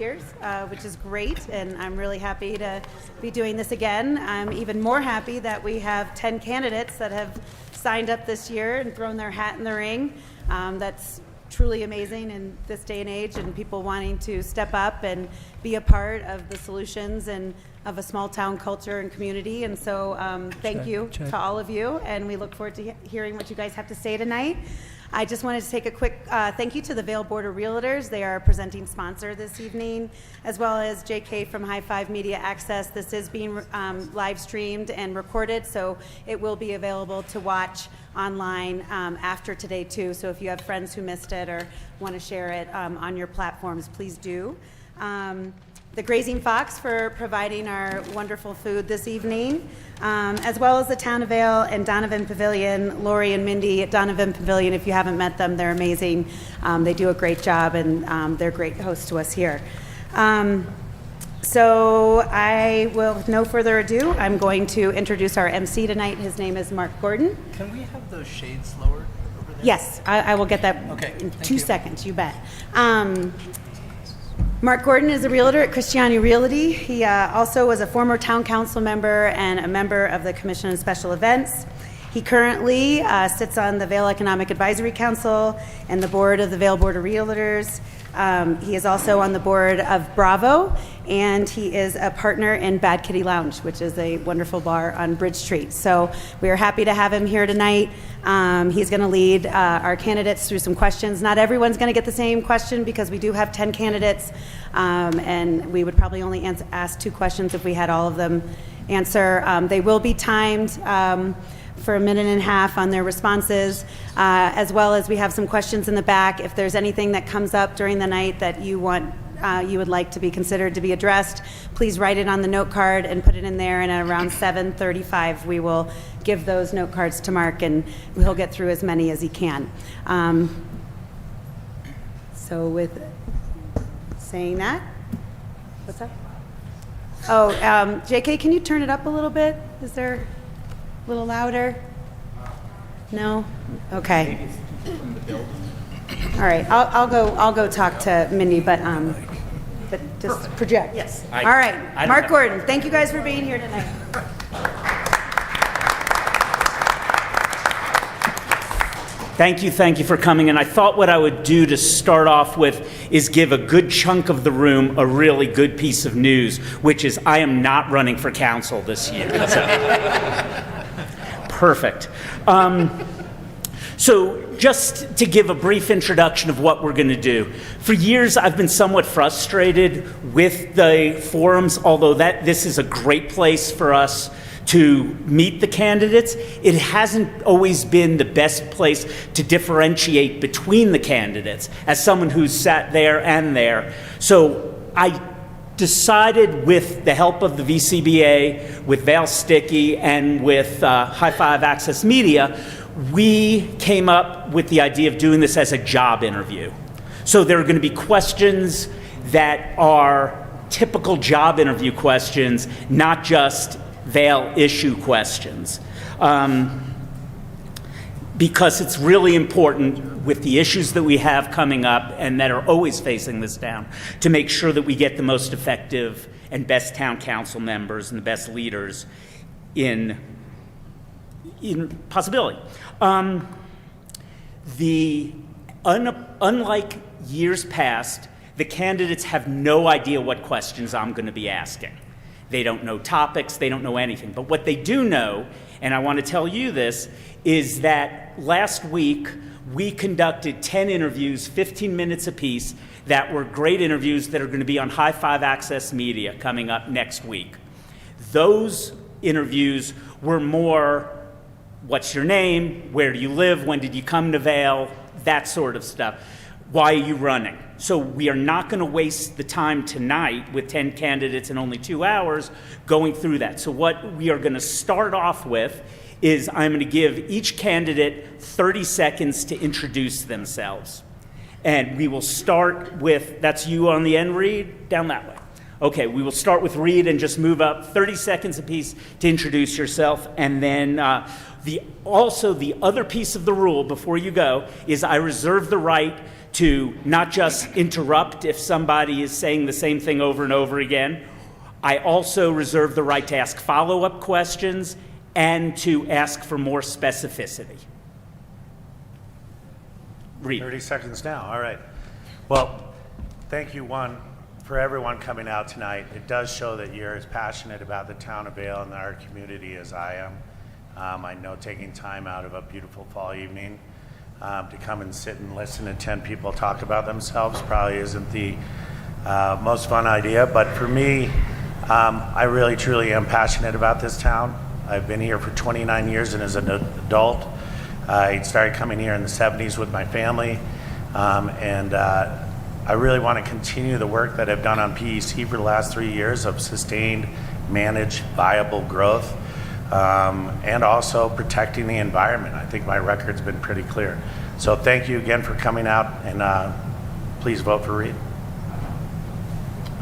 years, which is great, and I'm really happy to be doing this again. I'm even more happy that we have 10 candidates that have signed up this year and thrown their hat in the ring. That's truly amazing in this day and age, and people wanting to step up and be a part of the solutions and of a small town culture and community. And so thank you to all of you, and we look forward to hearing what you guys have to say tonight. I just wanted to take a quick thank you to the Vail Board of Realtors. They are our presenting sponsor this evening, as well as JK from High Five Media Access. This is being live streamed and recorded, so it will be available to watch online after today too. So if you have friends who missed it or want to share it on your platforms, please do. The Grazing Fox for providing our wonderful food this evening, as well as the Town of Vail and Donovan Pavilion. Lori and Mindy at Donovan Pavilion, if you haven't met them, they're amazing. They do a great job, and they're great hosts to us here. So I will, with no further ado, I'm going to introduce our MC tonight. His name is Mark Gordon. Can we have those shades lowered over there? Yes, I will get that in 2 seconds, you bet. Mark Gordon is a realtor at Christiani Realty. He also was a former town council member and a member of the Commission on Special Events. He currently sits on the Vail Economic Advisory Council and the board of the Vail Board of Realtors. He is also on the board of Bravo, and he is a partner in Bad Kitty Lounge, which is a wonderful bar on Bridge Street. So we are happy to have him here tonight. He's going to lead our candidates through some questions. Not everyone's going to get the same question because we do have 10 candidates, and we would probably only ask 2 questions if we had all of them answer. They will be timed for 1.5 minutes on their responses, as well as we have some questions in the back. If there's anything that comes up during the night that you want, you would like to be considered to be addressed, please write it on the note card and put it in there, and at around 7:35 we will give those note cards to Mark, and he'll get through as many as he can. So with saying that, what's up? Oh, JK, can you turn it up a little bit? Is there a little louder? No? Okay. All right, I'll go talk to Mindy, but just project. Yes. All right, Mark Gordon, thank you guys for being here tonight. Thank you for coming. And I thought what I would do to start off with is give a good chunk of the room a really good piece of news, which is I am not running for council this year. So. Perfect. So just to give a brief introduction of what we're going to do. For years, I've been somewhat frustrated with the forums, although this is a great place for us to meet the candidates. It hasn't always been the best place to differentiate between the candidates, as someone who's sat there and there. So I decided, with the help of the VCBA, with Vail Sticky, and with High Five Access Media, we came up with the idea of doing this as a job interview. So there are going to be questions that are typical job interview questions, not just Vail issue questions. Because it's really important with the issues that we have coming up and that are always facing this town to make sure that we get the most effective and best town council members and the best leaders in possibility. Unlike years past, the candidates have no idea what questions I'm going to be asking. They don't know topics, they don't know anything. But what they do know, and I want to tell you this, is that last week we conducted 10 interviews, 15 minutes apiece, that were great interviews that are going to be on High Five Access Media coming up next week. Those interviews were more, what's your name, where do you live, when did you come to Vail, that sort of stuff. Why are you running? So we are not going to waste the time tonight with 10 candidates in only 2 hours going through that. So what we are going to start off with is I'm going to give each candidate 30 seconds to introduce themselves. And we will start with, that's you on the end, Reid? Down that way. Okay, we will start with Reid and just move up 30 seconds apiece to introduce yourself. And then the other piece of the rule before you go is I reserve the right to not just interrupt if somebody is saying the same thing over and over again. I also reserve the right to ask follow-up questions and to ask for more specificity. Reid. 30 seconds now. All right. Well, thank you, for everyone coming out tonight. It does show that you're as passionate about the town of Vail and our community as I am. I know taking time out of a beautiful fall evening to come and sit and listen to 10 people talk about themselves probably isn't the most fun idea, but for me, I really truly am passionate about this town. I've been here for 29 years, and as an adult, I started coming here in the 70s with my family, and I really want to continue the work that I've done on PEC for the last 3 years of sustained, managed, viable growth, and also protecting the environment. I think my record's been pretty clear. So thank you again for coming out, and please vote for Reid.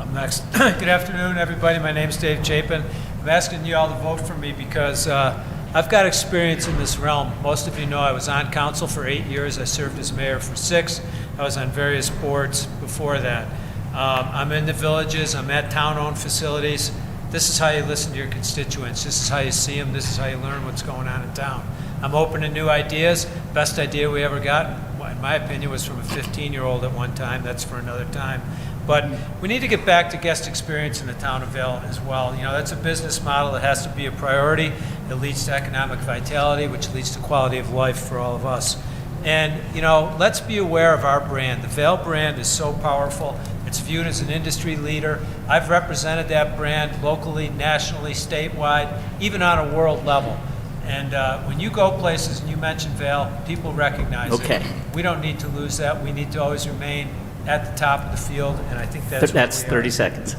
I'm next. Good afternoon, everybody. My name's Dave Chapin. I'm asking you all to vote for me because I've got experience in this realm. Most of you know I was on council for 8 years. I served as mayor for 6. I was on various boards before that. I'm in the villages. I'm at town-owned facilities. This is how you listen to your constituents. This is how you see them. This is how you learn what's going on in town. I'm open to new ideas. Best idea we ever got, in my opinion, was from a 15-year-old at one time. That's for another time. But we need to get back to guest experience in the town of Vail as well. You know, that's a business model that has to be a priority. It leads to economic vitality, which leads to quality of life for all of us. And, you know, let's be aware of our brand. The Vail brand is so powerful. It's viewed as an industry leader. I've represented that brand locally, nationally, statewide, even on a world level. And when you go places and you mention Vail, people recognize it. We don't need to lose that. We need to always remain at the top of the field, and I think that's 30 seconds.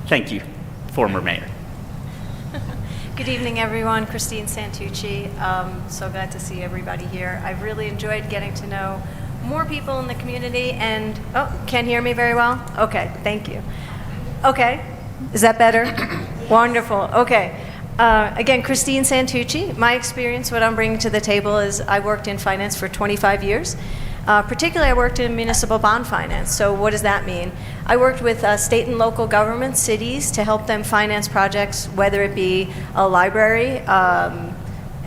Thank you, former mayor. Good evening, everyone. Christine Santucci. So glad to see everybody here. I've really enjoyed getting to know more people in the community, and can't hear me very well? Okay, thank you. Okay, is that better? Wonderful. Okay. Again, Christine Santucci. My experience, what I'm bringing to the table is I worked in finance for 25 years. Particularly, I worked in municipal bond finance. So what does that mean? I worked with state and local governments, cities, to help them finance projects, whether it be a library,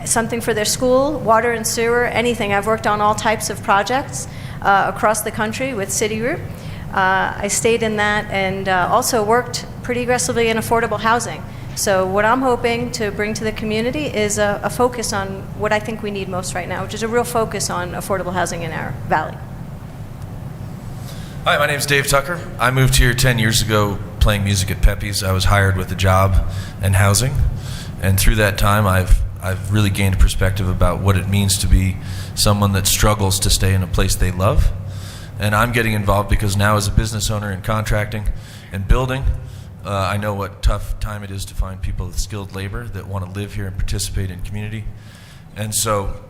something for their school, water and sewer, anything. I've worked on all types of projects across the country with Citigroup. I stayed in that and also worked pretty aggressively in affordable housing. So what I'm hoping to bring to the community is a focus on what I think we need most right now, which is a real focus on affordable housing in our valley. Hi, my name is Dave Tucker. I moved here 10 years ago playing music at Pepe's. I was hired with a job and housing, and through that time I've really gained a perspective about what it means to be someone that struggles to stay in a place they love. And I'm getting involved because now as a business owner in contracting and building, I know what tough time it is to find people with skilled labor that want to live here and participate in community. And so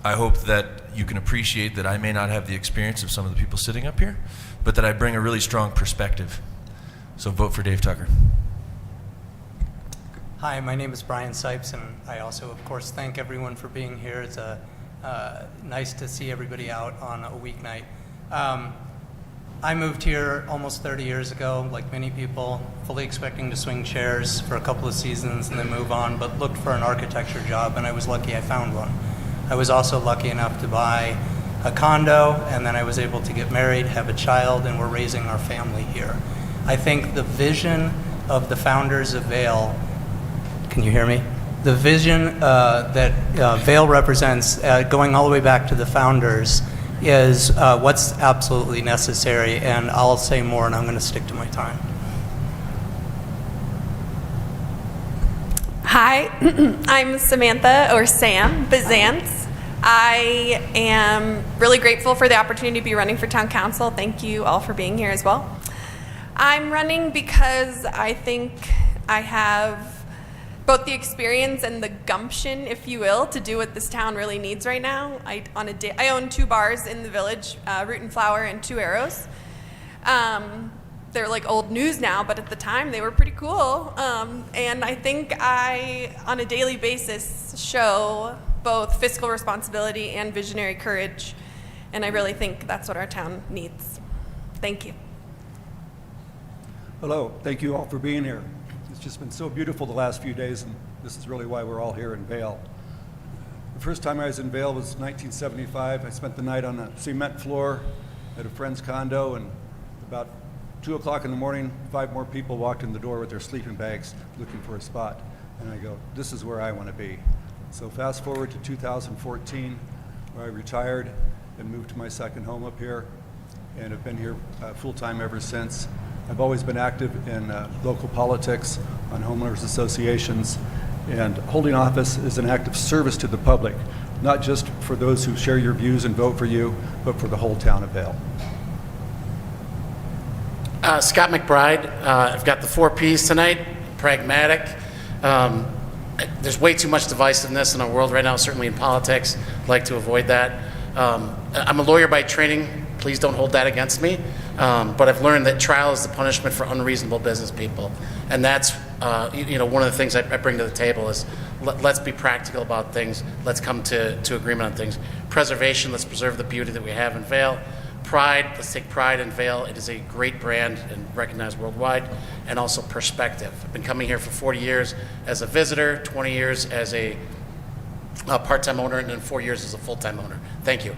I hope that you can appreciate that I may not have the experience of some of the people sitting up here, but that I bring a really strong perspective. So vote for Dave Tucker. Hi, my name is Brian Sipes, and I also, of course, thank everyone for being here. It's nice to see everybody out on a weeknight. I moved here almost 30 years ago, like many people, fully expecting to swing chairs for a couple of seasons and then move on, but looked for an architecture job, and I was lucky I found one. I was also lucky enough to buy a condo, and then I was able to get married, have a child, and we're raising our family here. I think the vision of the founders of Vail, can you hear me? The vision that Vail represents, going all the way back to the founders, is what's absolutely necessary, and I'll say more, and I'm going to stick to my time. Hi, I'm Samantha, or Sam Biszantz. I am really grateful for the opportunity to be running for town council. Thank you all for being here as well. I'm running because I think I have both the experience and the gumption, if you will, to do what this town really needs right now. I own 2 bars in the village, Root and Flower and 2 Arrows. They're like old news now, but at the time they were pretty cool. And I think I, on a daily basis, show both fiscal responsibility and visionary courage. and I really think that's what our town needs. Thank you. Hello, thank you all for being here. It's just been so beautiful the last few days, and this is really why we're all here in Vail. The first time I was in Vail was 1975. I spent the night on a cement floor at a friend's condo, and about 2 o'clock in the morning, 5 more people walked in the door with their sleeping bags looking for a spot. And I go, this is where I want to be. So fast forward to 2014, where I retired and moved to my second home up here, and have been here full-time ever since. I've always been active in local politics, on homeowners associations, and holding office is an act of service to the public, not just for those who share your views and vote for you, but for the whole town of Vail. Scott McBride. I've got the 4 Ps tonight: pragmatic. There's way too much divisiveness in our world right now, certainly in politics. I'd like to avoid that. I'm a lawyer by training. Please don't hold that against me. But I've learned that trial is the punishment for unreasonable business people. And that's, one of the things I bring to the table is let's be practical about things. Let's come to agreement on things. Preservation, let's preserve the beauty that we have in Vail. Pride, let's take pride in Vail. It is a great brand and recognized worldwide. And also perspective. I've been coming here for 40 years as a visitor, 20 years as a part-time owner, and then 4 years as a full-time owner. Thank you.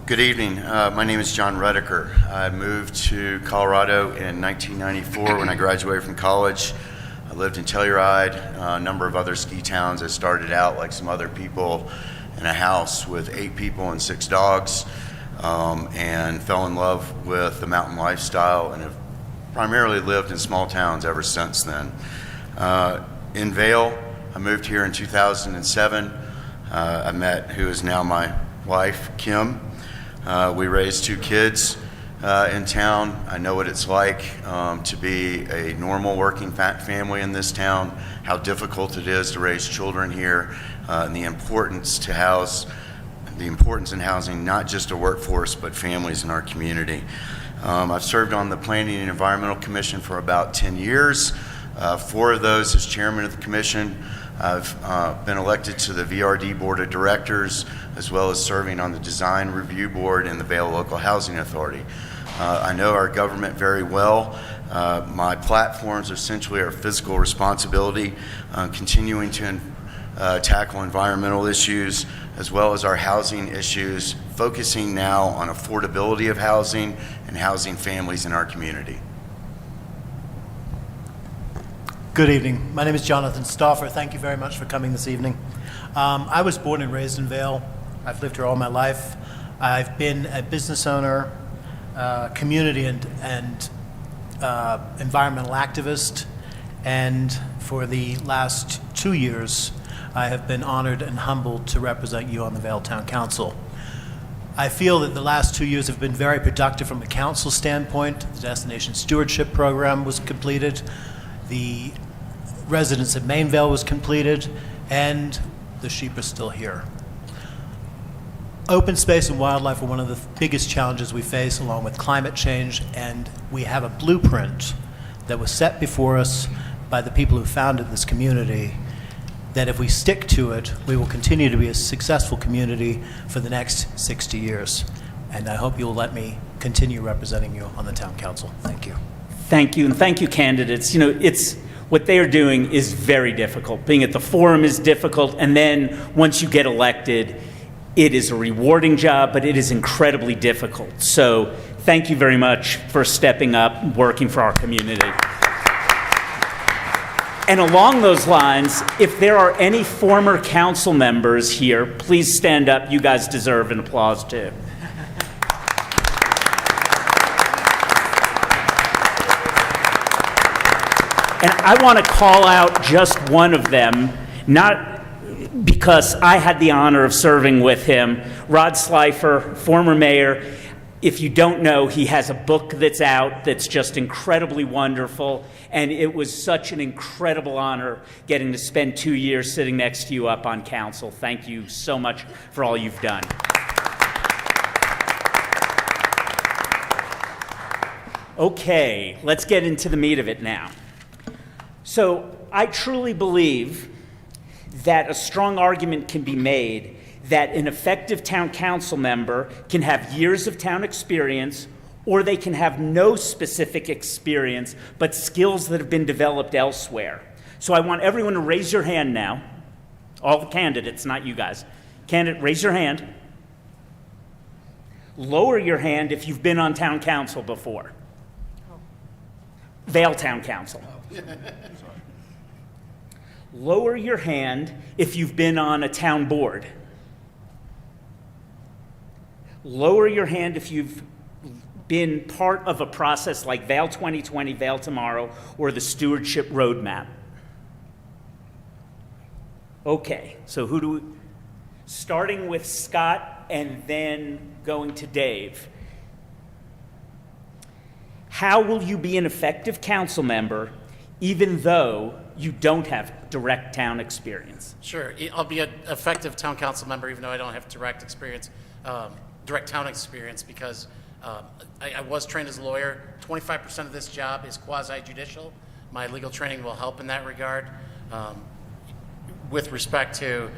Good evening. My name is John Rediker. I moved to Colorado in 1994 when I graduated from college. I lived in Telluride, a number of other ski towns. I started out like some other people in a house with 8 people and 6 dogs, and fell in love with the mountain lifestyle and have primarily lived in small towns ever since then. In Vail, I moved here in 2007. I met who is now my wife, Kim. We raised 2 kids in town. I know what it's like to be a normal working family in this town, how difficult it is to raise children here, and the importance in housing not just a workforce but families in our community. I've served on the Planning and Environmental Commission for about 10 years, 4 of those as chairman of the commission. I've been elected to the VRD Board of Directors, as well as serving on the Design Review Board and the Vail Local Housing Authority. I know our government very well. My platforms essentially are fiscal responsibility, continuing to tackle environmental issues, as well as our housing issues, focusing now on affordability of housing and housing families in our community. Good evening. My name is Jonathan Staufer. Thank you very much for coming this evening. I was born and raised in Vail. I've lived here all my life. I've been a business owner, community and environmental activist, and for the last 2 years, I have been honored and humbled to represent you on the Vail Town Council. I feel that the last 2 years have been very productive from a council standpoint. The Destination Stewardship Program was completed. The residents of Mainvale was completed, and the sheep are still here. Open space and wildlife are one of the biggest challenges we face, along with climate change, and we have a blueprint that was set before us by the people who founded this community, that if we stick to it, we will continue to be a successful community for the next 60 years. And I hope you'll let me continue representing you on the Town Council. Thank you. Thank you, and thank you, candidates. It's what they are doing is very difficult. Being at the forum is difficult, and then once you get elected, it is a rewarding job, but it is incredibly difficult. So thank you very much for stepping up, working for our community. And along those lines, if there are any former council members here, please stand up. You guys deserve an applause too. And I want to call out just one of them, not because I had the honor of serving with him, Rod Staufer, former mayor. If you don't know, he has a book that's out that's just incredibly wonderful, and it was such an incredible honor getting to spend 2 years sitting next to you up on council. Thank you so much for all you've done. Okay, let's get into the meat of it now. So I truly believe that a strong argument can be made that an effective town council member can have years of town experience, or they can have no specific experience, but skills that have been developed elsewhere. So I want everyone to raise your hand now. All the candidates, not you guys. Candidate, raise your hand. Lower your hand if you've been on town council before. Vail Town Council. Lower your hand if you've been on a town board. Lower your hand if you've been part of a process like Vail 2020, Vail Tomorrow, or the Stewardship Roadmap. Okay, so who do we, starting with Scott and then going to Dave. How will you be an effective council member even though you don't have direct town experience? Sure, I'll be an effective town council member even though I don't have direct experience, direct town experience, because I was trained as a lawyer. 25% of this job is quasi-judicial. My legal training will help in that regard. With respect to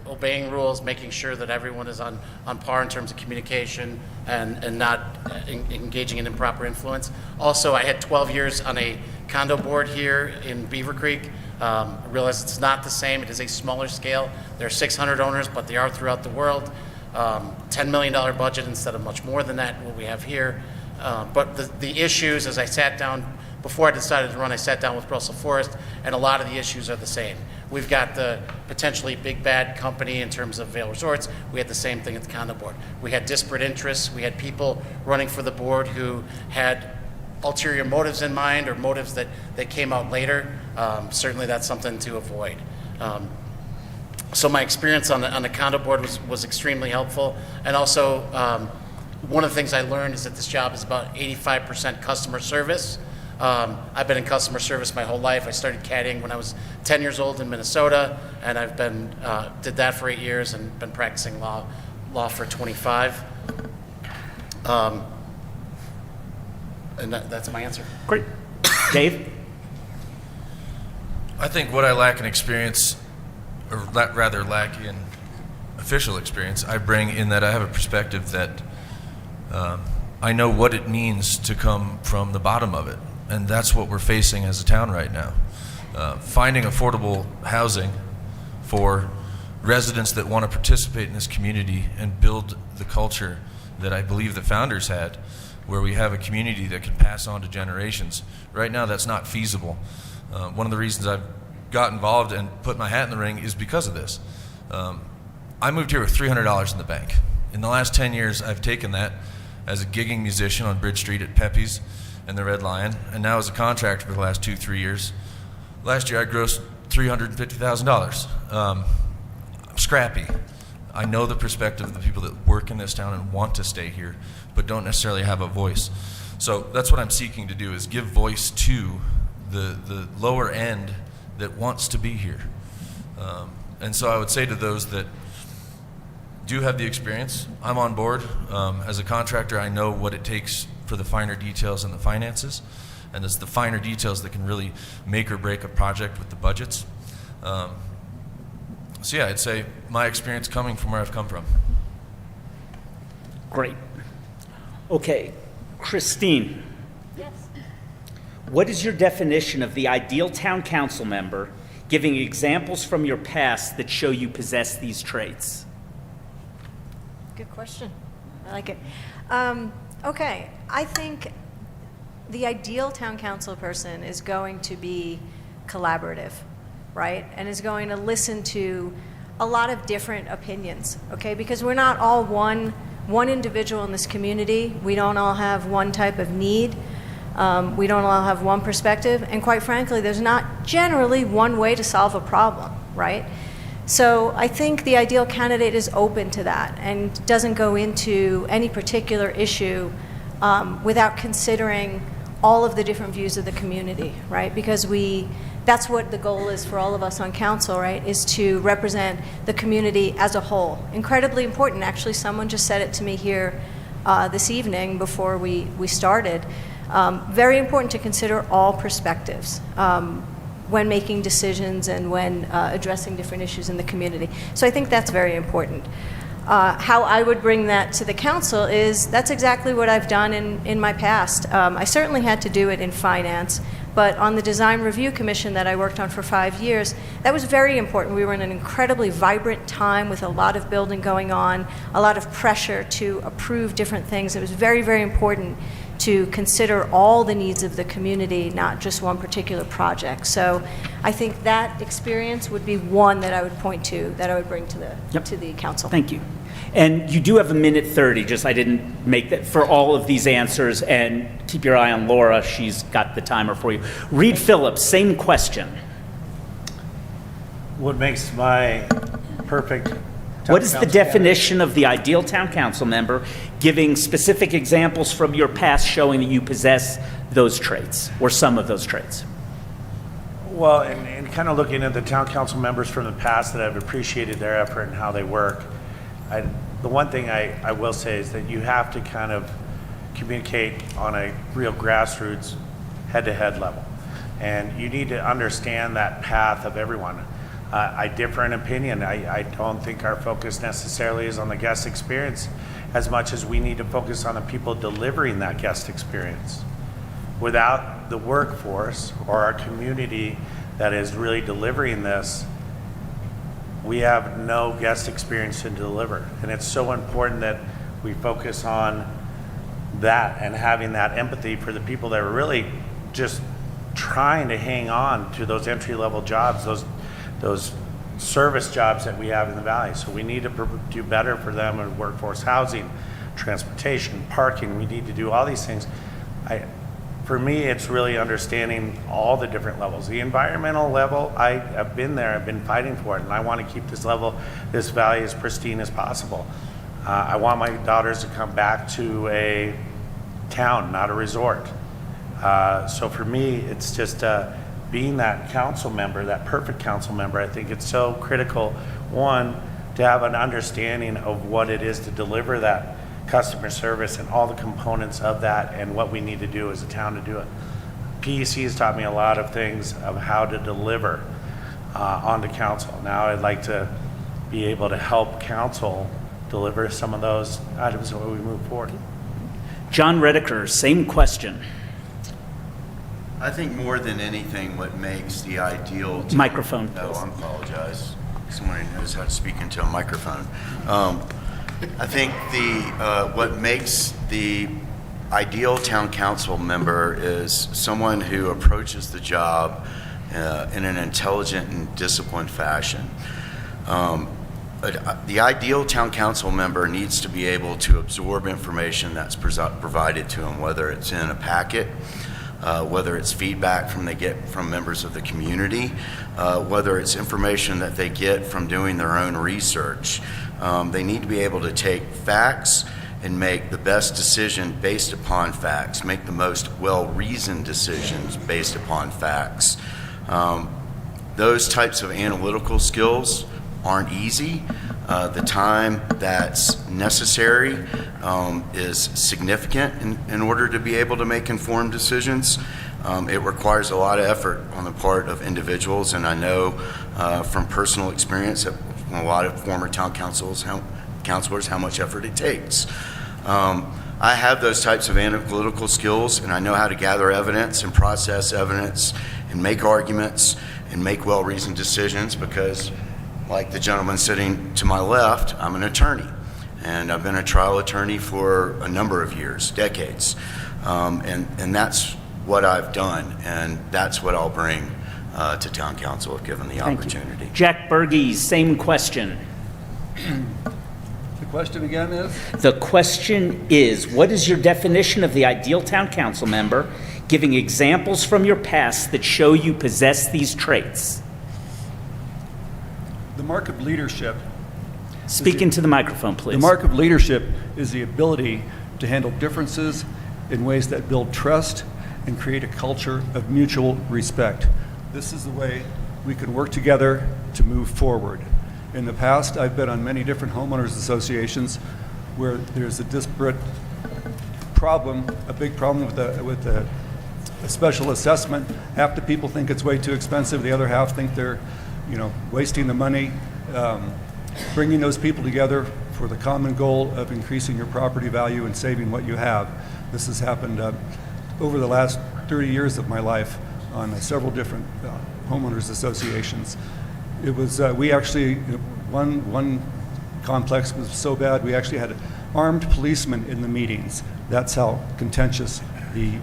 obeying rules, making sure that everyone is on par in terms of communication and not engaging in improper influence. Also, I had 12 years on a condo board here in Beaver Creek. I realize it's not the same. It is a smaller scale. There are 600 owners, but they are throughout the world. $10 million budget instead of much more than that, what we have here. But the issues, as I sat down, before I decided to run, I sat down with Russell Forrest, and a lot of the issues are the same. We've got the potentially big bad company in terms of Vail Resorts. We had the same thing at the condo board. We had disparate interests. We had people running for the board who had ulterior motives in mind, or motives that came out later. Certainly that's something to avoid. So my experience on the condo board was extremely helpful. And also, one of the things I learned is that this job is about 85% customer service. I've been in customer service my whole life. I started caddying when I was 10 years old in Minnesota, and I've been did that for 8 years and been practicing law for 25. And that's my answer. Great. Dave? I think what I lack in experience, or rather lack in official experience, I bring in that I have a perspective that I know what it means to come from the bottom of it. And that's what we're facing as a town right now. Finding affordable housing for residents that want to participate in this community and build the culture that I believe the founders had, where we have a community that can pass on to generations. Right now, that's not feasible. One of the reasons I've got involved and put my hat in the ring is because of this. I moved here with $300 in the bank. In the last 10 years, I've taken that as a gigging musician on Bridge Street at Pepe's and the Red Lion, and now as a contractor for the last 2-3 years. Last year I grossed $350,000. I'm scrappy. I know the perspective of the people that work in this town and want to stay here, but don't necessarily have a voice. So that's what I'm seeking to do, is give voice to the lower end that wants to be here. And so I would say to those that do have the experience, I'm on board. As a contractor, I know what it takes for the finer details and the finances, and it's the finer details that can really make or break a project with the budgets. So yeah, I'd say my experience coming from where I've come from. Great. Okay, Christine. Yes. What is your definition of the ideal town council member, giving examples from your past that show you possess these traits? Good question. I like it. Okay, I think the ideal town council person is going to be collaborative, right? And is going to listen to a lot of different opinions, okay? Because we're not all one individual in this community. We don't all have one type of need. We don't all have one perspective. And quite frankly, there's not generally one way to solve a problem, right? So I think the ideal candidate is open to that and doesn't go into any particular issue without considering all of the different views of the community, right? Because that's what the goal is for all of us on council, right? Is to represent the community as a whole. Incredibly important. Actually, someone just said it to me here this evening before we started. Very important to consider all perspectives. when making decisions and when addressing different issues in the community. So I think that's very important. How I would bring that to the council is that's exactly what I've done in my past. I certainly had to do it in finance, but on the Design Review Commission that I worked on for 5 years, that was very important. We were in an incredibly vibrant time with a lot of building going on, a lot of pressure to approve different things. It was very, very important to consider all the needs of the community, not just one particular project. So I think that experience would be one that I would point to, that I would bring to the council. Thank you. And you do have a minute 30, just I didn't make that for all of these answers, and keep your eye on Laura, she's got the timer for you. Reid Phillips, same question. What makes my perfect town What is the council definition of the ideal town council member, giving specific examples from your past showing that you possess those traits, or some of those traits? Well, and kind of looking at the town council members from the past that I've appreciated their effort and how they work, the one thing I will say is that you have to kind of communicate on a real grassroots, head-to-head level. And you need to understand that path of everyone. I differ in opinion. I don't think our focus necessarily is on the guest experience as much as we need to focus on the people delivering that guest experience. Without the workforce or our community that is really delivering this, we have no guest experience to deliver. And it's so important that we focus on that and having that empathy for the people that are really just trying to hang on to those entry-level jobs, those service jobs that we have in the Valley. So we need to do better for them in workforce housing, transportation, parking. We need to do all these things. For me, it's really understanding all the different levels. The environmental level, I've been there, I've been fighting for it, and I want to keep this valley as pristine as possible. I want my daughters to come back to a town, not a resort. So for me, it's just being that council member, that perfect council member. I think it's so critical, one, to have an understanding of what it is to deliver that customer service and all the components of that and what we need to do as a town to do it. PEC has taught me a lot of things of how to deliver onto council. Now I'd like to be able to help council deliver some of those items as we move forward. John Rediker, same question. I think more than anything, what makes the ideal Microphone, please. Oh, I apologize. Someone who knows how to speak into a microphone. I think what makes the ideal town council member is someone who approaches the job in an intelligent and disciplined fashion. The ideal town council member needs to be able to absorb information that's provided to them, whether it's in a packet, whether it's feedback they get from members of the community, whether it's information that they get from doing their own research. They need to be able to take facts and make the best decision based upon facts, make the most well-reasoned decisions based upon facts. Those types of analytical skills aren't easy. The time that's necessary is significant in order to be able to make informed decisions. It requires a lot of effort on the part of individuals, and I know from personal experience that a lot of former town counselors how much effort it takes. I have those types of analytical skills, and I know how to gather evidence and process evidence and make arguments and make well-reasoned decisions because, like the gentleman sitting to my left, I'm an attorney, and I've been a trial attorney for a number of years, decades, and that's what I've done, and that's what I'll bring to town council if given the opportunity. Jack Bergey, same question. The question again is? The question is, what is your definition of the ideal town council member, giving examples from your past that show you possess these traits? The mark of leadership. Speak into the microphone, please. The mark of leadership is the ability to handle differences in ways that build trust and create a culture of mutual respect. This is the way we can work together to move forward. In the past, I've been on many different homeowners associations where there's a disparate problem, a big problem with the a special assessment. Half the people think it's way too expensive. The other half think they're, wasting the money. Bringing those people together for the common goal of increasing your property value and saving what you have. This has happened over the last 30 years of my life on several different homeowners associations. It was, we actually, one complex was so bad, we actually had armed policemen in the meetings. That's how contentious the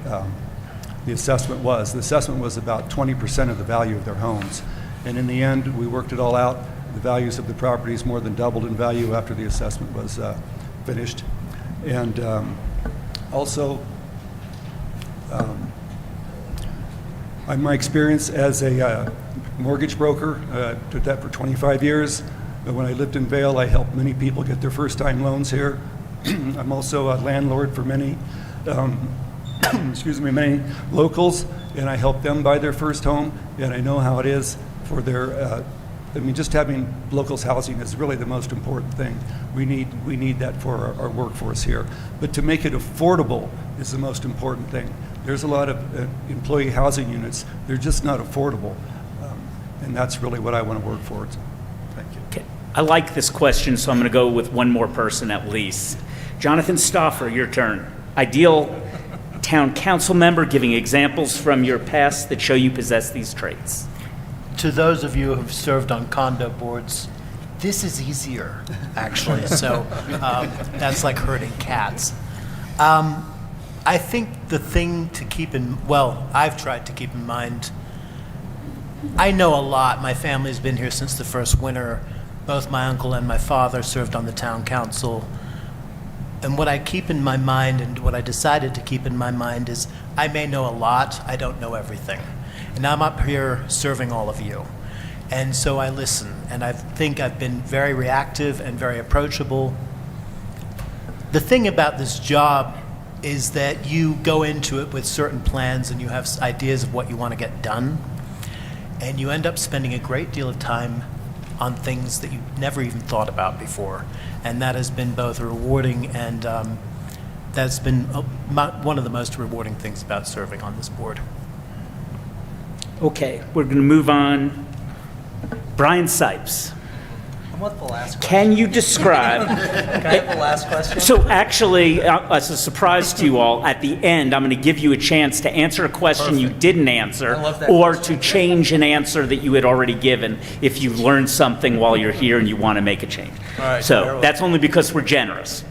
assessment was. The assessment was about 20% of the value of their homes. And in the end, we worked it all out. The values of the properties more than doubled in value after the assessment was finished. And also, my experience as a mortgage broker, did that for 25 years. When I lived in Vail, I helped many people get their first-time loans here. I'm also a landlord for many, many locals, and I help them buy their first home, and I know how it is for their, just having locals housing is really the most important thing. We need that for our workforce here. But to make it affordable is the most important thing. There's a lot of employee housing units, they're just not affordable. And that's really what I want to work for. So, thank you. Okay. I like this question, so I'm going to go with one more person at least. Jonathan Staufer, your turn. Ideal town council member, giving examples from your past that show you possess these traits. To those of you who have served on condo boards, this is easier, actually. So that's like herding cats. I think the thing to keep I've tried to keep in mind, I know a lot. My family's been here since the first winter. Both my uncle and my father served on the town council. And what I keep in my mind, and what I decided to keep in my mind, is I may know a lot, I don't know everything. And I'm up here serving all of you. And so I listen, and I think I've been very reactive and very approachable. The thing about this job is that you go into it with certain plans and you have ideas of what you want to get done. And you end up spending a great deal of time on things that you never even thought about before. And that has been both rewarding and that's been one of the most rewarding things about serving on this board. Okay, we're going to move on. Brian Sipes. What the last question? Can you describe? Can I have the last question? So actually, as a surprise to you all, at the end, I'm going to give you a chance to answer a question you didn't answer, or to change an answer that you had already given if you learned something while you're here and you want to make a change. All right, so that's only because we're generous.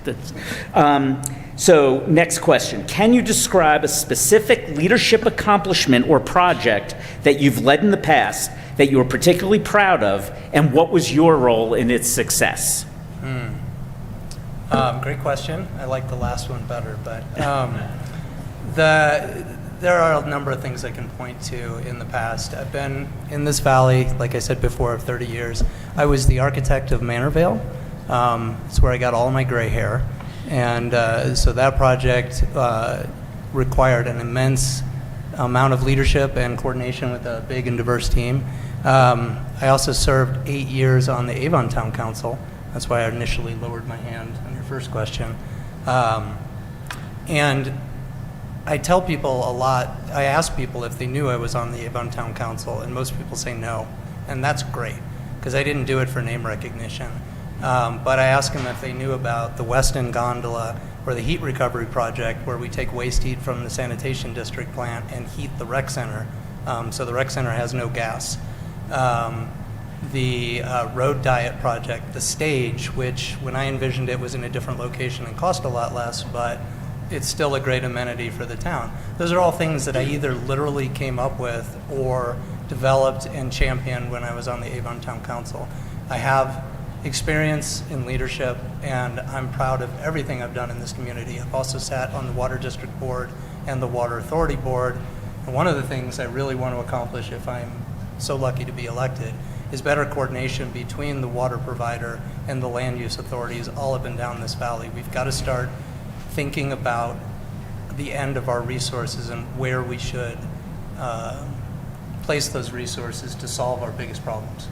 So next question. Can you describe a specific leadership accomplishment or project that you've led in the past that you are particularly proud of, and what was your role in its success? Great question. I like the last one better, but there are a number of things I can point to in the past. I've been in this valley, like I said before, 30 years. I was the architect of Manor Vail. It's where I got all my gray hair. And so that project required an immense amount of leadership and coordination with a big and diverse team. I also served 8 years on the Avon Town Council. That's why I initially lowered my hand on your first question. And I tell people a lot, I ask people if they knew I was on the Avon Town Council, and most people say no. And that's great, because I didn't do it for name recognition. But I asked them if they knew about the Weston Gondola or the heat recovery project, where we take waste heat from the sanitation district plant and heat the rec center, so the rec center has no gas. The road diet project, the stage, which when I envisioned it was in a different location and cost a lot less, but it's still a great amenity for the town. Those are all things that I either literally came up with or developed and championed when I was on the Avon Town Council. I have experience in leadership, and I'm proud of everything I've done in this community. I've also sat on the Water District Board and the Water Authority Board, and one of the things I really want to accomplish if I'm so lucky to be elected is better coordination between the water provider and the land use authorities all up and down this valley. We've got to start thinking about the end of our resources and where we should place those resources to solve our biggest problems.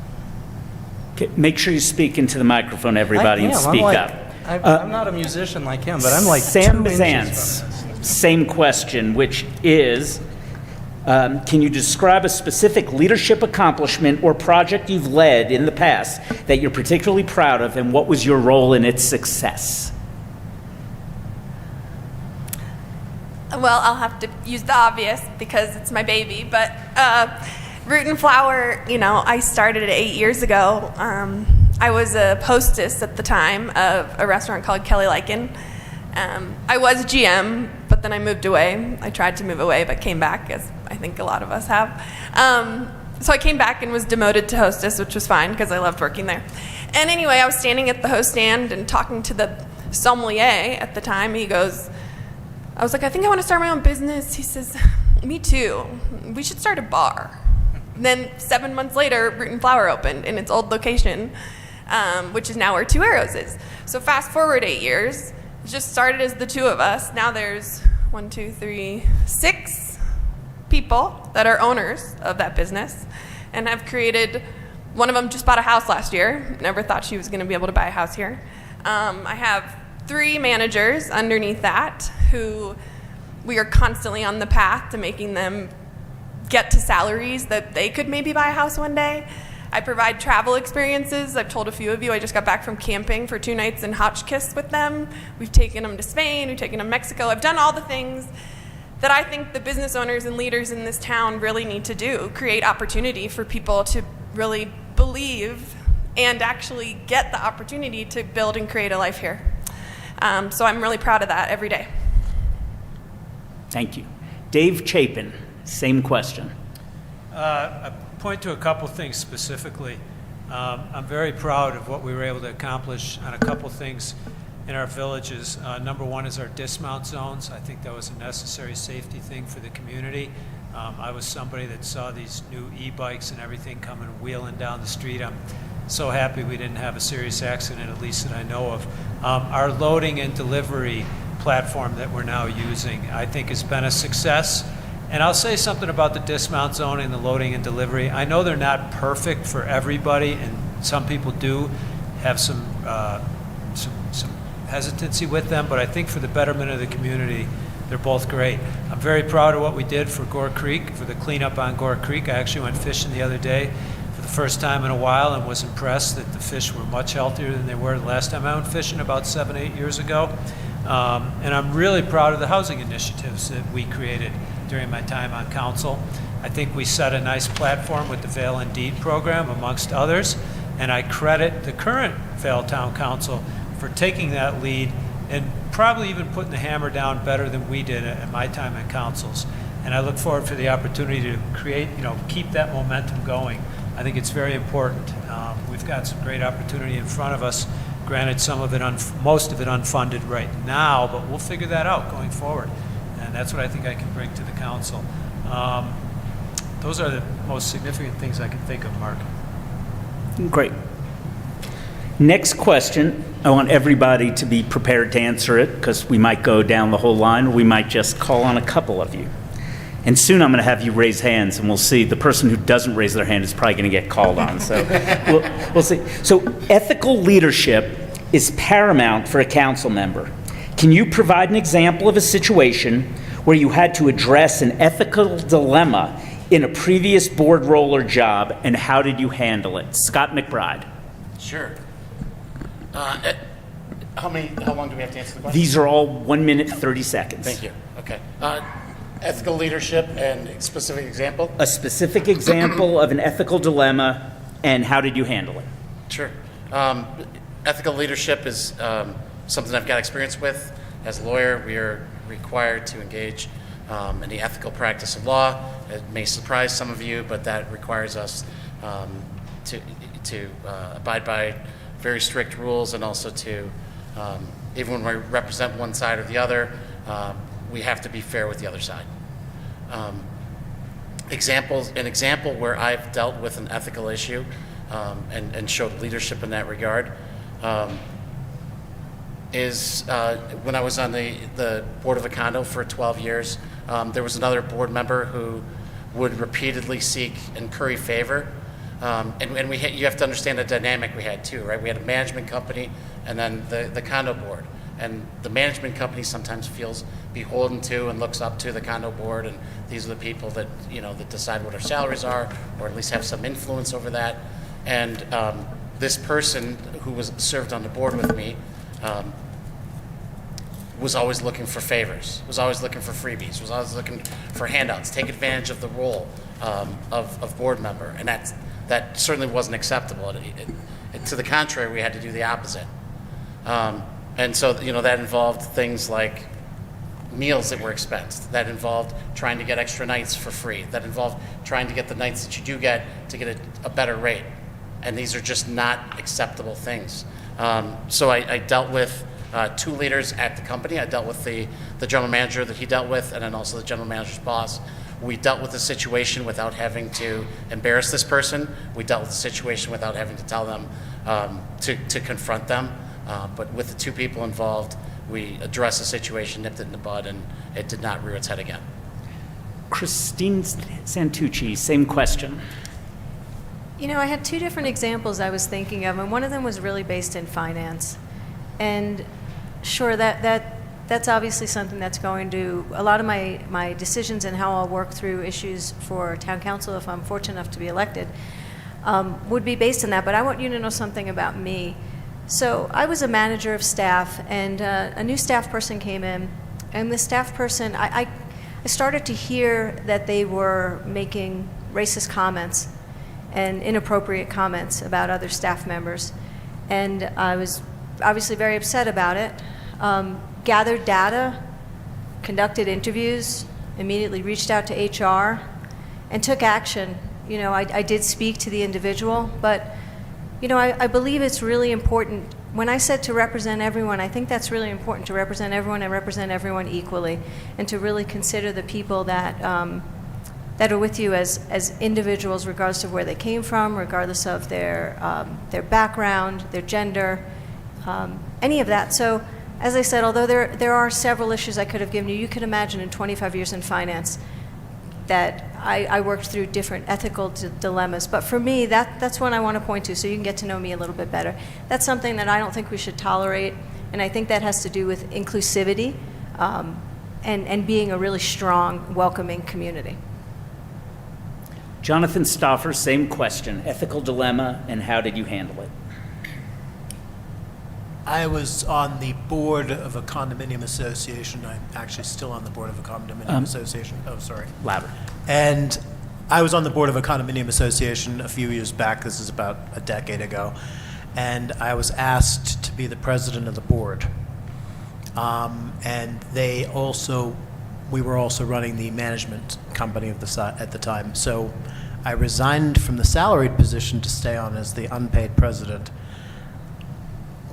Okay, make sure you speak into the microphone, everybody, and speak up. I'm not a musician like him, but I'm like Sam 2 inches Biszantz, from this. same question, which is, Can you describe a specific leadership accomplishment or project you've led in the past that you're particularly proud of, and what was your role in its success? Well, I'll have to use the obvious because it's my baby, but Root and Flower, I started it 8 years ago. I was a hostess at the time of a restaurant called Kelly Lycan. I was GM, but then I moved away. I tried to move away, but came back, as I think a lot of us have. So I came back and was demoted to hostess, which was fine because I loved working there. And anyway, I was standing at the host stand and talking to the sommelier at the time. I was like, I think I want to start my own business. He says, me too. We should start a bar. And then 7 months later, Root and Flower opened in its old location, which is now where Two Arrows is. So fast forward 8 years, it just started as the two of us. Now there's 6 people that are owners of that business and have created, one of them just bought a house last year. Never thought she was going to be able to buy a house here. I have 3 managers underneath that who we are constantly on the path to making them get to salaries that they could maybe buy a house one day. I provide travel experiences. I've told a few of you, I just got back from camping for 2 nights in Hotchkiss with them. We've taken them to Spain, we've taken them to Mexico. I've done all the things that I think the business owners and leaders in this town really need to do, create opportunity for people to really believe and actually get the opportunity to build and create a life here. So I'm really proud of that every day. Thank you. Dave Chapin, same question. I point to a couple things specifically. I'm very proud of what we were able to accomplish on a couple things in our villages. Number one is our dismount zones. I think that was a necessary safety thing for the community. I was somebody that saw these new e-bikes and everything coming wheeling down the street. I'm so happy we didn't have a serious accident, at least that I know of. Our loading and delivery platform that we're now using, I think, has been a success. And I'll say something about the dismount zone and the loading and delivery. I know they're not perfect for everybody, and some people do have some hesitancy with them, but I think for the betterment of the community, they're both great. I'm very proud of what we did for Gore Creek, for the cleanup on Gore Creek. I actually went fishing the other day for the first time in a while and was impressed that the fish were much healthier than they were the last time I went fishing about 7-8 years ago. And I'm really proud of the housing initiatives that we created during my time on council. I think we set a nice platform with the Vail and Deed program, amongst others, and I credit the current Vail Town Council for taking that lead and probably even putting the hammer down better than we did at my time at councils. And I look forward for the opportunity to create, keep that momentum going. I think it's very important. We've got some great opportunity in front of us. Granted, most of it unfunded right now, but we'll figure that out going forward. And that's what I think I can bring to the council. Those are the most significant things I can think of, Mark. Great. Next question. I want everybody to be prepared to answer it because we might go down the whole line, or we might just call on a couple of you. And soon I'm going to have you raise hands, and we'll see. The person who doesn't raise their hand is probably going to get called on. So we'll see. So ethical leadership is paramount for a council member. Can you provide an example of a situation where you had to address an ethical dilemma in a previous board role or job, and how did you handle it? Scott McBride. Sure. How long do we have to answer the question? These are all 1 minute, 30 seconds. Thank you. Okay. Ethical leadership and a specific example? A specific example of an ethical dilemma, and how did you handle it? Sure. Ethical leadership is something I've got experience with. As a lawyer, we are required to engage in the ethical practice of law. It may surprise some of you, but that requires us to abide by very strict rules, and also to, even when we represent one side or the other, we have to be fair with the other side. An example where I've dealt with an ethical issue and showed leadership in that regard is when I was on the board of a condo for 12 years. There was another board member who would repeatedly seek and curry favor. And you have to understand the dynamic we had too, right? We had a management company and then the condo board. and the management company sometimes feels beholden to and looks up to the condo board, and these are the people that, that decide what our salaries are, or at least have some influence over that. And this person who was served on the board with me was always looking for favors, was always looking for freebies, was always looking for handouts, take advantage of the role of board member, and that certainly wasn't acceptable. To the contrary, we had to do the opposite. And so, that involved things like meals that were expensed. That involved trying to get extra nights for free. That involved trying to get the nights that you do get to get a better rate. And these are just not acceptable things. So I dealt with 2 leaders at the company. I dealt with the general manager that he dealt with, and then also the general manager's boss. We dealt with the situation without having to embarrass this person. We dealt with the situation without having to tell them to confront them. But with the 2 people involved, we addressed the situation, nipped it in the bud, and it did not rear its head again. Christine Santucci, same question. I had 2 different examples I was thinking of, and one of them was really based in finance. And sure, that's obviously something that's going to, a lot of my decisions and how I'll work through issues for town council, if I'm fortunate enough to be elected, would be based on that. But I want you to know something about me. So I was a manager of staff, and a new staff person came in, and the staff person, I started to hear that they were making racist comments and inappropriate comments about other staff members. And I was obviously very upset about it. Gathered data, conducted interviews, immediately reached out to HR, and took action. I did speak to the individual, but I believe it's really important. When I said to represent everyone, I think that's really important, to represent everyone and represent everyone equally, and to really consider the people that are with you as individuals, regardless of where they came from, regardless of their background, their gender, any of that. So, as I said, although there are several issues I could have given you, you can imagine in 25 years in finance that I worked through different ethical dilemmas. But for me, that's one I want to point to, so you can get to know me a little bit better. That's something that I don't think we should tolerate, and I think that has to do with inclusivity and being a really strong, welcoming community. Jonathan Staufer, same question. Ethical dilemma, and how did you handle it? I was on the board of a condominium association. I'm actually still on the board of a condominium association. Oh, sorry. Louder. And I was on the board of a condominium association a few years back. This is about a decade ago. And I was asked to be the president of the board. And we were also running the management company at the time. So I resigned from the salaried position to stay on as the unpaid president,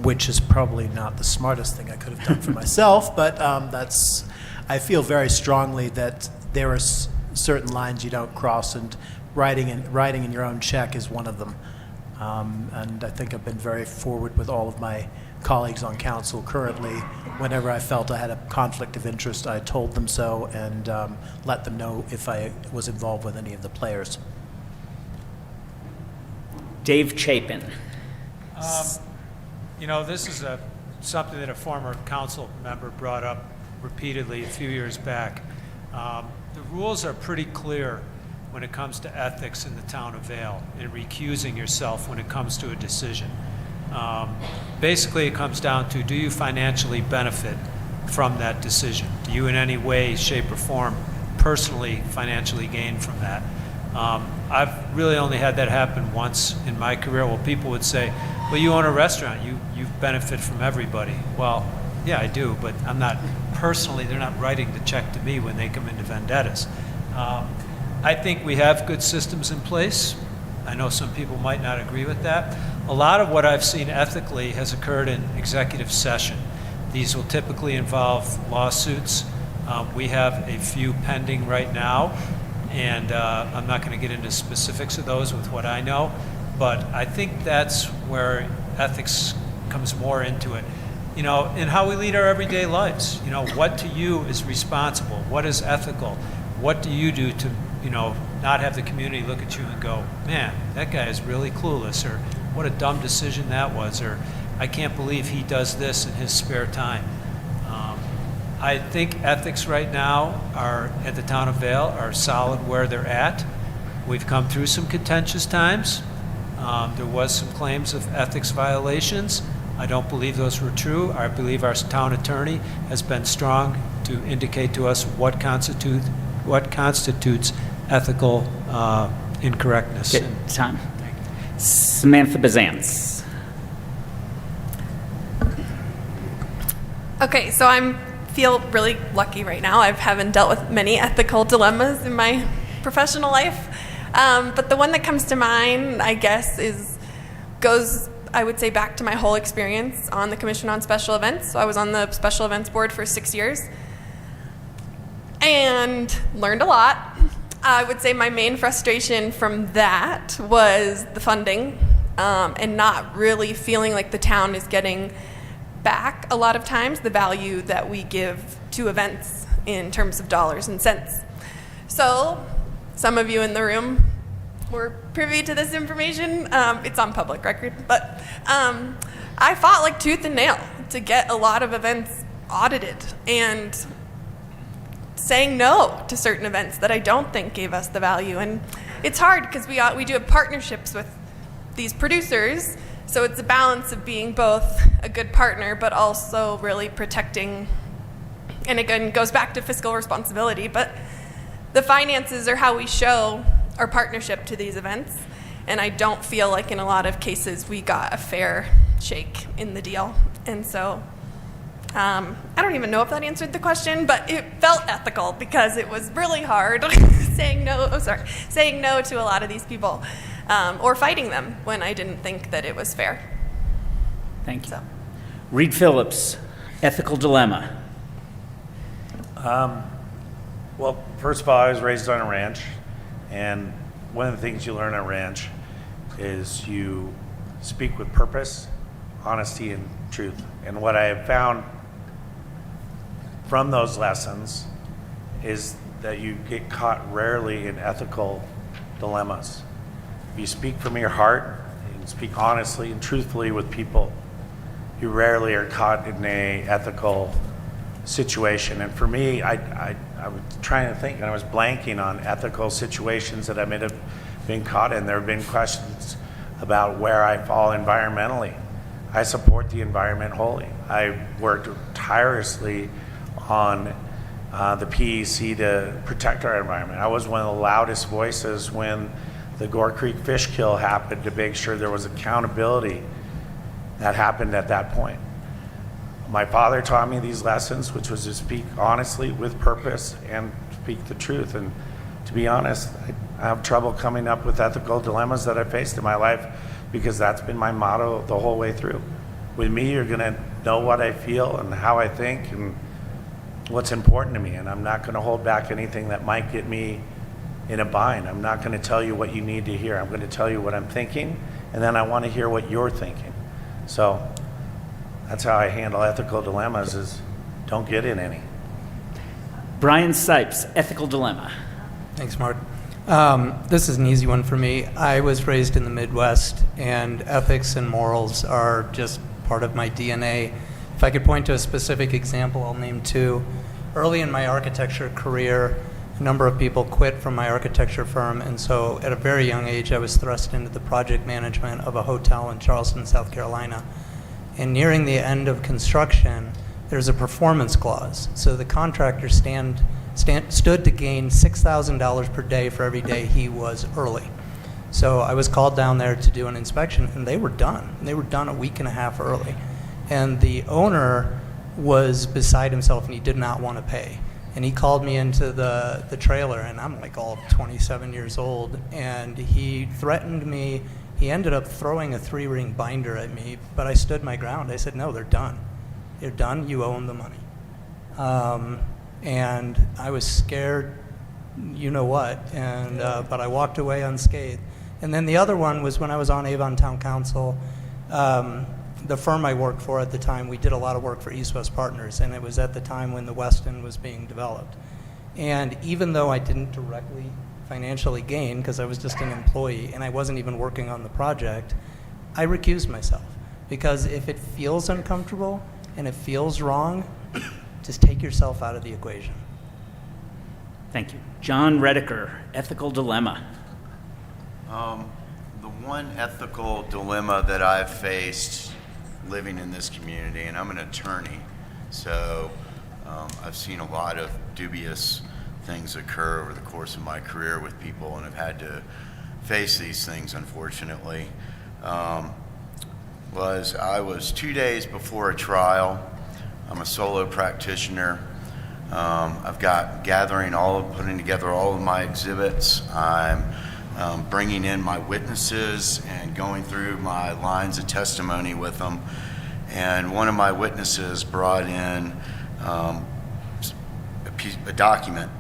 which is probably not the smartest thing I could have done for myself, but I feel very strongly that there are certain lines you don't cross, and writing in your own check is one of them. And I think I've been very forward with all of my colleagues on council currently. Whenever I felt I had a conflict of interest, I told them so and let them know if I was involved with any of the players. Dave Chapin. This is something that a former council member brought up repeatedly a few years back. The rules are pretty clear when it comes to ethics in the town of Vail and recusing yourself when it comes to a decision. Basically, it comes down to, do you financially benefit from that decision? Do you in any way, shape, or form personally financially gain from that? I've really only had that happen once in my career. Well, people would say, well, you own a restaurant, you benefit from everybody. Well, yeah, I do, but I'm not personally, they're not writing the check to me when they come into vendettas. I think we have good systems in place. I know some people might not agree with that. A lot of what I've seen ethically has occurred in executive session. These will typically involve lawsuits. We have a few pending right now, and I'm not going to get into specifics of those with what I know, but I think that's where ethics comes more into it. In how we lead our everyday lives. What to you is responsible? What is ethical? What do you do to, not have the community look at you and go, man, that guy is really clueless, or what a dumb decision that was, or I can't believe he does this in his spare time. I think ethics right now are at the town of Vail are solid where they're at. We've come through some contentious times. There was some claims of ethics violations. I don't believe those were true. I believe our town attorney has been strong to indicate to us what constitutes ethical incorrectness. Okay, time. Samantha Biszantz. Okay, so I feel really lucky right now. I haven't dealt with many ethical dilemmas in my professional life. But the one that comes to mind, I guess, goes, I would say, back to my whole experience on the Commission on Special Events. So I was on the Special Events Board for 6 years and learned a lot. I would say my main frustration from that was the funding and not really feeling like the town is getting back a lot of times the value that we give to events in terms of dollars and cents. So some of you in the room were privy to this information. It's on public record, but I fought like tooth and nail to get a lot of events audited and saying no to certain events that I don't think gave us the value. And it's hard because we do have partnerships with these producers, so it's a balance of being both a good partner but also really protecting, and again goes back to fiscal responsibility, but the finances are how we show our partnership to these events, and I don't feel like in a lot of cases we got a fair shake in the deal. And so I don't even know if that answered the question, but it felt ethical because it was really hard saying no to a lot of these people or fighting them when I didn't think that it was fair. Thank you. So. Reid Phillips, ethical dilemma. Well, first of all, I was raised on a ranch, and one of the things you learn on a ranch is you speak with purpose, honesty, and truth. And what I have found from those lessons is that you get caught rarely in ethical dilemmas. If you speak from your heart and speak honestly and truthfully with people, you rarely are caught in a ethical situation. And for me, I was trying to think, and I was blanking on ethical situations that I may have been caught in. There have been questions about where I fall environmentally. I support the environment wholly. I worked tirelessly on the PEC to protect our environment. I was one of the loudest voices when the Gore Creek fish kill happened to make sure there was accountability that happened at that point. My father taught me these lessons, which was to speak honestly with purpose and speak the truth. And to be honest, I have trouble coming up with ethical dilemmas that I faced in my life because that's been my motto the whole way through. With me, you're gonna know what I feel and how I think and what's important to me. And I'm not gonna hold back anything that might get me in a bind. I'm not gonna tell you what you need to hear. I'm gonna tell you what I'm thinking, and then I wanna hear what you're thinking. So that's how I handle ethical dilemmas, is don't get in any. Brian Sipes, ethical dilemma. Thanks, Mark. This is an easy one for me. I was raised in the Midwest, and ethics and morals are just part of my DNA. If I could point to a specific example, I'll name two. Early in my architecture career, a number of people quit from my architecture firm, and so at a very young age, I was thrust into the project management of a hotel in Charleston, South Carolina. And nearing the end of construction, there's a performance clause. So the contractor stood to gain $6,000 per day for every day he was early. So I was called down there to do an inspection, and they were done. They were done a week and a half early. And the owner was beside himself, and he did not want to pay. And he called me into the trailer, and I'm like all 27 years old, and he threatened me. He ended up throwing a 3-ring binder at me, but I stood my ground. I said, no, they're done. They're done. You own the money. And I was scared, you know what, and but I walked away unscathed. And then the other one was when I was on Vail Town Council. The firm I worked for at the time, we did a lot of work for East-West Partners, and it was at the time when the Westin was being developed. And even though I didn't directly financially gain, because I was just an employee and I wasn't even working on the project, I recused myself. Because if it feels uncomfortable and it feels wrong, just take yourself out of the equation. Thank you. John Rediker, ethical dilemma. The one ethical dilemma that I've faced living in this community, and I'm an attorney, so I've seen a lot of dubious things occur over the course of my career with people, and I've had to face these things, unfortunately. I was 2 days before a trial. I'm a solo practitioner. I've got putting together all of my exhibits. I'm bringing in my witnesses and going through my lines of testimony with them. And one of my witnesses brought in a document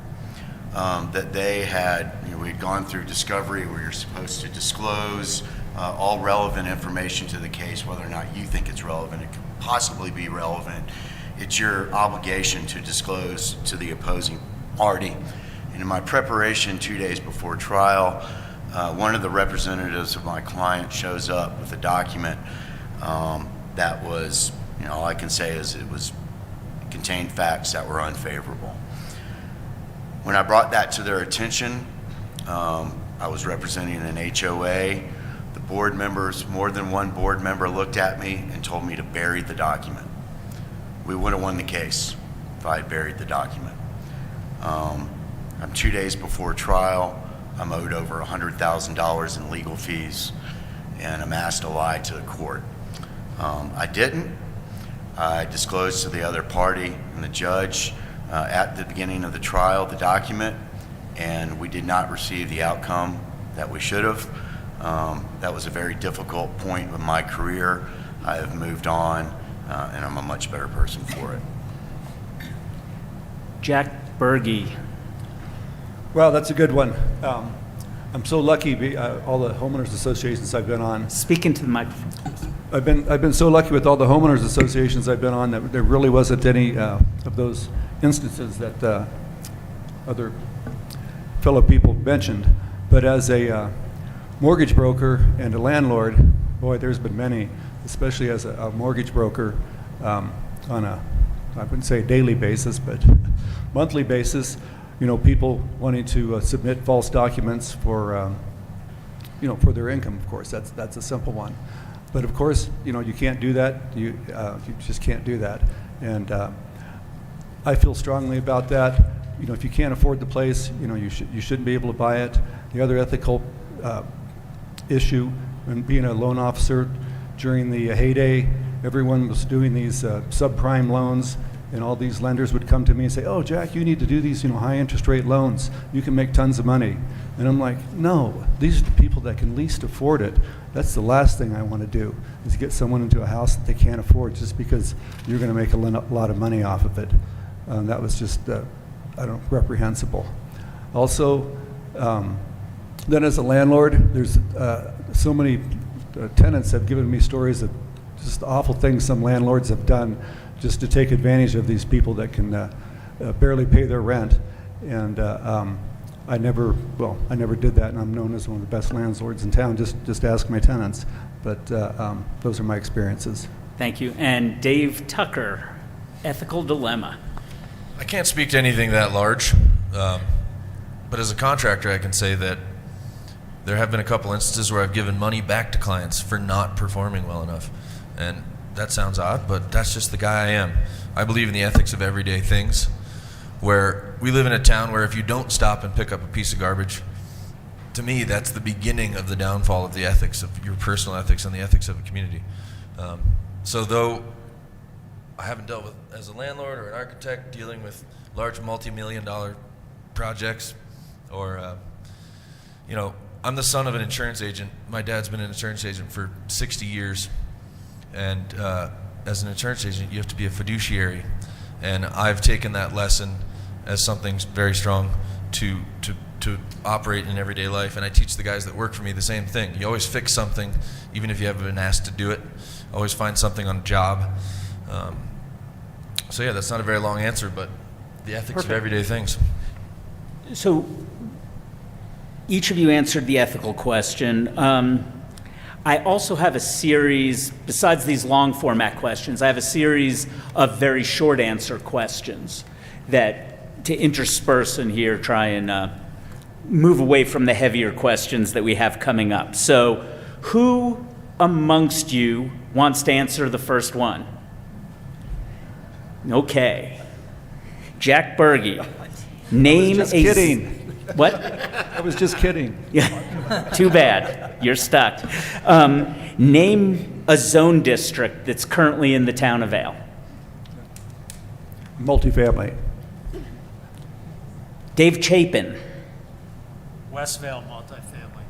that they had, we'd gone through discovery where you're supposed to disclose all relevant information to the case, whether or not you think it's relevant. It could possibly be relevant. It's your obligation to disclose to the opposing party. And in my preparation 2 days before trial, one of the representatives of my client shows up with a document that was, all I can say is it contained facts that were unfavorable. When I brought that to their attention, I was representing an HOA. The board members, more than one board member, looked at me and told me to bury the document. We would have won the case if I had buried the document. I'm 2 days before trial. I'm owed over $100,000 in legal fees, and I'm asked to lie to the court. I didn't. I disclosed to the other party and the judge at the beginning of the trial the document, and we did not receive the outcome that we should have. That was a very difficult point in my career. I have moved on, and I'm a much better person for it. Jack Bergey. Well, that's a good one. I'm so lucky, all the homeowners associations I've been on. Speak into the microphone, please. I've been so lucky with all the homeowners associations I've been on that there really wasn't any of those instances that other fellow people mentioned. But as a mortgage broker and a landlord, boy, there's been many, especially as a mortgage broker on a, I wouldn't say daily basis, but monthly basis. People wanting to submit false documents for, for their income. Of course, that's a simple one. But of course, you can't do that. You just can't do that. And I feel strongly about that. If you can't afford the place, you shouldn't be able to buy it. The other ethical issue, and being a loan officer during the heyday, everyone was doing these subprime loans. And all these lenders would come to me and say, "Oh, Jack, you need to do these, high interest rate loans. You can make tons of money." And I'm like, "No, these are the people that can least afford it. That's the last thing I want to do, is get someone into a house that they can't afford just because you're going to make a lot of money off of it." That was just, reprehensible. Also, then as a landlord, there's so many tenants have given me stories of just awful things some landlords have done just to take advantage of these people that can barely pay their rent. And I never did that, and I'm known as one of the best landlords in town. Just ask my tenants. But those are my experiences. Thank you. And Dave Tucker, ethical dilemma. I can't speak to anything that large, but as a contractor, I can say that there have been a couple instances where I've given money back to clients for not performing well enough. And that sounds odd, but that's just the guy I am. I believe in the ethics of everyday things, where we live in a town where if you don't stop and pick up a piece of garbage, to me, that's the beginning of the downfall of the ethics, of your personal ethics and the ethics of a community. So though I haven't dealt with, as a landlord or an architect, dealing with large multi-million-dollar projects, or, I'm the son of an insurance agent. My dad's been an insurance agent for 60 years. And as an insurance agent, you have to be a fiduciary. And I've taken that lesson as something very strong to operate in everyday life. And I teach the guys that work for me the same thing. You always fix something, even if you haven't been asked to do it. Always find something on a job. So yeah, that's not a very long answer, but the ethics Perfect. of everyday things. So each of you answered the ethical question. I also have a series, besides these long format questions, I have a series of very short answer questions that, to intersperse in here, try and move away from the heavier questions that we have coming up. So who amongst you wants to answer the first one? Okay. Jack Bergey. Name Just kidding. What? I was just kidding. Yeah, too bad. You're stuck. Name a zone district that's currently in the town of Vail. Multifamily. Dave Chapin. West Vail multifamily.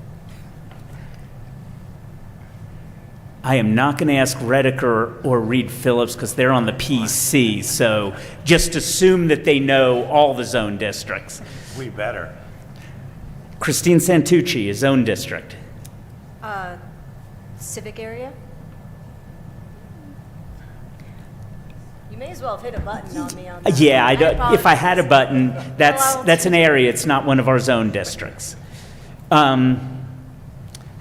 I am not going to ask Rediker or Reid Phillips because they're on the PC, so just assume that they know all the zone districts. We better. Christine Santucci, a zone district. Civic area? You may as well have hit a button on me on that. Yeah, I don't, if I had a button, Well, that's an area, it's not one of our zone districts. How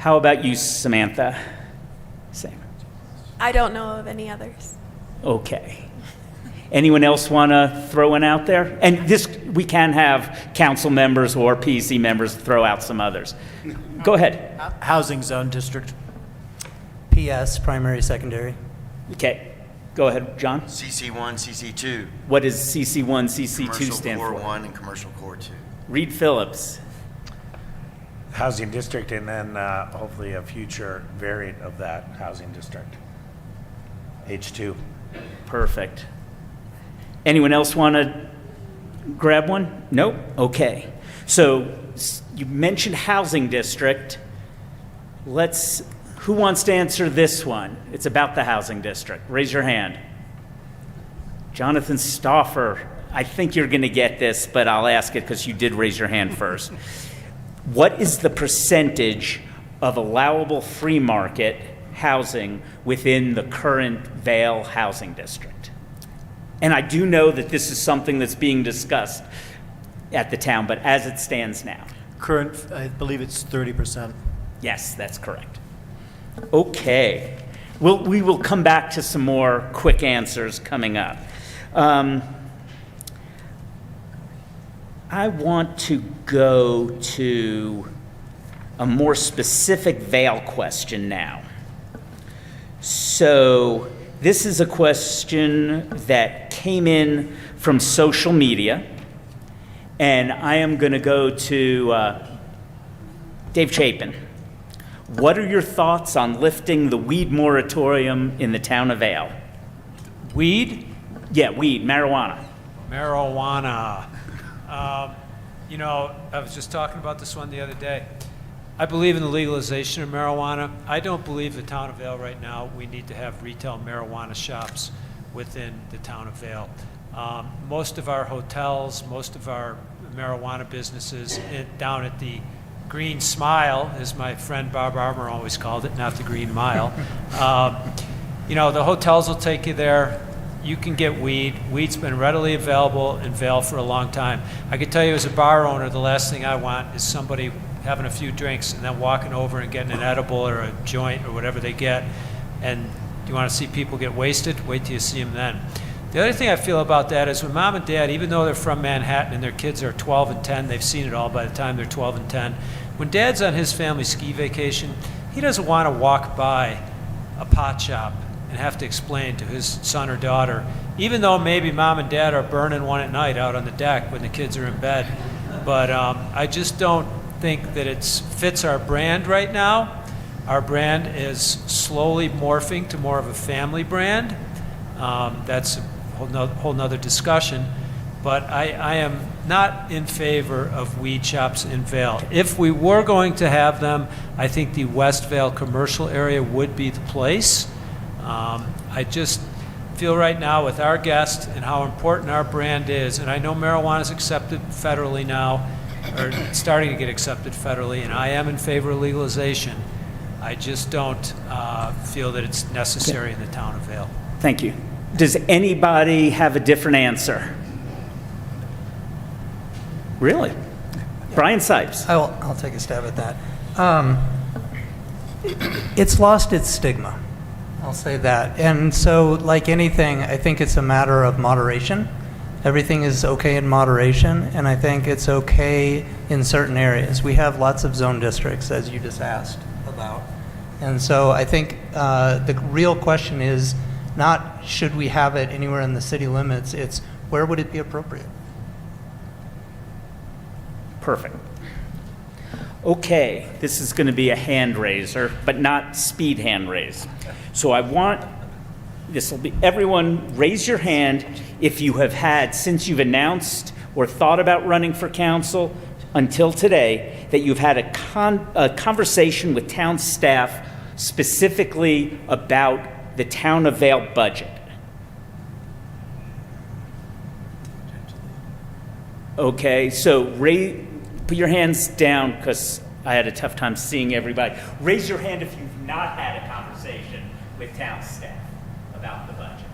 about you, Samantha? Same. I don't know of any others. Okay. Anyone else want to throw one out there? And this, we can have council members or PC members throw out some others. Go ahead. Housing zone district. PS, primary, secondary. Okay. Go ahead, John. CC1, CC2. What does CC1, CC2 Commercial stand Core for? 1 and Commercial Core 2. Reid Phillips. Housing district, and then hopefully a future variant of that housing district. H2. Perfect. Anyone else want to grab one? Nope? Okay. So you mentioned housing district. Who wants to answer this one? It's about the housing district. Raise your hand. Jonathan Staufer. I think you're going to get this, but I'll ask it because you did raise your hand first. What is the percentage of allowable free market housing within the current Vail housing district? And I do know that this is something that's being discussed at the town, but as it stands now. Current, I believe it's 30%. Yes, that's correct. Okay. We will come back to some more quick answers coming up. I want to go to a more specific Vail question now. So this is a question that came in from social media, and I am going to go to Dave Chapin. What are your thoughts on lifting the weed moratorium in the town of Vail? Weed? Yeah, weed, marijuana. Marijuana. You know, I was just talking about this one the other day. I believe in the legalization of marijuana. I don't believe the town of Vail right now, we need to have retail marijuana shops within the town of Vail. Most of our hotels, most of our marijuana businesses down at the Green Smile, as my friend Bob Armour always called it, not the Green Mile. You know, the hotels will take you there. You can get weed. Weed's been readily available in Vail for a long time. I can tell you as a bar owner, the last thing I want is somebody having a few drinks and then walking over and getting an edible or a joint or whatever they get. And you want to see people get wasted? Wait till you see them then. The other thing I feel about that is when mom and dad, even though they're from Manhattan and their kids are 12 and 10, they've seen it all by the time they're 12 and 10. When dad's on his family ski vacation, he doesn't want to walk by a pot shop and have to explain to his son or daughter, even though maybe mom and dad are burning one at night out on the deck when the kids are in bed. But I just don't think that it fits our brand right now. Our brand is slowly morphing to more of a family brand. That's a whole nother discussion. But I am not in favor of weed shops in Vail. If we were going to have them, I think the West Vail commercial area would be the place. I just feel right now with our guests and how important our brand is, and I know marijuana is accepted federally now, or starting to get accepted federally, and I am in favor of legalization. I just don't feel that it's necessary in the town of Vail. Thank you. Does anybody have a different answer? Really? Brian Sipes. I'll take a stab at that. It's lost its stigma. I'll say that. And so, like anything, I think it's a matter of moderation. Everything is okay in moderation, and I think it's okay in certain areas. We have lots of zone districts, as you just asked about. And so I think the real question is not should we have it anywhere in the city limits, it's where would it be appropriate? Perfect. Okay, this is going to be a hand raiser, but not speed hand raise. So I want, this will be, everyone raise your hand if you have had, since you've announced or thought about running for council until today, that you've had a conversation with town staff specifically about the town of Vail budget. Okay, so put your hands down because I had a tough time seeing everybody. Raise your hand if you've not had a conversation with town staff about the budget.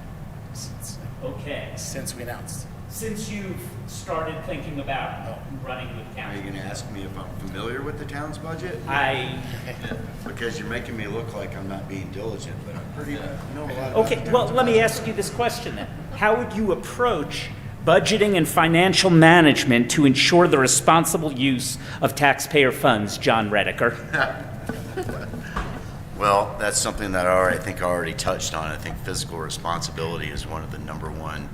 Okay. Since we announced. Since you've started thinking about running with Are you council. going to ask me if I'm familiar with the town's budget? Because you're making me look like I'm not being diligent, but I'm pretty, I know a lot about Okay, the well, town's let me budget. ask you this question then. How would you approach budgeting and financial management to ensure the responsible use of taxpayer funds, John Rediker? Well, that's something that I think I already touched on. I think fiscal responsibility is one of the number one,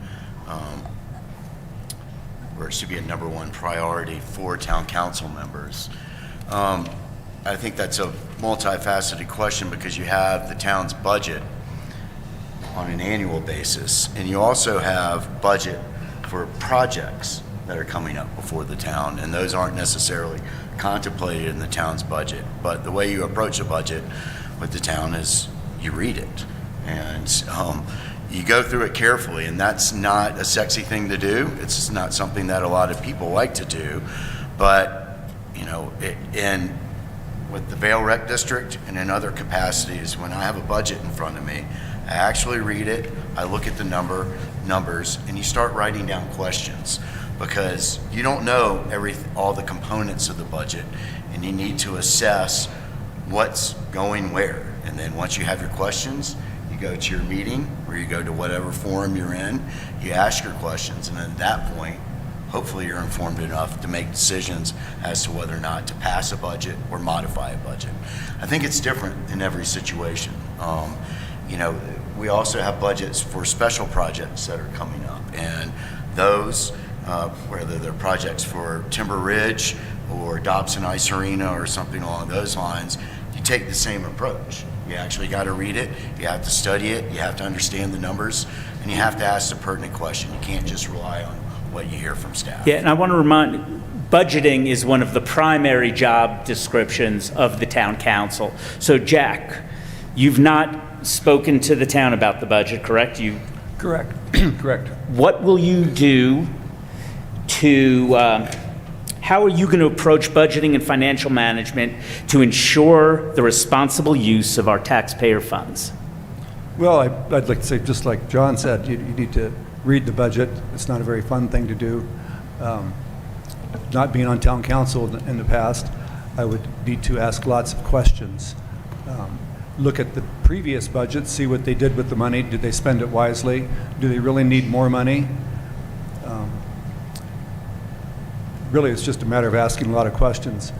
or it should be a number one priority for town council members. I think that's a multifaceted question because you have the town's budget on an annual basis, and you also have budget for projects that are coming up before the town, and those aren't necessarily contemplated in the town's budget. But the way you approach a budget with the town is you read it, and you go through it carefully, and that's not a sexy thing to do. It's not something that a lot of people like to do, but with the Vail Rec District and in other capacities, when I have a budget in front of me, I actually read it, I look at the numbers, and you start writing down questions because you don't know all the components of the budget, and you need to assess what's going where. And then once you have your questions, you go to your meeting or you go to whatever forum you're in, you ask your questions, and at that point, hopefully you're informed enough to make decisions as to whether or not to pass a budget or modify a budget. I think it's different in every situation. We also have budgets for special projects that are coming up, and those, whether they're projects for Timber Ridge or Dobson Ice Arena or something along those lines, you take the same approach. You actually got to read it, you have to study it, you have to understand the numbers, and you have to ask the pertinent question. You can't just rely on what you hear from staff. Yeah, and I want to remind, budgeting is one of the primary job descriptions of the town council. So Jack, you've not spoken to the town about the budget, correct? Correct. Correct. What will you do to, how are you going to approach budgeting and financial management to ensure the responsible use of our taxpayer funds? Well, I'd like to say, just like John said, you need to read the budget. It's not a very fun thing to do. Not being on town council in the past, I would need to ask lots of questions. Look at the previous budget, see what they did with the money. Did they spend it wisely? Do they really need more money? Really, it's just a matter of asking a lot of questions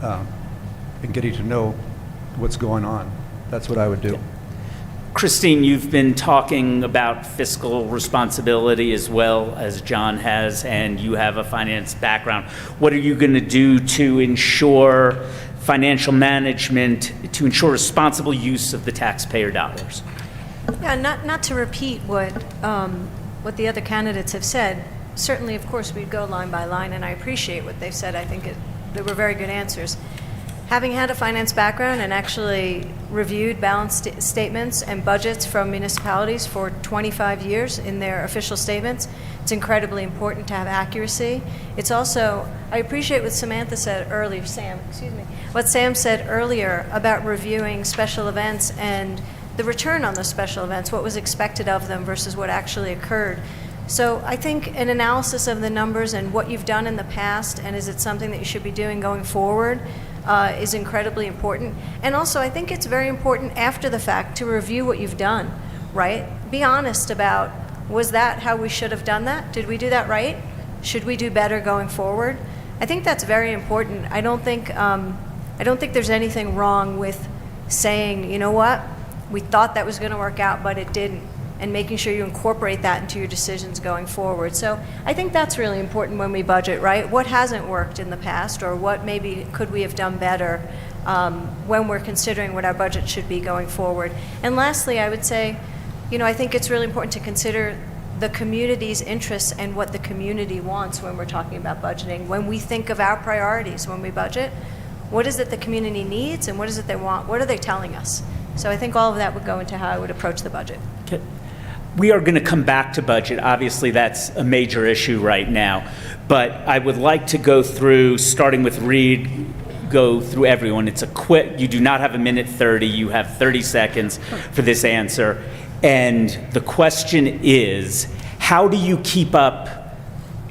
and getting to know what's going on. That's what I would do. Christine, you've been talking about fiscal responsibility as well as John has, and you have a finance background. What are you going to do to ensure financial management, to ensure responsible use of the taxpayer dollars? Yeah, not to repeat what the other candidates have said. Certainly, of course, we'd go line by line, and I appreciate what they've said. I think they were very good answers. Having had a finance background and actually reviewed balance statements and budgets from municipalities for 25 years in their official statements, it's incredibly important to have accuracy. It's also, I appreciate what Samantha said earlier, what Sam said earlier about reviewing special events and the return on those special events, what was expected of them versus what actually occurred. So I think an analysis of the numbers and what you've done in the past, and is it something that you should be doing going forward, is incredibly important. And also, I think it's very important after the fact to review what you've done, right? Be honest about, was that how we should have done that? Did we do that right? Should we do better going forward? I think that's very important. I don't think there's anything wrong with saying, you know what, we thought that was going to work out, but it didn't, and making sure you incorporate that into your decisions going forward. So I think that's really important when we budget, right? What hasn't worked in the past, or what maybe could we have done better when we're considering what our budget should be going forward. And lastly, I would say, I think it's really important to consider the community's interests and what the community wants when we're talking about budgeting. When we think of our priorities when we budget, what is it the community needs and what is it they want? What are they telling us? So I think all of that would go into how I would approach the budget. Okay. We are going to come back to budget. Obviously, that's a major issue right now. But I would like to go through, starting with Reid, go through everyone. It's a quick, you do not have a minute 30. You have 30 seconds for this answer. And the question is, how do you keep up,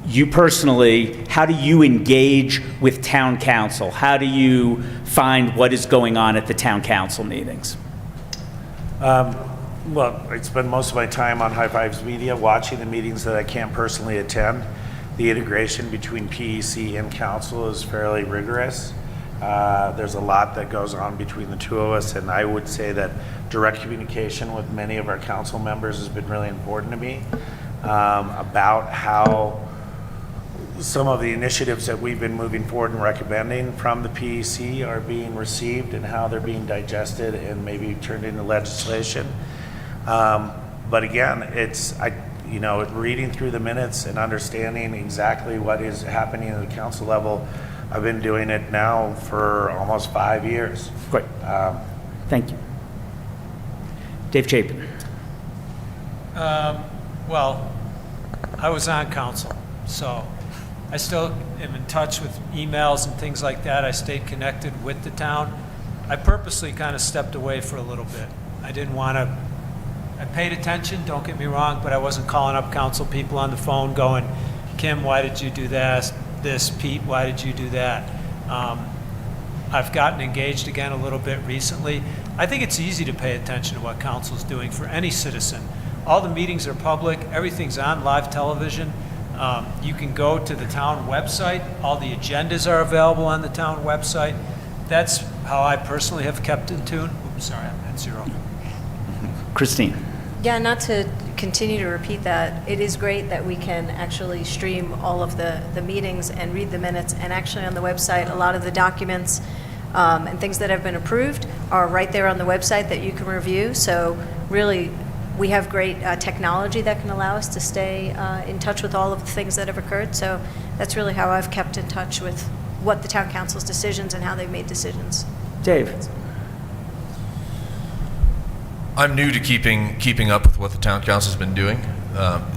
you personally, how do you engage with town council? How do you find what is going on at the town council meetings? Well, I spend most of my time on High Fives Media watching the meetings that I can't personally attend. The integration between PEC and council is fairly rigorous. There's a lot that goes on between the two of us, and I would say that direct communication with many of our council members has been really important to me about how some of the initiatives that we've been moving forward and recommending from the PEC are being received and how they're being digested and maybe turned into legislation. But again, reading through the minutes and understanding exactly what is happening at the council level. I've been doing it now for almost 5 years. Great. Thank you. Dave Chapin. Well, I was on council, so I still am in touch with emails and things like that. I stayed connected with the town. I purposely kind of stepped away for a little bit. I didn't want to, I paid attention, don't get me wrong, but I wasn't calling up council people on the phone going, Kim, why did you do that? This, Pete, why did you do that? I've gotten engaged again a little bit recently. I think it's easy to pay attention to what council's doing for any citizen. All the meetings are public, everything's on live television. You can go to the town website, all the agendas are available on the town website. That's how I personally have kept in tune. Oops, sorry, I'm at 0. Christine. Yeah, not to continue to repeat that, it is great that we can actually stream all of the meetings and read the minutes, and actually on the website, a lot of the documents and things that have been approved are right there on the website that you can review. So really, we have great technology that can allow us to stay in touch with all of the things that have occurred. So that's really how I've kept in touch with what the town council's decisions and how they've made decisions. Dave. I'm new to keeping up with what the town council's been doing.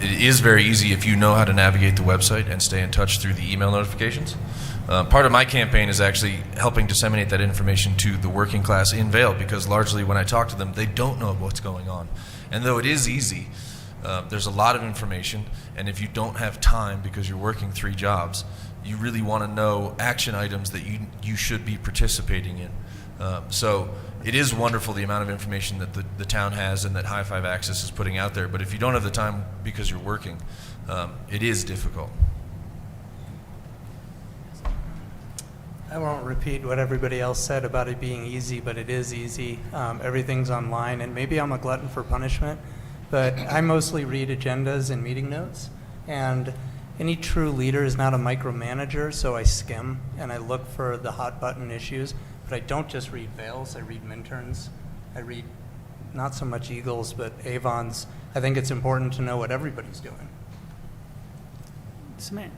It is very easy if you know how to navigate the website and stay in touch through the email notifications. Part of my campaign is actually helping disseminate that information to the working class in Vail, because largely when I talk to them, they don't know what's going on. And though it is easy, there's a lot of information, and if you don't have time because you're working 3 jobs, you really want to know action items that you should be participating in. So it is wonderful the amount of information that the town has and that High Five Access is putting out there, but if you don't have the time because you're working, it is difficult. I won't repeat what everybody else said about it being easy, but it is easy. Everything's online, and maybe I'm a glutton for punishment, but I mostly read agendas and meeting notes, and any true leader is not a micromanager, so I skim and I look for the hot button issues. But I don't just read Vails, I read Minturns. I read not so much Eagles, but Avons. I think it's important to know what everybody's doing. Sam.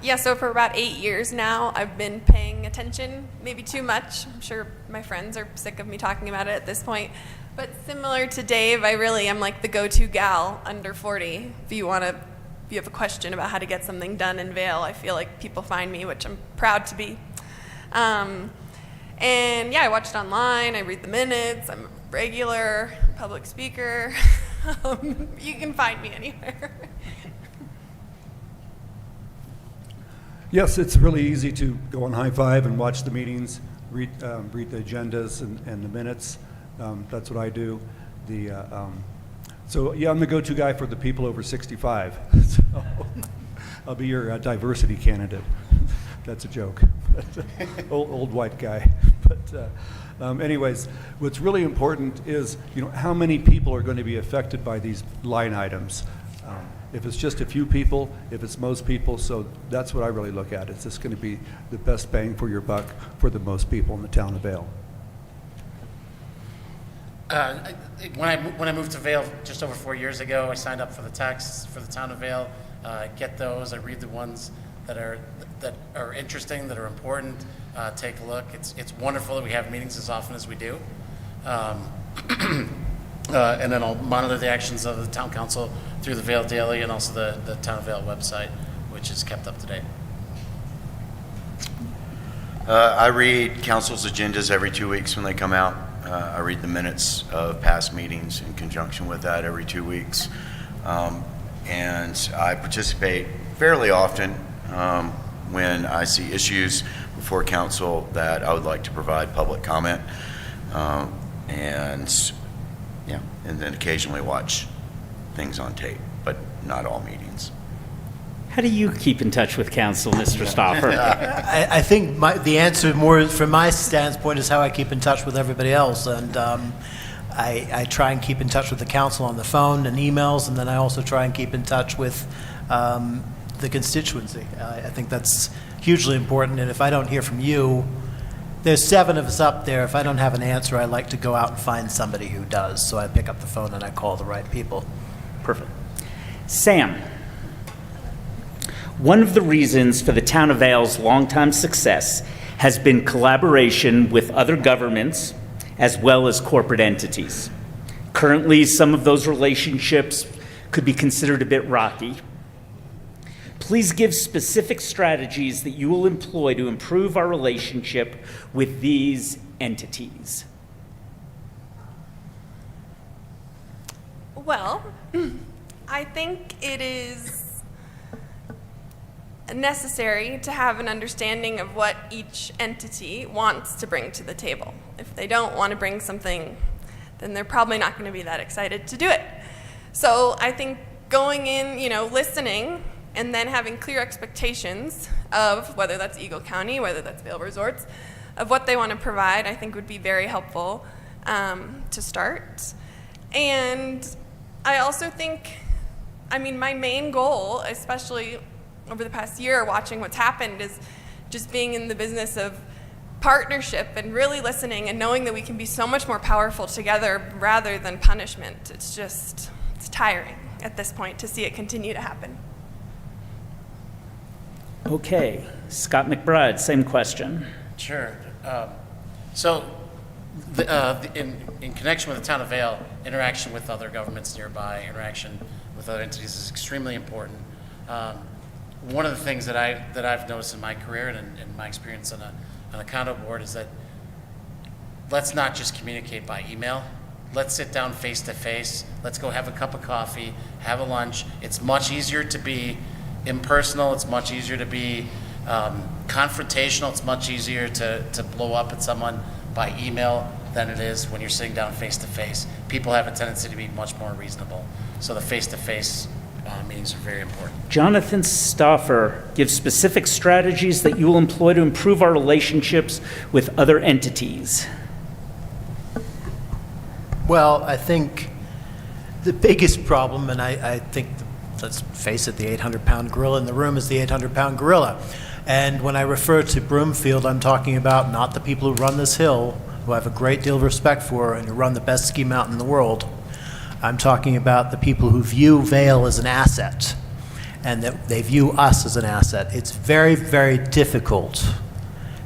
Yeah, so for about 8 years now, I've been paying attention, maybe too much. I'm sure my friends are sick of me talking about it at this point. But similar to Dave, I really am like the go-to gal under 40. If you have a question about how to get something done in Vail, I feel like people find me, which I'm proud to be. And yeah, I watch it online, I read the minutes, I'm a regular public speaker. You can find me anywhere. Yes, it's really easy to go on High Five and watch the meetings, read the agendas and the minutes. That's what I do. So yeah, I'm the go-to guy for the people over 65. So I'll be your diversity candidate. That's a joke. old white guy. But anyways, what's really important is, how many people are going to be affected by these line items. If it's just a few people, if it's most people, so that's what I really look at. Is this going to be the best bang for your buck for the most people in the town of Vail? When I moved to Vail just over 4 years ago, I signed up for the texts for the town of Vail. I get those. I read the ones that are interesting, that are important. Take a look. It's wonderful that we have meetings as often as we do. And then I'll monitor the actions of the town council through the Vail Daily and also the Town of Vail website, which is kept up to date. I read council's agendas every 2 weeks when they come out. I read the minutes of past meetings in conjunction with that every 2 weeks. And I participate fairly often when I see issues before council that I would like to provide public comment. And then occasionally watch things on tape, but not all meetings. How do you keep in touch with council, Mr. Staufer? I think the answer more from my standpoint is how I keep in touch with everybody else. And I try and keep in touch with the council on the phone and emails, and then I also try and keep in touch with the constituency. I think that's hugely important, and if I don't hear from you, there's 7 of us up there. If I don't have an answer, I like to go out and find somebody who does. So I pick up the phone and I call the right people. Perfect. Sam, one of the reasons for the town of Vail's longtime success has been collaboration with other governments as well as corporate entities. Currently, some of those relationships could be considered a bit rocky. Please give specific strategies that you will employ to improve our relationship with these entities. Well, I think it is necessary to have an understanding of what each entity wants to bring to the table. If they don't want to bring something, then they're probably not going to be that excited to do it. So I think going in, listening, and then having clear expectations of whether that's Eagle County, whether that's Vail Resorts, of what they want to provide, I think would be very helpful to start. And I also think, my main goal, especially over the past year, watching what's happened, is just being in the business of partnership and really listening and knowing that we can be so much more powerful together rather than punishment. It's tiring at this point to see it continue to happen. Okay, Scott McBride, same question. Sure. In connection with the town of Vail, interaction with other governments nearby, interaction with other entities is extremely important. One of the things that I've noticed in my career and in my experience on a condo board is that let's not just communicate by email. Let's sit down face to face. Let's go have a cup of coffee, have a lunch. It's much easier to be impersonal. It's much easier to be confrontational. It's much easier to blow up at someone by email than it is when you're sitting down face to face. People have a tendency to be much more reasonable. So the face to face meetings are very important. Jonathan Staufer gives specific strategies that you will employ to improve our relationships with other entities. Well, I think the biggest problem, and I think, let's face it, the 800-pound gorilla in the room is the 800-pound gorilla. And when I refer to Broomfield, I'm talking about not the people who run this hill, who I have a great deal of respect for and who run the best ski mountain in the world. I'm talking about the people who view Vail as an asset and that they view us as an asset. It's very, very difficult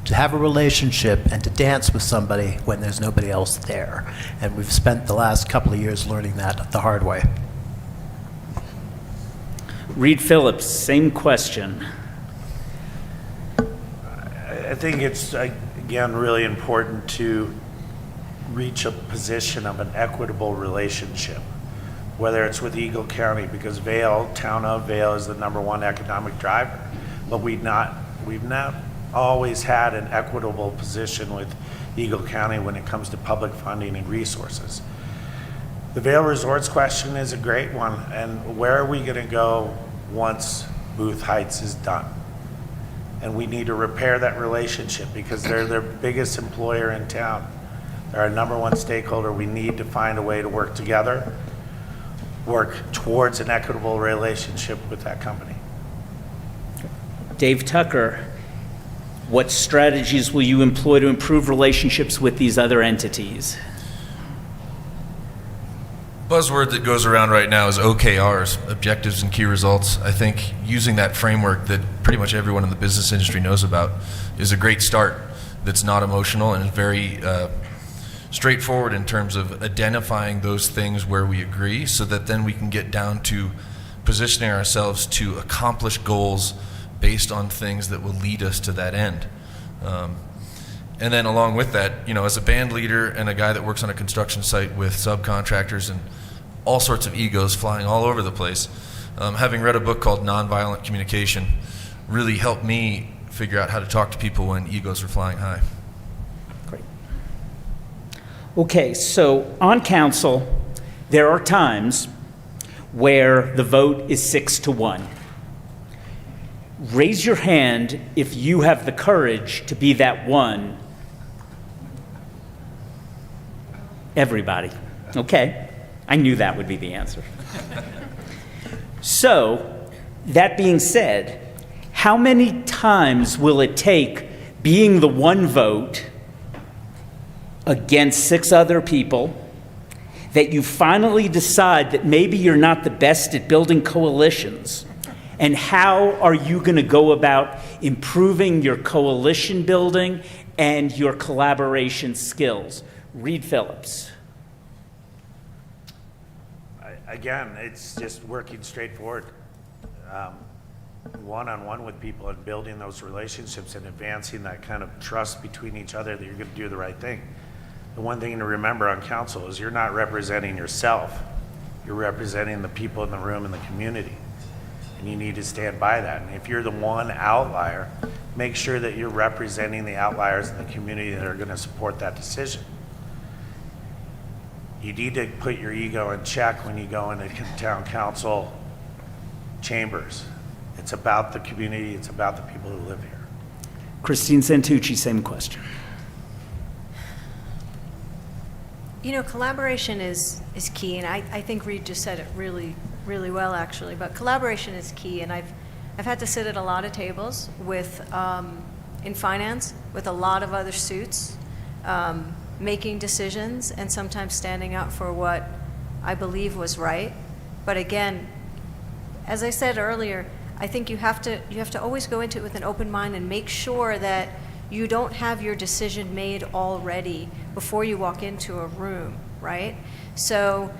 to have a relationship and to dance with somebody when there's nobody else there. And we've spent the last couple of years learning that the hard way. Reid Phillips, same question. I think it's, again, really important to reach a position of an equitable relationship. whether it's with Eagle County, because Vail, town of Vail, is the #1 economic driver. But we've not always had an equitable position with Eagle County when it comes to public funding and resources. The Vail Resorts question is a great one, and where are we going to go once Booth Heights is done? And we need to repair that relationship because they're their biggest employer in town. They're our #1 stakeholder. We need to find a way to work together, work towards an equitable relationship with that company. Dave Tucker, what strategies will you employ to improve relationships with these other entities? Buzzword that goes around right now is OKRs, objectives and key results. I think using that framework that pretty much everyone in the business industry knows about is a great start. That's not emotional and is very straightforward in terms of identifying those things where we agree, so that then we can get down to positioning ourselves to accomplish goals based on things that will lead us to that end. And then along with that, as a band leader and a guy that works on a construction site with subcontractors and all sorts of egos flying all over the place, having read a book called Nonviolent Communication really helped me figure out how to talk to people when egos are flying high. Great. Okay, so on council, there are times where the vote is 6-1. Raise your hand if you have the courage to be that one. Everybody. Okay. I knew that would be the answer. So, that being said, how many times will it take being the one vote against 6 other people that you finally decide that maybe you're not the best at building coalitions? And how are you going to go about improving your coalition building and your collaboration skills? Reid Phillips. Again, it's just working straightforward, one-on-one with people and building those relationships and advancing that kind of trust between each other that you're going to do the right thing. The one thing to remember on council is you're not representing yourself. You're representing the people in the room and the community. And you need to stand by that. And if you're the one outlier, make sure that you're representing the outliers in the community that are going to support that decision. You need to put your ego in check when you go into town council chambers. It's about the community, it's about the people who live here. Christine Santucci, same question. Collaboration is key, and I think Reid just said it really well, actually. But collaboration is key, and I've had to sit at a lot of tables with in finance with a lot of other suits, making decisions and sometimes standing up for what I believe was right. But again, as I said earlier, I think you have to always go into it with an open mind and make sure that you don't have your decision made already before you walk into a room, right? So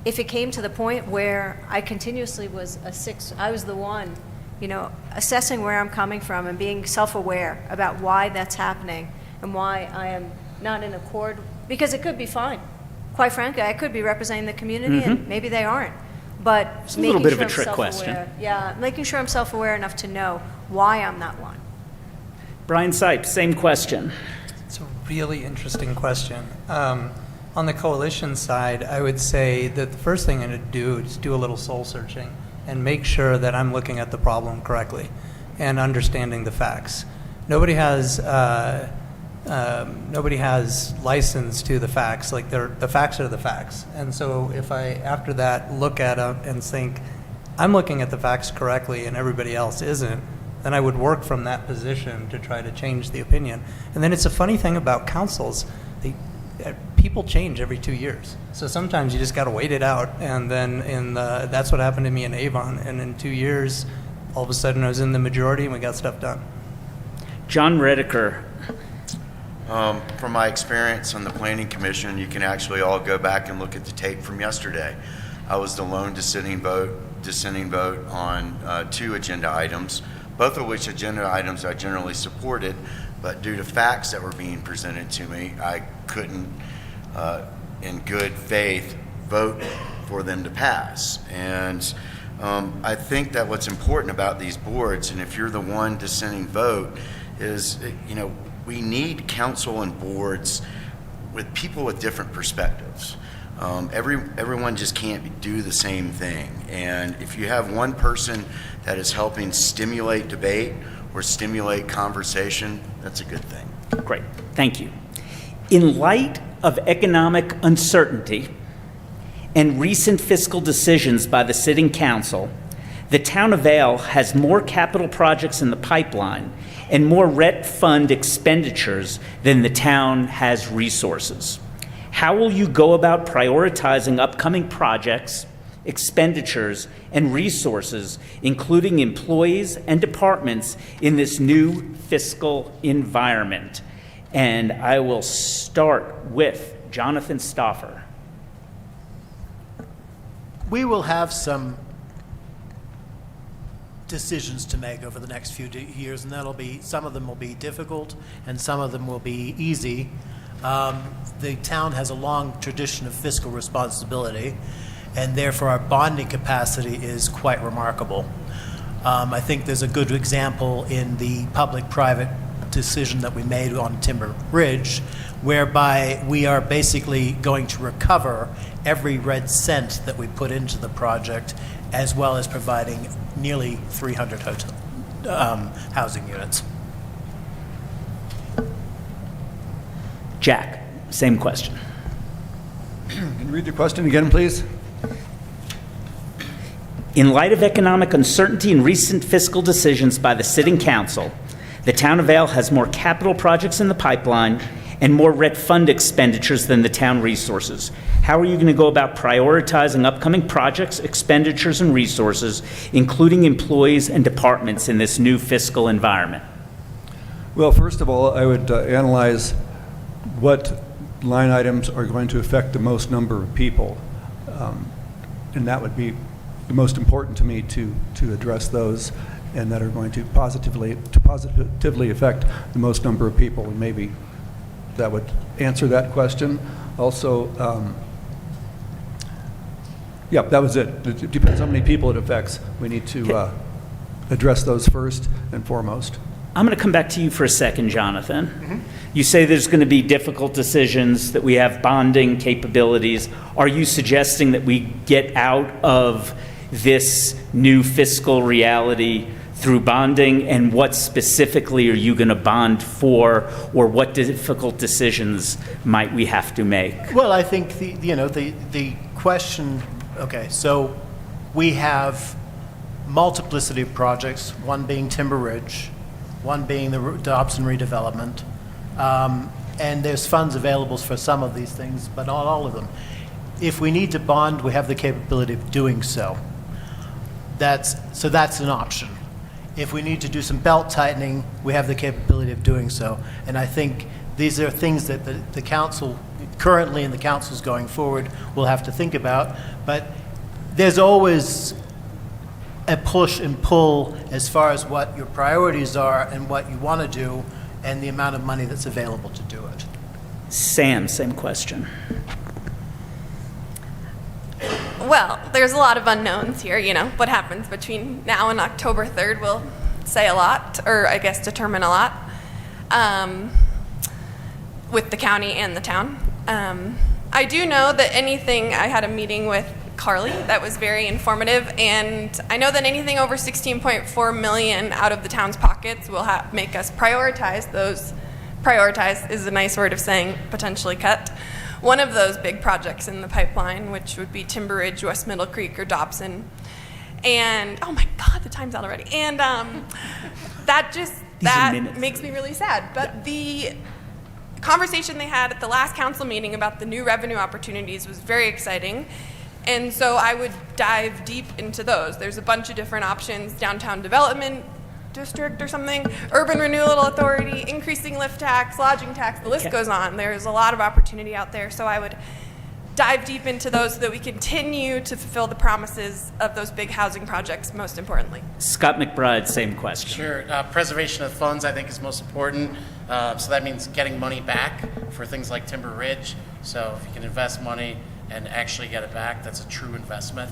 if it came to the point where I continuously was I was the one, assessing where I'm coming from and being self-aware about why that's happening and why I am not in accord, because it could be fine. Quite frankly, I could be representing the community and maybe they aren't. But it's a little bit of a trick question. Yeah, making sure I'm self-aware enough to know why I'm not one. Brian Sipes, same question. It's a really interesting question. On the coalition side, I would say that the first thing I would do is do a little soul searching and make sure that I'm looking at the problem correctly and understanding the facts. Nobody has license to the facts. Like the facts are the facts. And so if I, after that, look at them and think, I'm looking at the facts correctly and everybody else isn't, then I would work from that position to try to change the opinion. And then it's a funny thing about councils. People change every 2 years. So sometimes you just got to wait it out. And then that's what happened to me in Avon. And in 2 years, all of a sudden I was in the majority and we got stuff done. John Rediker. From my experience on the Planning Commission, you can actually all go back and look at the tape from yesterday. I was the lone dissenting vote on 2 agenda items, both of which agenda items I generally supported, but due to facts that were being presented to me, I couldn't, in good faith, vote for them to pass. And I think that what's important about these boards, and if you're the one dissenting vote, is, we need council and boards with people with different perspectives. Everyone just can't do the same thing. And if you have one person that is helping stimulate debate or stimulate conversation, that's a good thing. Great, thank you. In light of economic uncertainty and recent fiscal decisions by the sitting council, the town of Vail has more capital projects in the pipeline and more RET fund expenditures than the town has resources. How will you go about prioritizing upcoming projects, expenditures, and resources, including employees and departments, in this new fiscal environment? And I will start with Jonathan Staufer. We will have some decisions to make over the next few years, and that'll be, some of them will be difficult and some of them will be easy. The town has a long tradition of fiscal responsibility, and therefore our bonding capacity is quite remarkable. I think there's a good example in the public-private decision that we made on Timber Ridge, whereby we are basically going to recover every red cent that we put into the project, as well as providing nearly 300 housing units. Jack, same question. Can you read the question again, please? In light of economic uncertainty and recent fiscal decisions by the sitting council, the town of Vail has more capital projects in the pipeline and more RET fund expenditures than the town resources. How are you going to go about prioritizing upcoming projects, expenditures, and resources, including employees and departments, in this new fiscal environment? Well, first of all, I would analyze what line items are going to affect the most number of people. And that would be the most important to me to address those, and that are going to positively affect the most number of people. And maybe that would answer that question. Also, yeah, that was it. It depends how many people it affects. We need to address those first and foremost. I'm going to come back to you for a second, Jonathan. You say there's going to be difficult decisions, that we have bonding capabilities. Are you suggesting that we get out of this new fiscal reality through bonding, and what specifically are you going to bond for, or what difficult decisions might we have to make? Well, I think the question, okay, so we have multiplicity of projects, one being Timber Ridge, one being the Dobson redevelopment, and there's funds available for some of these things, but not all of them. If we need to bond, we have the capability of doing so. That's an option. If we need to do some belt tightening, we have the capability of doing so. And I think these are things that the council, currently and the councils going forward, will have to think about. But there's always a push and pull as far as what your priorities are and what you want to do and the amount of money that's available to do it. Sam, same question. Well, there's a lot of unknowns here. What happens between now and October 3rd will say a lot, or I guess determine a lot, with the county and the town. I do know that I had a meeting with Carly that was very informative, and I know that anything over $16.4 million out of the town's pockets will make us prioritize those. Prioritize is a nice word of saying potentially cut one of those big projects in the pipeline, which would be Timber Ridge, West Middle Creek, or Dobson. And oh my God, the time's out already. And that makes me really sad. But the conversation they had at the last council meeting about the new revenue opportunities was very exciting. And so I would dive deep into those. There's a bunch of different options: downtown development district or something, urban renewal authority, increasing lift tax, lodging tax, the list goes on. There's a lot of opportunity out there. So I would dive deep into those so that we continue to fulfill the promises of those big housing projects, most importantly. Scott McBride, same question. Sure. Preservation of funds, I think, is most important. So that means getting money back for things like Timber Ridge. So if you can invest money and actually get it back, that's a true investment.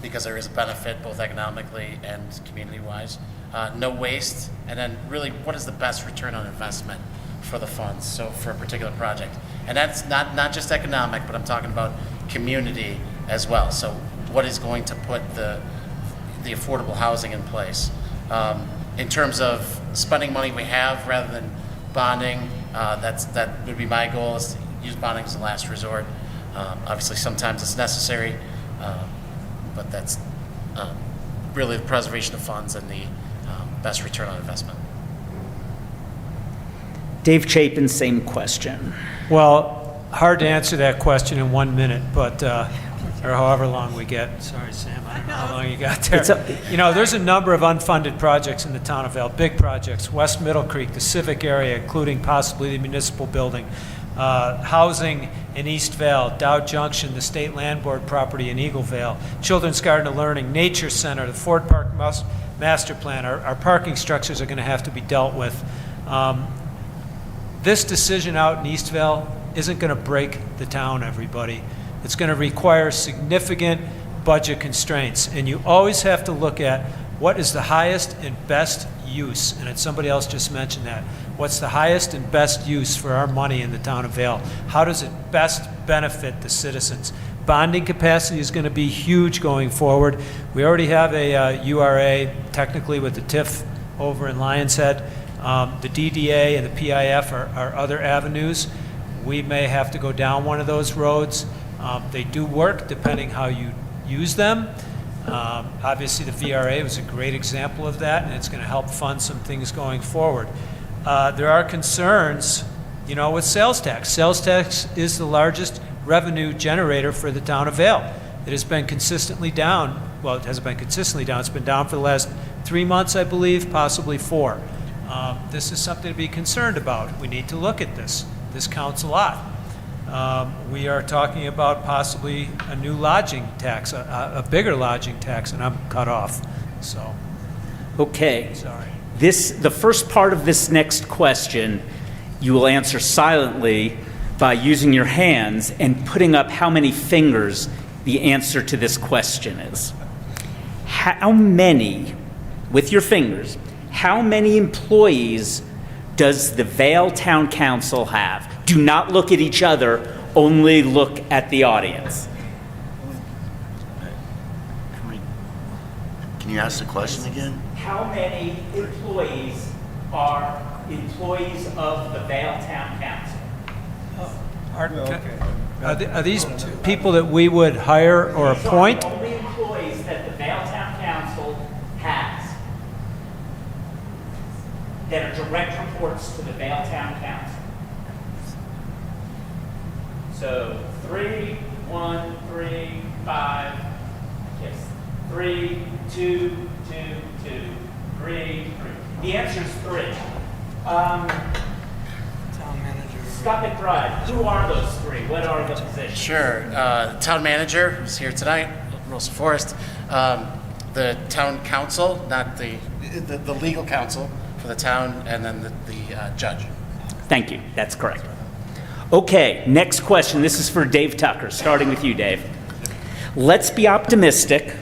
Because there is a benefit both economically and community-wise. No waste, and then really what is the best return on investment for the funds, so for a particular project. And that's not just economic, but I'm talking about community as well. So what is going to put the affordable housing in place? In terms of spending money we have rather than bonding, that would be my goal, is to use bonding as a last resort. Obviously sometimes it's necessary, but that's really the preservation of funds and the best return on investment. Dave Chapin, same question. Well, hard to answer that question in 1 minute, but or however long we get. Sorry, Sam, I don't know how long you got there. There's a number of unfunded projects in the town of Vail, big projects. West Middle Creek, the civic area, including possibly the municipal building, housing in East Vail, Dow Junction, the State Land Board property in Eagle Vale, Children's Garden of Learning, Nature Center, the Ford Park Master Plan. Our parking structures are going to have to be dealt with. This decision out in East Vail isn't going to break the town, everybody. It's going to require significant budget constraints, and you always have to look at what is the highest and best use, and somebody else just mentioned that. What's the highest and best use for our money in the town of Vail? How does it best benefit the citizens? Bonding capacity is going to be huge going forward. We already have a URA, technically with the TIF over in Lions Head. The DDA and the PIF are other avenues. We may have to go down one of those roads. They do work depending how you use them. Obviously, the VRA was a great example of that, and it's going to help fund some things going forward. There are concerns, with sales tax. Sales tax is the largest revenue generator for the town of Vail. It has been consistently down. Well, it hasn't been consistently down. It's been down for the last 3 months, I believe, possibly 4. This is something to be concerned about. We need to look at this. This counts a lot. We are talking about possibly a new lodging tax, a bigger lodging tax, and I'm cut off. So, Okay. sorry. The first part of this next question, you will answer silently by using your hands and putting up how many fingers the answer to this question is. How many, with your fingers, how many employees does the Vail Town Council have? Do not look at each other, only look at the audience. Can you ask the question again? How many employees are employees of the Vail Town Council? Are these people that we would hire or These are appoint? the only employees that the Vail Town Council has that are direct reports to the Vail Town Council. So 3, 1, 3, 5, yes, 3, 2, 2, 2, 3, 3. The answer is 3. Town manager. Scott McBride, who are those 3? What are the positions? Sure. Town manager is here tonight, Russell Forrest. The town council, not the legal counsel for the town, and then the judge. Thank you. That's correct. Okay, next question. This is for Dave Tucker, starting with you, Dave. Let's be optimistic,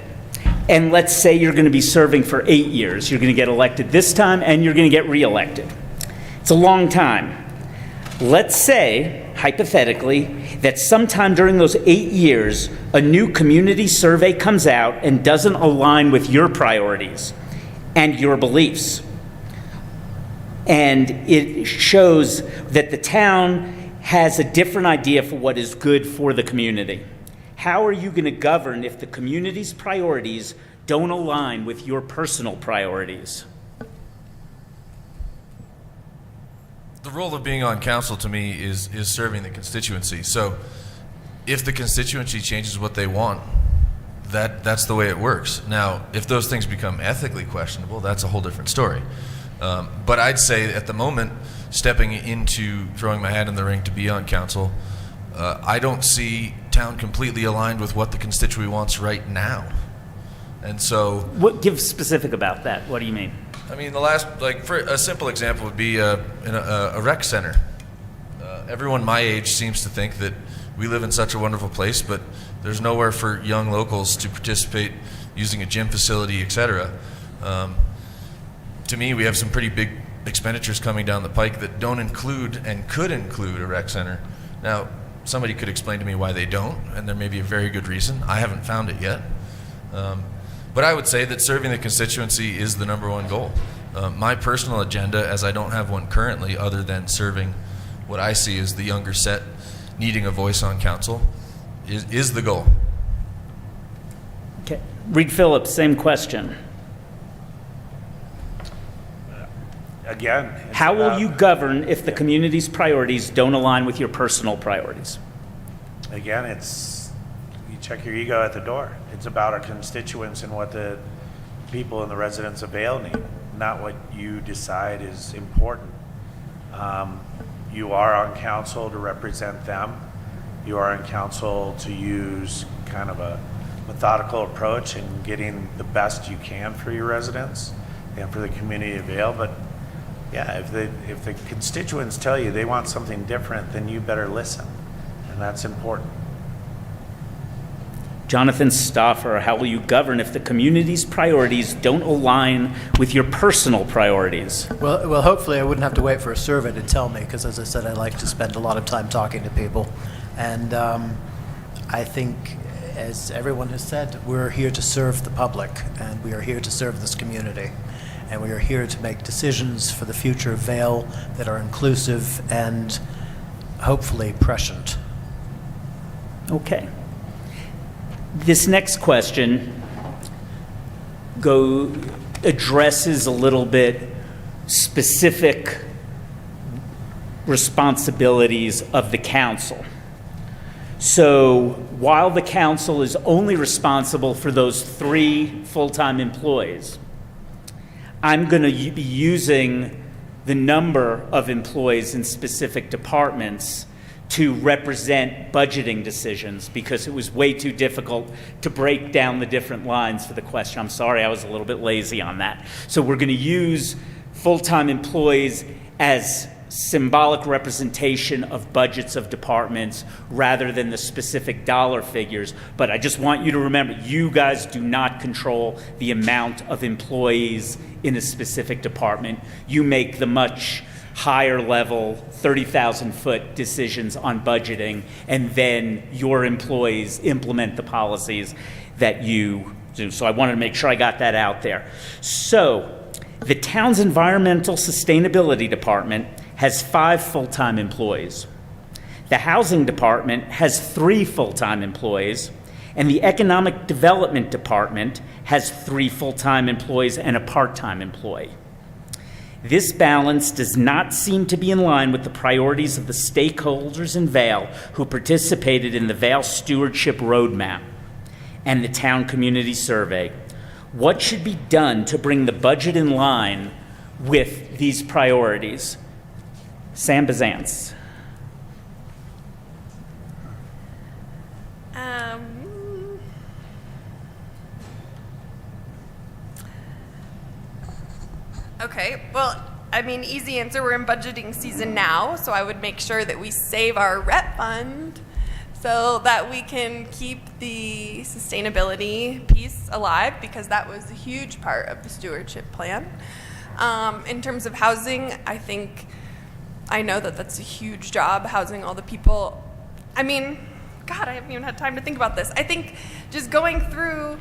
and let's say you're going to be serving for 8 years. You're going to get elected this time, and you're going to get reelected. It's a long time. Let's say, hypothetically, that sometime during those 8 years, a new community survey comes out and doesn't align with your priorities and your beliefs. And it shows that the town has a different idea for what is good for the community. How are you going to govern if the community's priorities don't align with your personal priorities? The role of being on council to me is serving the constituency. So if the constituency changes what they want, that's the way it works. Now, if those things become ethically questionable, that's a whole different story. But I'd say at the moment, stepping into throwing my hat in the ring to be on council, I don't see town completely aligned with what the constituency wants right now. And so... Give specific about that. What do you mean? I mean, for a simple example would be a rec center. everyone my age seems to think that we live in such a wonderful place, but there's nowhere for young locals to participate using a gym facility, etc. To me, we have some pretty big expenditures coming down the pike that don't include and could include a rec center. Now, somebody could explain to me why they don't, and there may be a very good reason. I haven't found it yet. But I would say that serving the constituency is the number one goal. My personal agenda, as I don't have one currently other than serving what I see as the younger set needing a voice on council, is the goal. Okay. Reid Phillips, same question. Again, How will you govern if the community's priorities don't align with your personal priorities? Again, you check your ego at the door. It's about our constituents and what the people and the residents of Vail need, not what you decide is important. You are on council to represent them. You are on council to use kind of a methodical approach in getting the best you can for your residents and for the community of Vail. But yeah, if the constituents tell you they want something different, then you better listen, and that's important. Jonathan Staufer, how will you govern if the community's priorities don't align with your personal priorities? Well, hopefully I wouldn't have to wait for a survey to tell me, because as I said, I like to spend a lot of time talking to people. And I think, as everyone has said, we're here to serve the public, and we are here to serve this community. And we are here to make decisions for the future of Vail that are inclusive and hopefully prescient. Okay. This next question addresses a little bit specific responsibilities of the council. So while the council is only responsible for those 3 full-time employees, I'm going to be using the number of employees in specific departments to represent budgeting decisions, because it was way too difficult to break down the different lines for the question. I'm sorry, I was a little bit lazy on that. So we're going to use full-time employees as symbolic representation of budgets of departments rather than the specific dollar figures. But I just want you to remember, you guys do not control the amount of employees in a specific department. You make the much higher level 30,000-foot decisions on budgeting, and then your employees implement the policies that you do. So I wanted to make sure I got that out there. So the town's environmental sustainability department has 5 full-time employees. The housing department has 3 full-time employees, and the economic development department has 3 full-time employees and a part-time employee. This balance does not seem to be in line with the priorities of the stakeholders in Vail who participated in the Vail Stewardship Roadmap and the Town Community Survey. What should be done to bring the budget in line with these priorities? Sam Biszantz. Okay, well, I mean, easy answer, we're in budgeting season now, so I would make sure that we save our rep fund so that we can keep the sustainability piece alive, because that was a huge part of the stewardship plan. In terms of housing, I know that that's a huge job, housing all the people. I mean, God, I haven't even had time to think about this. I think just going through,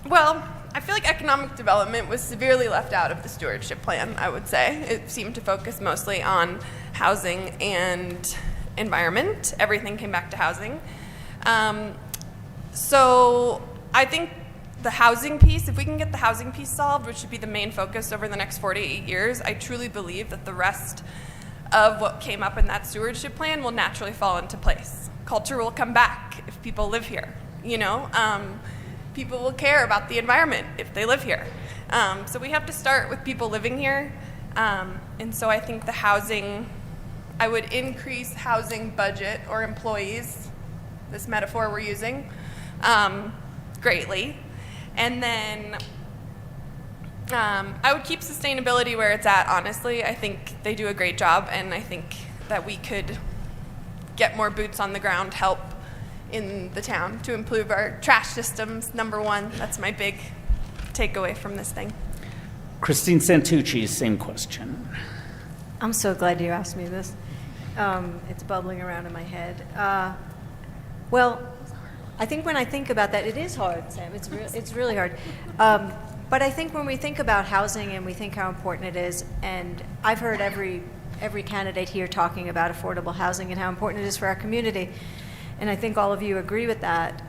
well, I feel like economic development was severely left out of the stewardship plan, I would say. It seemed to focus mostly on housing and environment. Everything came back to housing. So I think the housing piece, if we can get the housing piece solved, which should be the main focus over the next 4 to 8 years, I truly believe that the rest of what came up in that stewardship plan will naturally fall into place. Culture will come back if people live here, you know? People will care about the environment if they live here. So we have to start with people living here. And so I think the housing, I would increase housing budget or employees, this metaphor we're using, greatly. And then I would keep sustainability where it's at, honestly. I think they do a great job, and I think that we could get more boots on the ground help in the town to improve our trash systems, number one. That's my big takeaway from this thing. Christine Santucci, same question. I'm so glad you asked me this. It's bubbling around in my head. Well, I think when I think about that, it is hard, Sam. It's really hard. But I think when we think about housing and we think how important it is, and I've heard every candidate here talking about affordable housing and how important it is for our community, and I think all of you agree with that.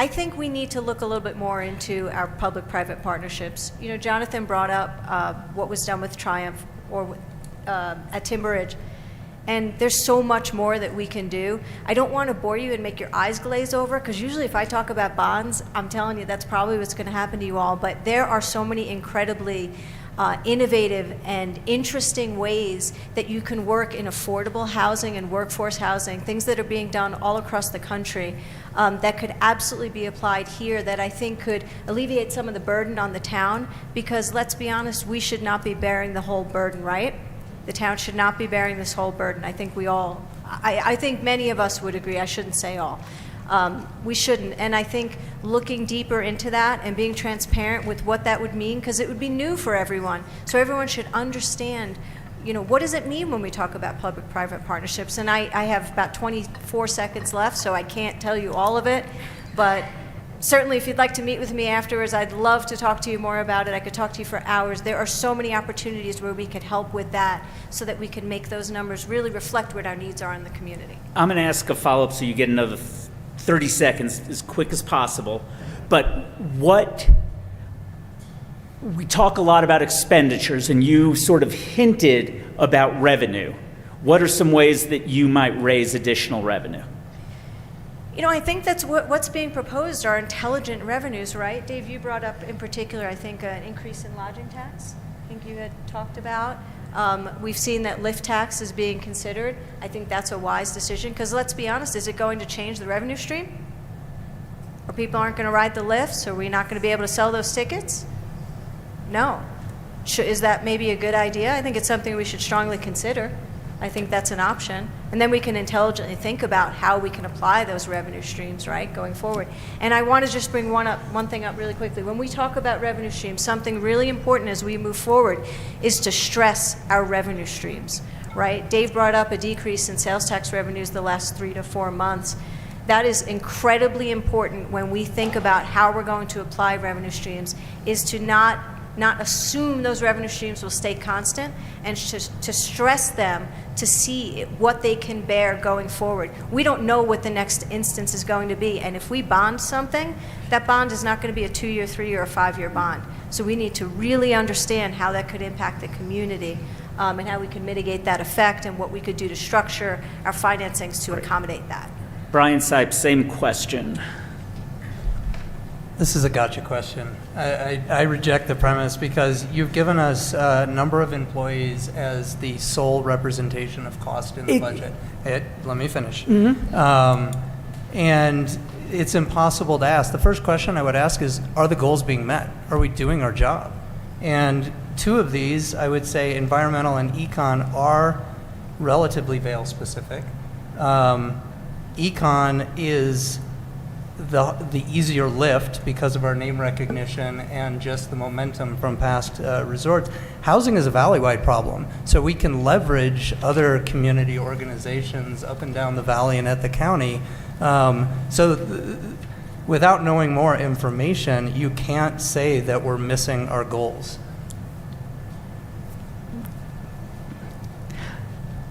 I think we need to look a little bit more into our public-private partnerships. You know, Jonathan brought up what was done with Triumph or at Timber Ridge. And there's so much more that we can do. I don't want to bore you and make your eyes glaze over, because usually if I talk about bonds, I'm telling you that's probably what's going to happen to you all. But there are so many incredibly innovative and interesting ways that you can work in affordable housing and workforce housing, things that are being done all across the country that could absolutely be applied here, that I think could alleviate some of the burden on the town, because let's be honest, we should not be bearing the whole burden, right? The town should not be bearing this whole burden. I think I think many of us would agree. I shouldn't say all. We shouldn't. And I think looking deeper into that and being transparent with what that would mean, because it would be new for everyone. So everyone should understand, you know, what does it mean when we talk about public-private partnerships? And I have about 24 seconds left, so I can't tell you all of it. But certainly, if you'd like to meet with me afterwards, I'd love to talk to you more about it. I could talk to you for hours. There are so many opportunities where we could help with that so that we can make those numbers really reflect what our needs are in the community. I'm going to ask a follow-up so you get another 30 seconds as quick as possible. But we talk a lot about expenditures, and you sort of hinted about revenue. What are some ways that you might raise additional revenue? You know, I think that's what's being proposed are intelligent revenues, right? Dave, you brought up in particular, I think, an increase in lodging tax. I think you had talked about. We've seen that lift tax is being considered. I think that's a wise decision, because let's be honest, is it going to change the revenue stream? Or people aren't going to ride the lifts? Are we not going to be able to sell those tickets? No. Is that maybe a good idea? I think it's something we should strongly consider. I think that's an option. And then we can intelligently think about how we can apply those revenue streams, right, going forward. And I want to just bring one thing up really quickly. When we talk about revenue streams, something really important as we move forward is to stress our revenue streams, right? Dave brought up a decrease in sales tax revenues the last 3 to 4 months. That is incredibly important when we think about how we're going to apply revenue streams, is to not assume those revenue streams will stay constant, and to stress them to see what they can bear going forward. We don't know what the next instance is going to be, and if we bond something, that bond is not going to be a 2-year, 3-year, or 5-year bond. So we need to really understand how that could impact the community, and how we can mitigate that effect, and what we could do to structure our financings to accommodate that. Brian Sipes, same question. This is a gotcha question. I reject the premise, because you've given us a number of employees as the sole representation of cost in the budget. Let me finish. And it's impossible to ask. The first question I would ask is, are the goals being met? Are we doing our job? And two of these, I would say environmental and econ, are relatively Vail specific. Econ is the easier lift because of our name recognition and just the momentum from past resorts. Housing is a valley-wide problem, so we can leverage other community organizations up and down the valley and at the county. Without knowing more information, you can't say that we're missing our goals.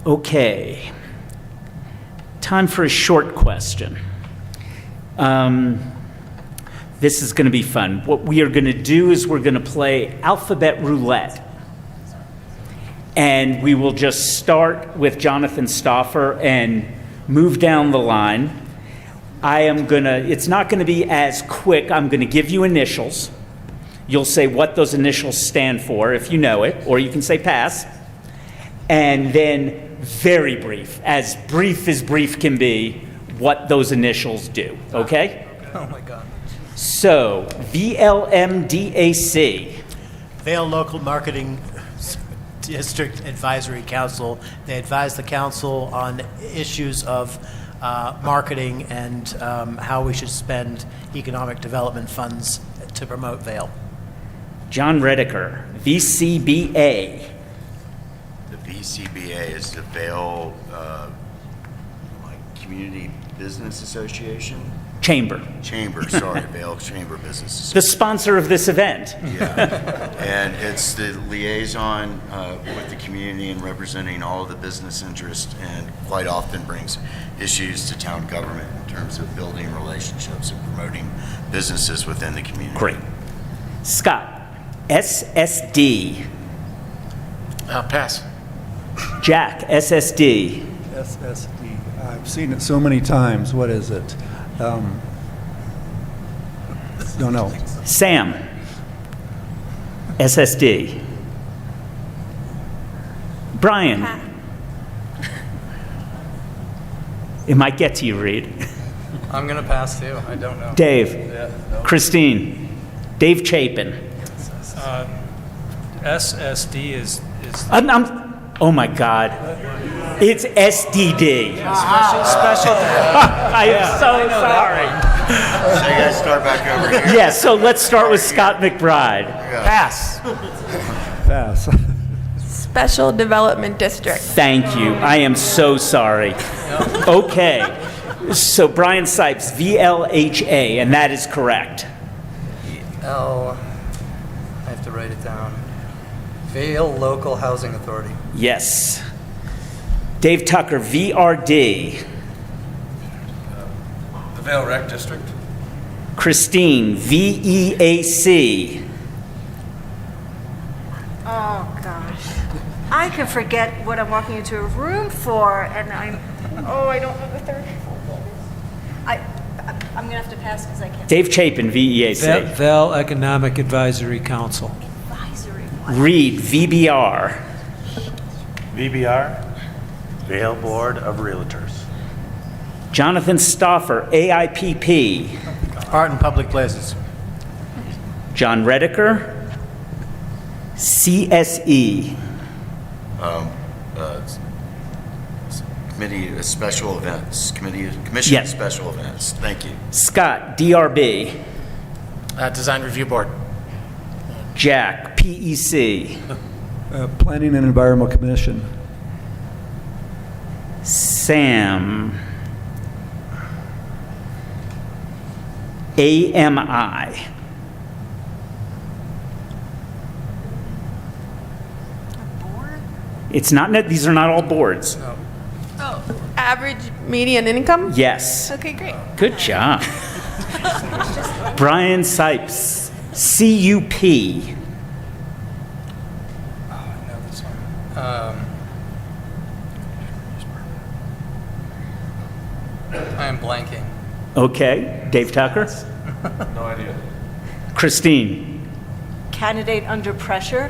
Okay. Time for a short question. This is going to be fun. What we are going to do is we're going to play alphabet roulette. And we will just start with Jonathan Staufer and move down the line. It's not going to be as quick. I'm going to give you initials. You'll say what those initials stand for, if you know it, or you can say pass. And then very brief as brief can be, what those initials do, okay? Oh my God. So, VLMDAC. Vail Local Marketing District Advisory Council. They advise the council on issues of marketing and how we should spend economic development funds to promote Vail. John Rediker, VCBA. The VCBA is the Vail Community Business Association? Chamber. Sorry, Vail Chamber Business Association. The sponsor of this event. Yeah, and it's the liaison with the community and representing all of the business interests, and quite often brings issues to town government in terms of building relationships and promoting businesses within the community. Great. Scott, SSD. Pass. Jack, SSD. SSD. I've seen it so many times. What is it? Don't know. Sam, SSD. Brian. It might get to you, Reid. I'm going to pass too. I don't know. Dave. Yeah, no. Christine. Dave Chapin. SSD is oh my God. It's SDD. special. I am so sorry. So you guys start back over here? Yeah, so let's start with Scott McBride. Pass. Pass. Special Development District. Thank you. I am so sorry. Okay. So Brian Sipes, VLHA, and that is correct. I have to write it down. Vail Local Housing Authority. Yes. Dave Tucker, VRD. The Vail Rec District. Christine, VEAC. Oh, gosh. I can forget what I'm walking into a room for, and I don't know the third. I'm going to have to pass because I can't. Dave Chapin, VEAC. Vail Economic Advisory Council. Advisory. Reid, VBR. VBR, Vail Board of Realtors. Jonathan Staufer, AIPP. Art in Public Places. John Rediker, CSE. Committee of Special Events. Commission Yes. of Special Events. Thank you. Scott, DRB. Design Review Board. Jack, PEC. Planning and Environmental Commission. Sam, AMI. It's not, these are not all boards. Oh, average median income? Yes. Okay, great. Good job. Brian Sipes, CUP. I am blanking. Okay. Dave Tucker? No idea. Christine? Candidate under pressure.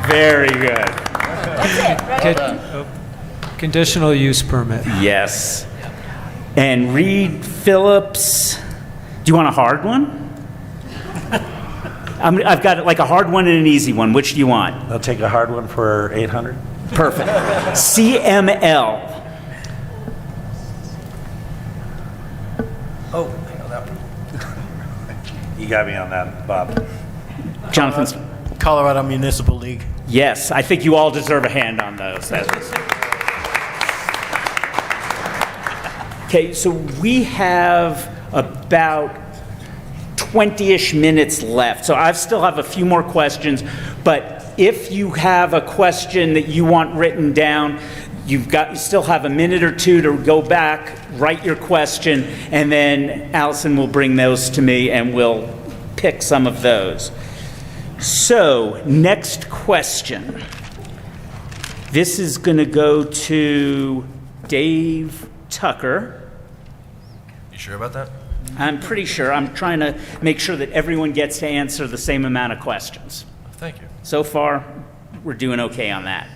Very good. That's it, right? Conditional use permit. Yes. And Reid Phillips. Do you want a hard one? I've got like a hard one and an easy one. Which do you want? I'll take a hard one for 800. Perfect. CML. Oh, I know that one. You got me on that, Bob. Jonathan's. Colorado Municipal League. Yes, I think you all deserve a hand on those. Okay, so we have about 20-ish minutes left. So I still have a few more questions, but if you have a question that you want written down, you still have a minute or two to go back, write your question, and then Allison will bring those to me and we'll pick some of those. So, next question. This is going to go to Dave Tucker. You sure about that? I'm pretty sure. I'm trying to make sure that everyone gets to answer the same amount of questions. Thank you. So far, we're doing okay on that.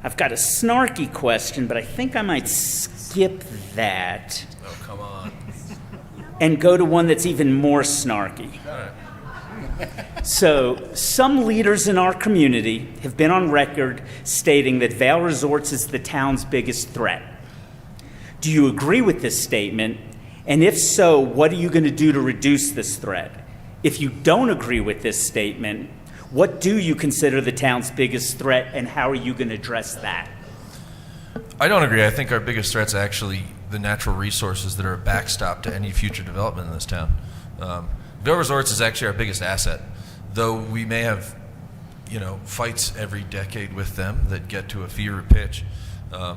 I've got a snarky question, but I think I might skip that. Oh, come on. and go to one that's even more snarky. So, some leaders in our community have been on record stating that Vail Resorts is the town's biggest threat. Do you agree with this statement? And if so, what are you going to do to reduce this threat? If you don't agree with this statement, what do you consider the town's biggest threat, and how are you going to address that? I don't agree. I think our biggest threat's actually the natural resources that are a backstop to any future development in this town. Vail Resorts is actually our biggest asset, though we may have, fights every decade with them that get to a fever pitch. The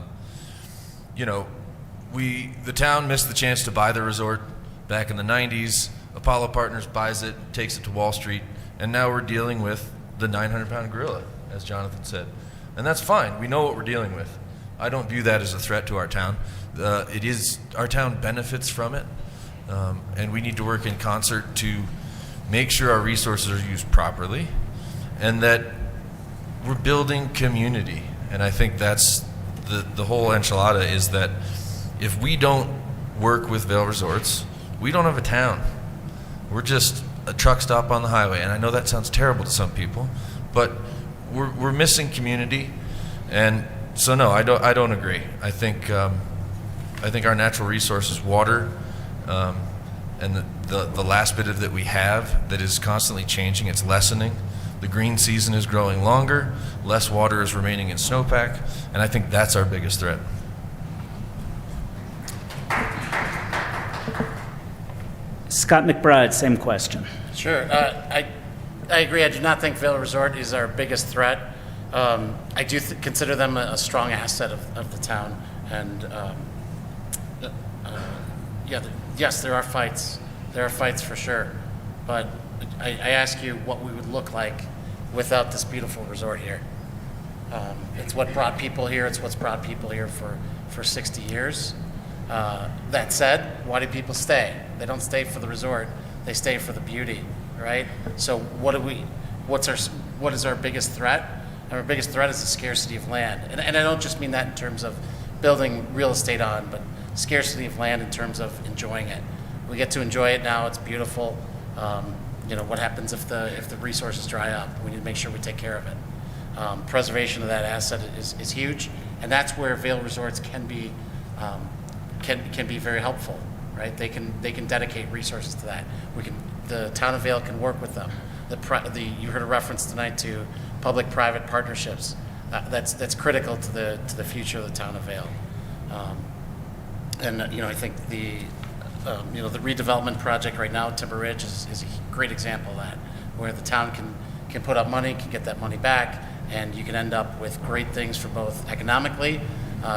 town missed the chance to buy the resort back in the 90s. Apollo Partners buys it, takes it to Wall Street, and now we're dealing with the 900-pound gorilla, as Jonathan said. And that's fine. We know what we're dealing with. I don't view that as a threat to our town. Our town benefits from it, and we need to work in concert to make sure our resources are used properly and that we're building community. And I think that's the whole enchilada, is that if we don't work with Vail Resorts, we don't have a town. We're just a truck stop on the highway. And I know that sounds terrible to some people, but we're missing community. And so no, I don't agree. I think our natural resources, water, and the last bit of that we have that is constantly changing, it's lessening. The green season is growing longer, less water is remaining in snowpack, and I think that's our biggest threat. Scott McBride, same question. Sure. I agree. I do not think Vail Resort is our biggest threat. I do consider them a strong asset of the town. And yes, there are fights. There are fights for sure. But I ask you what we would look like without this beautiful resort here. It's what brought people here. It's what's brought people here for 60 years. That said, why do people stay? They don't stay for the resort. They stay for the beauty, right? So what is our biggest threat? And our biggest threat is the scarcity of land. And I don't just mean that in terms of building real estate on, but scarcity of land in terms of enjoying it. We get to enjoy it now. It's beautiful. What happens if the resources dry up? We need to make sure we take care of it. Preservation of that asset is huge, and that's where Vail Resorts can be very helpful, right? They can dedicate resources to that. The town of Vail can work with them. You heard a reference tonight to public-private partnerships. That's critical to the future of the town of Vail. I think the redevelopment project right now at Timber Ridge is a great example of that, where the town can put up money, can get that money back, and you can end up with great things for both economically,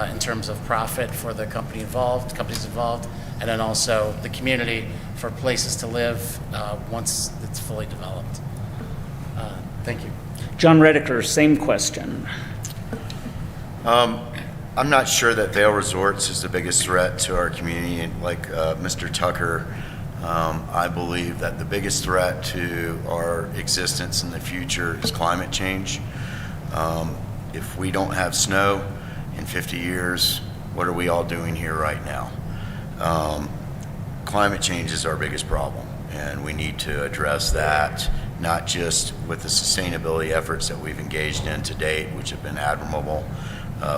in terms of profit for the companies involved, and then also the community for places to live once it's fully developed. Thank you. John Rediker, same question. I'm not sure that Vail Resorts is the biggest threat to our community. Like Mr. Tucker, I believe that the biggest threat to our existence in the future is climate change. If we don't have snow in 50 years, what are we all doing here right now? Climate change is our biggest problem, and we need to address that, not just with the sustainability efforts that we've engaged in to date, which have been admirable.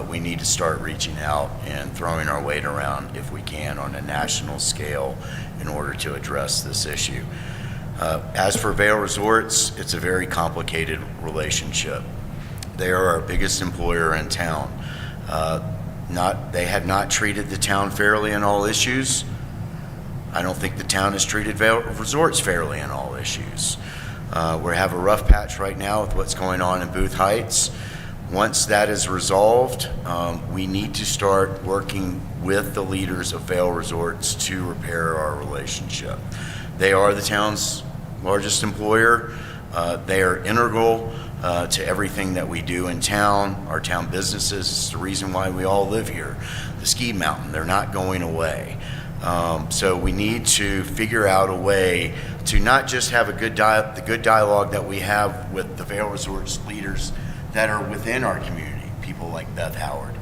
We need to start reaching out and throwing our weight around, if we can, on a national scale in order to address this issue. As for Vail Resorts, it's a very complicated relationship. They are our biggest employer in town. They have not treated the town fairly in all issues. I don't think the town has treated Vail Resorts fairly in all issues. We have a rough patch right now with what's going on in Booth Heights. Once that is resolved, we need to start working with the leaders of Vail Resorts to repair our relationship. They are the town's largest employer. They are integral to everything that we do in town, our town businesses. It's the reason why we all live here. The ski mountain, they're not going away. So we need to figure out a way to not just have the good dialogue that we have with the Vail Resorts leaders that are within our community, people like Beth Howard,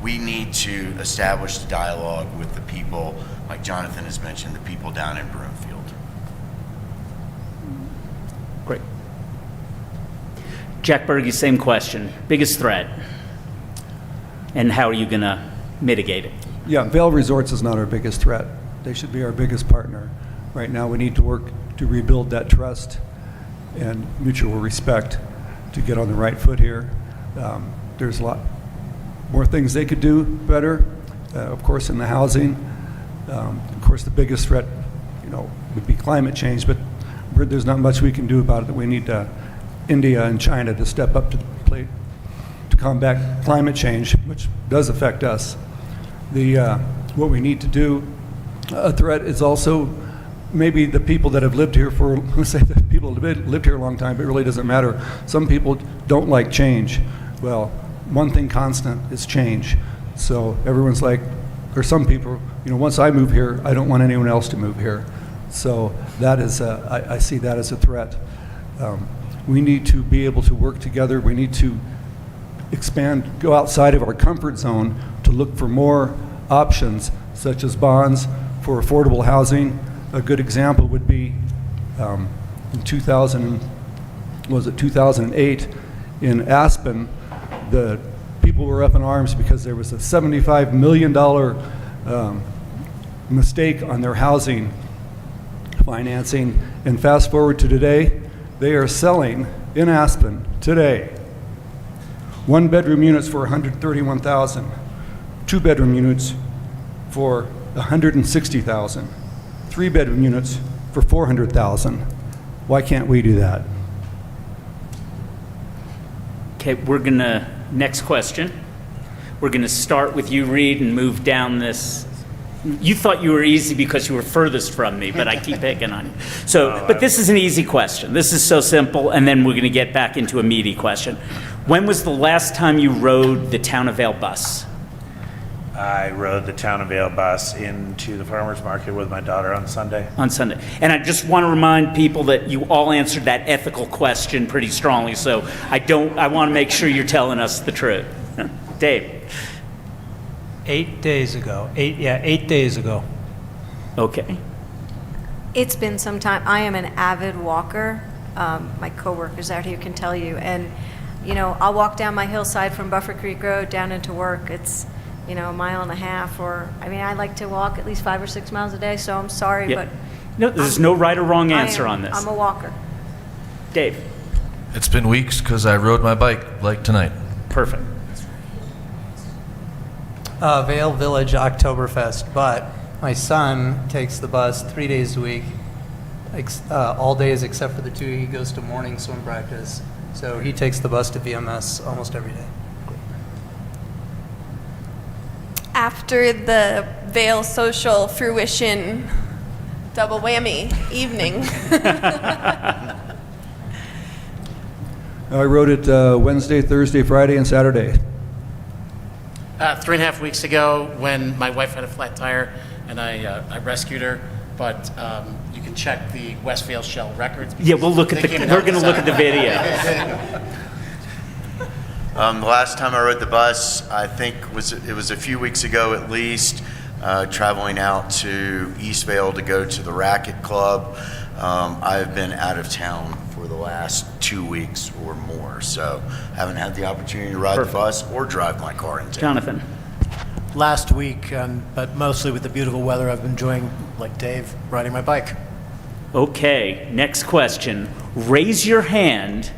we need to establish the dialogue with the people, like Jonathan has mentioned, the people down in Broomfield. Great. Jack Bergey, same question. Biggest threat, and how are you going to mitigate it? Yeah, Vail Resorts is not our biggest threat. They should be our biggest partner. Right now, we need to work to rebuild that trust and mutual respect to get on the right foot here. There's a lot more things they could do better, of course, in the housing. Of course, the biggest threat, would be climate change, but there's not much we can do about it. We need India and China to step up to the plate to combat climate change, which does affect us. What we need to do, a threat is also maybe the people that have lived here for, let's say that people have lived here a long time, but it really doesn't matter. Some people don't like change. Well, one thing constant is change. So everyone's like, or some people, once I move here, I don't want anyone else to move here. So that is, I see that as a threat. We need to be able to work together. We need to expand, go outside of our comfort zone to look for more options, such as bonds for affordable housing. A good example would be in 2008 in Aspen, the people were up in arms because there was a $75 million mistake on their housing financing. And fast forward to today, they are selling in Aspen today 1-bedroom units for $131,000, 2-bedroom units for $160,000, 3-bedroom units for $400,000. Why can't we do that? Okay, next question. We're gonna start with you, Reid, and move down this. You thought you were easy because you were furthest from me, but I keep picking on you. So, but this is an easy question. This is so simple, and then we're gonna get back into a meaty question. When was the last time you rode the Town of Vail bus? I rode the Town of Vail bus into the farmer's market with my daughter on Sunday. On Sunday. And I just want to remind people that you all answered that ethical question pretty strongly, so I want to make sure you're telling us the truth. Dave? 8 days ago. 8 days ago. Okay. It's been some time. I am an avid walker. My coworkers out here can tell you. And, I'll walk down my hillside from Buffer Creek Road down into work. It's, a mile and a half, I like to walk at least 5 or 6 miles a day, so I'm sorry, Yeah. but No, there's no right or wrong answer on this. I'm a walker. Dave? It's been weeks because I rode my bike like tonight. Perfect. Vail Village Oktoberfest, but my son takes the bus 3 days a week, all days except for the 2 he goes to morning swim practice. So he takes the bus to VMS almost every day. After the Vail social fruition double whammy evening. I rode it Wednesday, Thursday, Friday, and Saturday. 3.5 weeks ago, when my wife had a flat tire, and I rescued her. But you can check the West Vail Shell records. Yeah, we're going to look at the video. The last time I rode the bus, I think it was a few weeks ago at least, traveling out to East Vail to go to the Racket Club. I've been out of town for the last 2 weeks or more, so I haven't had the opportunity to ride the bus or drive my car in town. Jonathan? Last week, but mostly with the beautiful weather, I've been enjoying, like Dave, riding my bike. Okay, next question. Raise your hand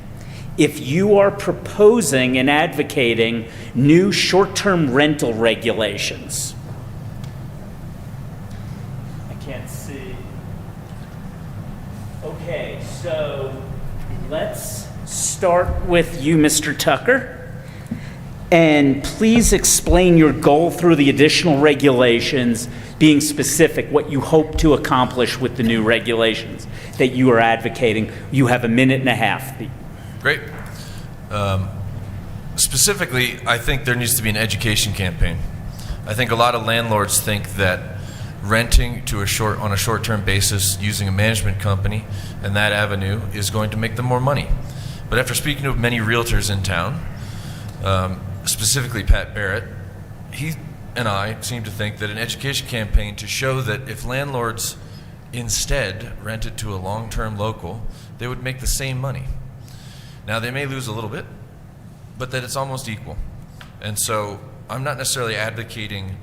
if you are proposing and advocating new short-term rental regulations. I can't see. Okay, so let's start with you, Mr. Tucker. And please explain your goal through the additional regulations, being specific, what you hope to accomplish with the new regulations that you are advocating. You have 1.5 minutes. Great. Specifically, I think there needs to be an education campaign. I think a lot of landlords think that renting on a short-term basis using a management company and that avenue is going to make them more money. But after speaking to many realtors in town, specifically Pat Barrett, he and I seem to think that an education campaign to show that if landlords instead rented to a long-term local, they would make the same money. Now, they may lose a little bit, but that it's almost equal. And so I'm not necessarily advocating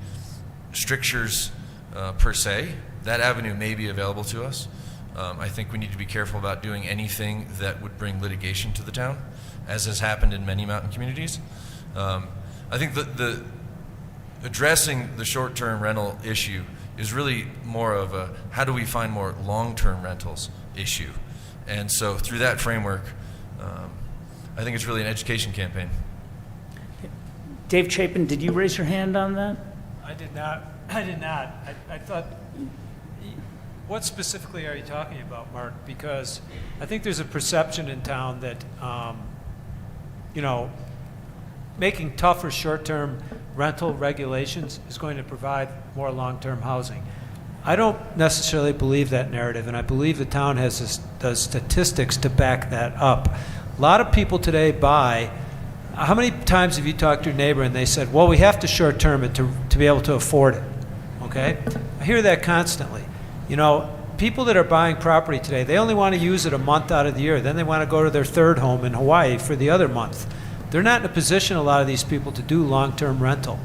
strictures per se. That avenue may be available to us. I think we need to be careful about doing anything that would bring litigation to the town, as has happened in many mountain communities. I think the addressing the short-term rental issue is really more of a how do we find more long-term rentals issue. And so through that framework, I think it's really an education campaign. Dave Chapin, did you raise your hand on that? I did not. I thought, what specifically are you talking about, Mark? Because I think there's a perception in town that, making tougher short-term rental regulations is going to provide more long-term housing. I don't necessarily believe that narrative, and I believe the town has the statistics to back that up. A lot of people today buy. How many times have you talked to your neighbor and they said, well, we have to short-term it to be able to afford it, okay? I hear that constantly. People that are buying property today, they only want to use it a month out of the year. Then they want to go to their third home in Hawaii for the other month. They're not in a position, a lot of these people, to do long-term rental.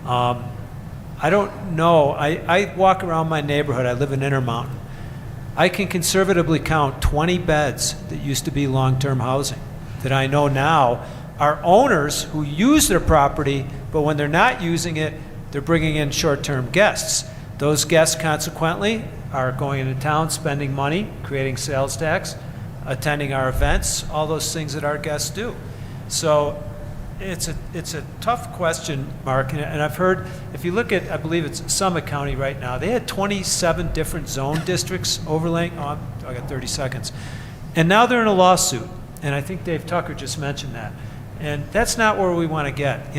I don't know. I walk around my neighborhood. I live in Intermountain. I can conservatively count 20 beds that used to be long-term housing that I know now are owners who use their property, but when they're not using it, they're bringing in short-term guests. Those guests, consequently, are going into town, spending money, creating sales tax, attending our events, all those things that our guests do. So it's a tough question, Mark, and I've heard, if you look at, I believe it's Summit County right now, they had 27 different zone districts overlaying, I got 30 seconds, and now they're in a lawsuit, and I think Dave Tucker just mentioned that, and that's not where we want to get.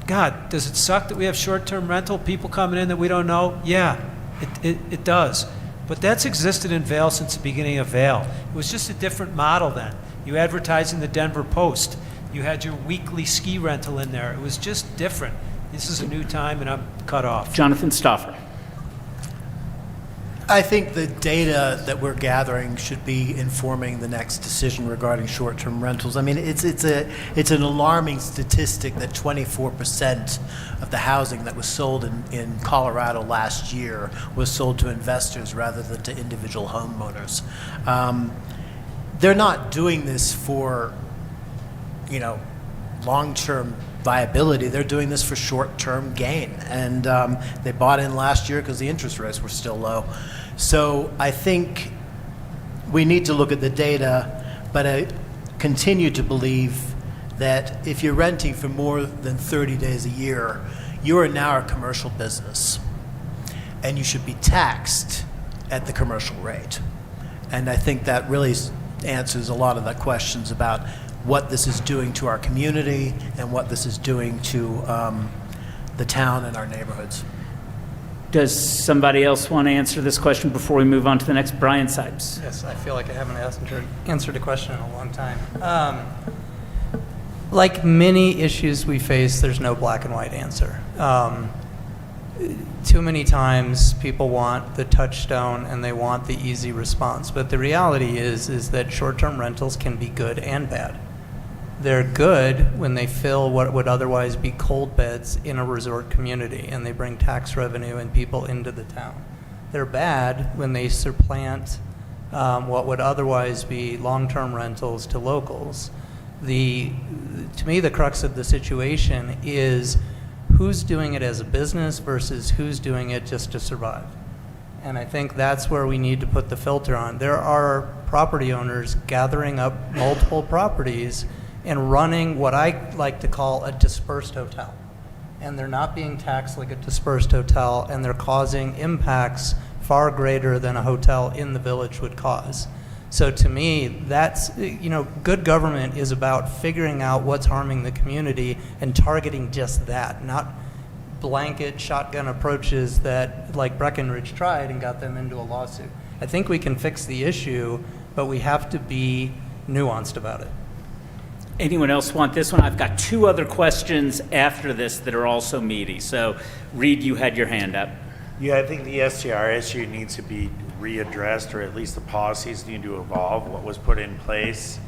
God, does it suck that we have short-term rental, people coming in that we don't know? Yeah, it does. But that's existed in Vail since the beginning of Vail. It was just a different model then. You advertised in the Denver Post. You had your weekly ski rental in there. It was just different. This is a new time, and I'm cut off. Jonathan Staufer. I think the data that we're gathering should be informing the next decision regarding short-term rentals. I mean, it's an alarming statistic that 24% of the housing that was sold in Colorado last year was sold to investors rather than to individual homeowners. They're not doing this for, long-term viability. They're doing this for short-term gain. And they bought in last year because the interest rates were still low. So I think we need to look at the data, but I continue to believe that if you're renting for more than 30 days a year, you are now a commercial business. And you should be taxed at the commercial rate. And I think that really answers a lot of the questions about what this is doing to our community and what this is doing to the town and our neighborhoods. Does somebody else want to answer this question before we move on to the next? Brian Sipes. Yes, I feel like I haven't answered a question in a long time. Like many issues we face, there's no black and white answer. Too many times people want the touchstone and they want the easy response. But the reality is that short-term rentals can be good and bad. They're good when they fill what would otherwise be cold beds in a resort community and they bring tax revenue and people into the town. They're bad when they supplant what would otherwise be long-term rentals to locals. To me, the crux of the situation is who's doing it as a business versus who's doing it just to survive. And I think that's where we need to put the filter on. There are property owners gathering up multiple properties and running what I like to call a dispersed hotel. And they're not being taxed like a dispersed hotel, and they're causing impacts far greater than a hotel in the village would cause. So to me, that's, good government is about figuring out what's harming the community and targeting just that, not blanket shotgun approaches that like Breckenridge tried and got them into a lawsuit. I think we can fix the issue, but we have to be nuanced about it. Anyone else want this one? I've got two other questions after this that are also meaty. So, Reid, you had your hand up. Yeah, I think the STR issue needs to be readdressed, or at least the policies need to evolve. What was put in place,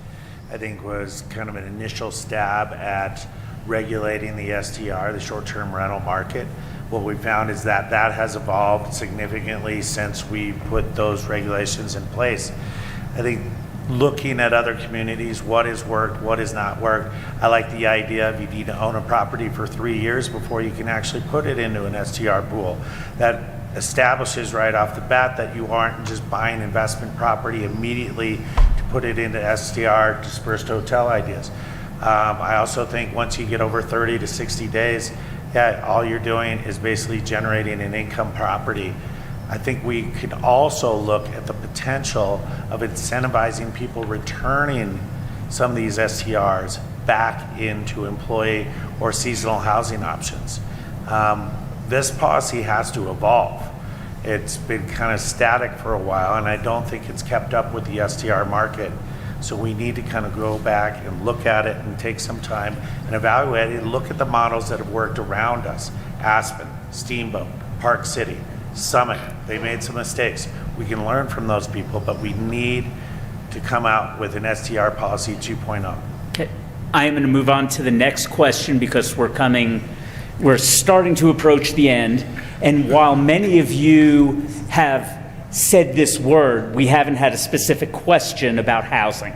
I think, was kind of an initial stab at regulating the STR, the short-term rental market. What we found is that that has evolved significantly since we put those regulations in place. I think looking at other communities, what has worked, what has not worked. I like the idea of you need to own a property for 3 years before you can actually put it into an STR pool. That establishes right off the bat that you aren't just buying investment property immediately to put it into STR dispersed hotel ideas. I also think once you get over 30 to 60 days, yeah, all you're doing is basically generating an income property. I think we could also look at the potential of incentivizing people returning some of these STRs back into employee or seasonal housing options. This policy has to evolve. It's been kind of static for a while, and I don't think it's kept up with the STR market. So we need to kind of go back and look at it and take some time and evaluate it and look at the models that have worked around us. Aspen, Steamboat, Park City, Summit, they made some mistakes. We can learn from those people, but we need to come out with an STR policy 2.0. Okay. I am going to move on to the next question because we're starting to approach the end. And while many of you have said this word, we haven't had a specific question about housing.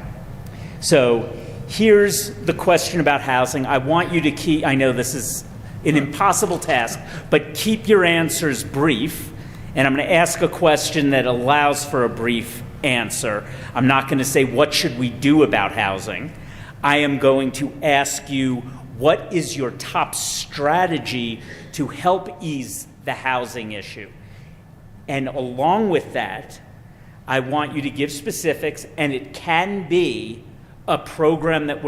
So here's the question about housing. I want you to keep, I know this is an impossible task, but keep your answers brief. And I'm going to ask a question that allows for a brief answer. I'm not going to say, what should we do about housing? I am going to ask you, what is your top strategy to help ease the housing issue? And along with that, I want you to give specifics, and it can be a program that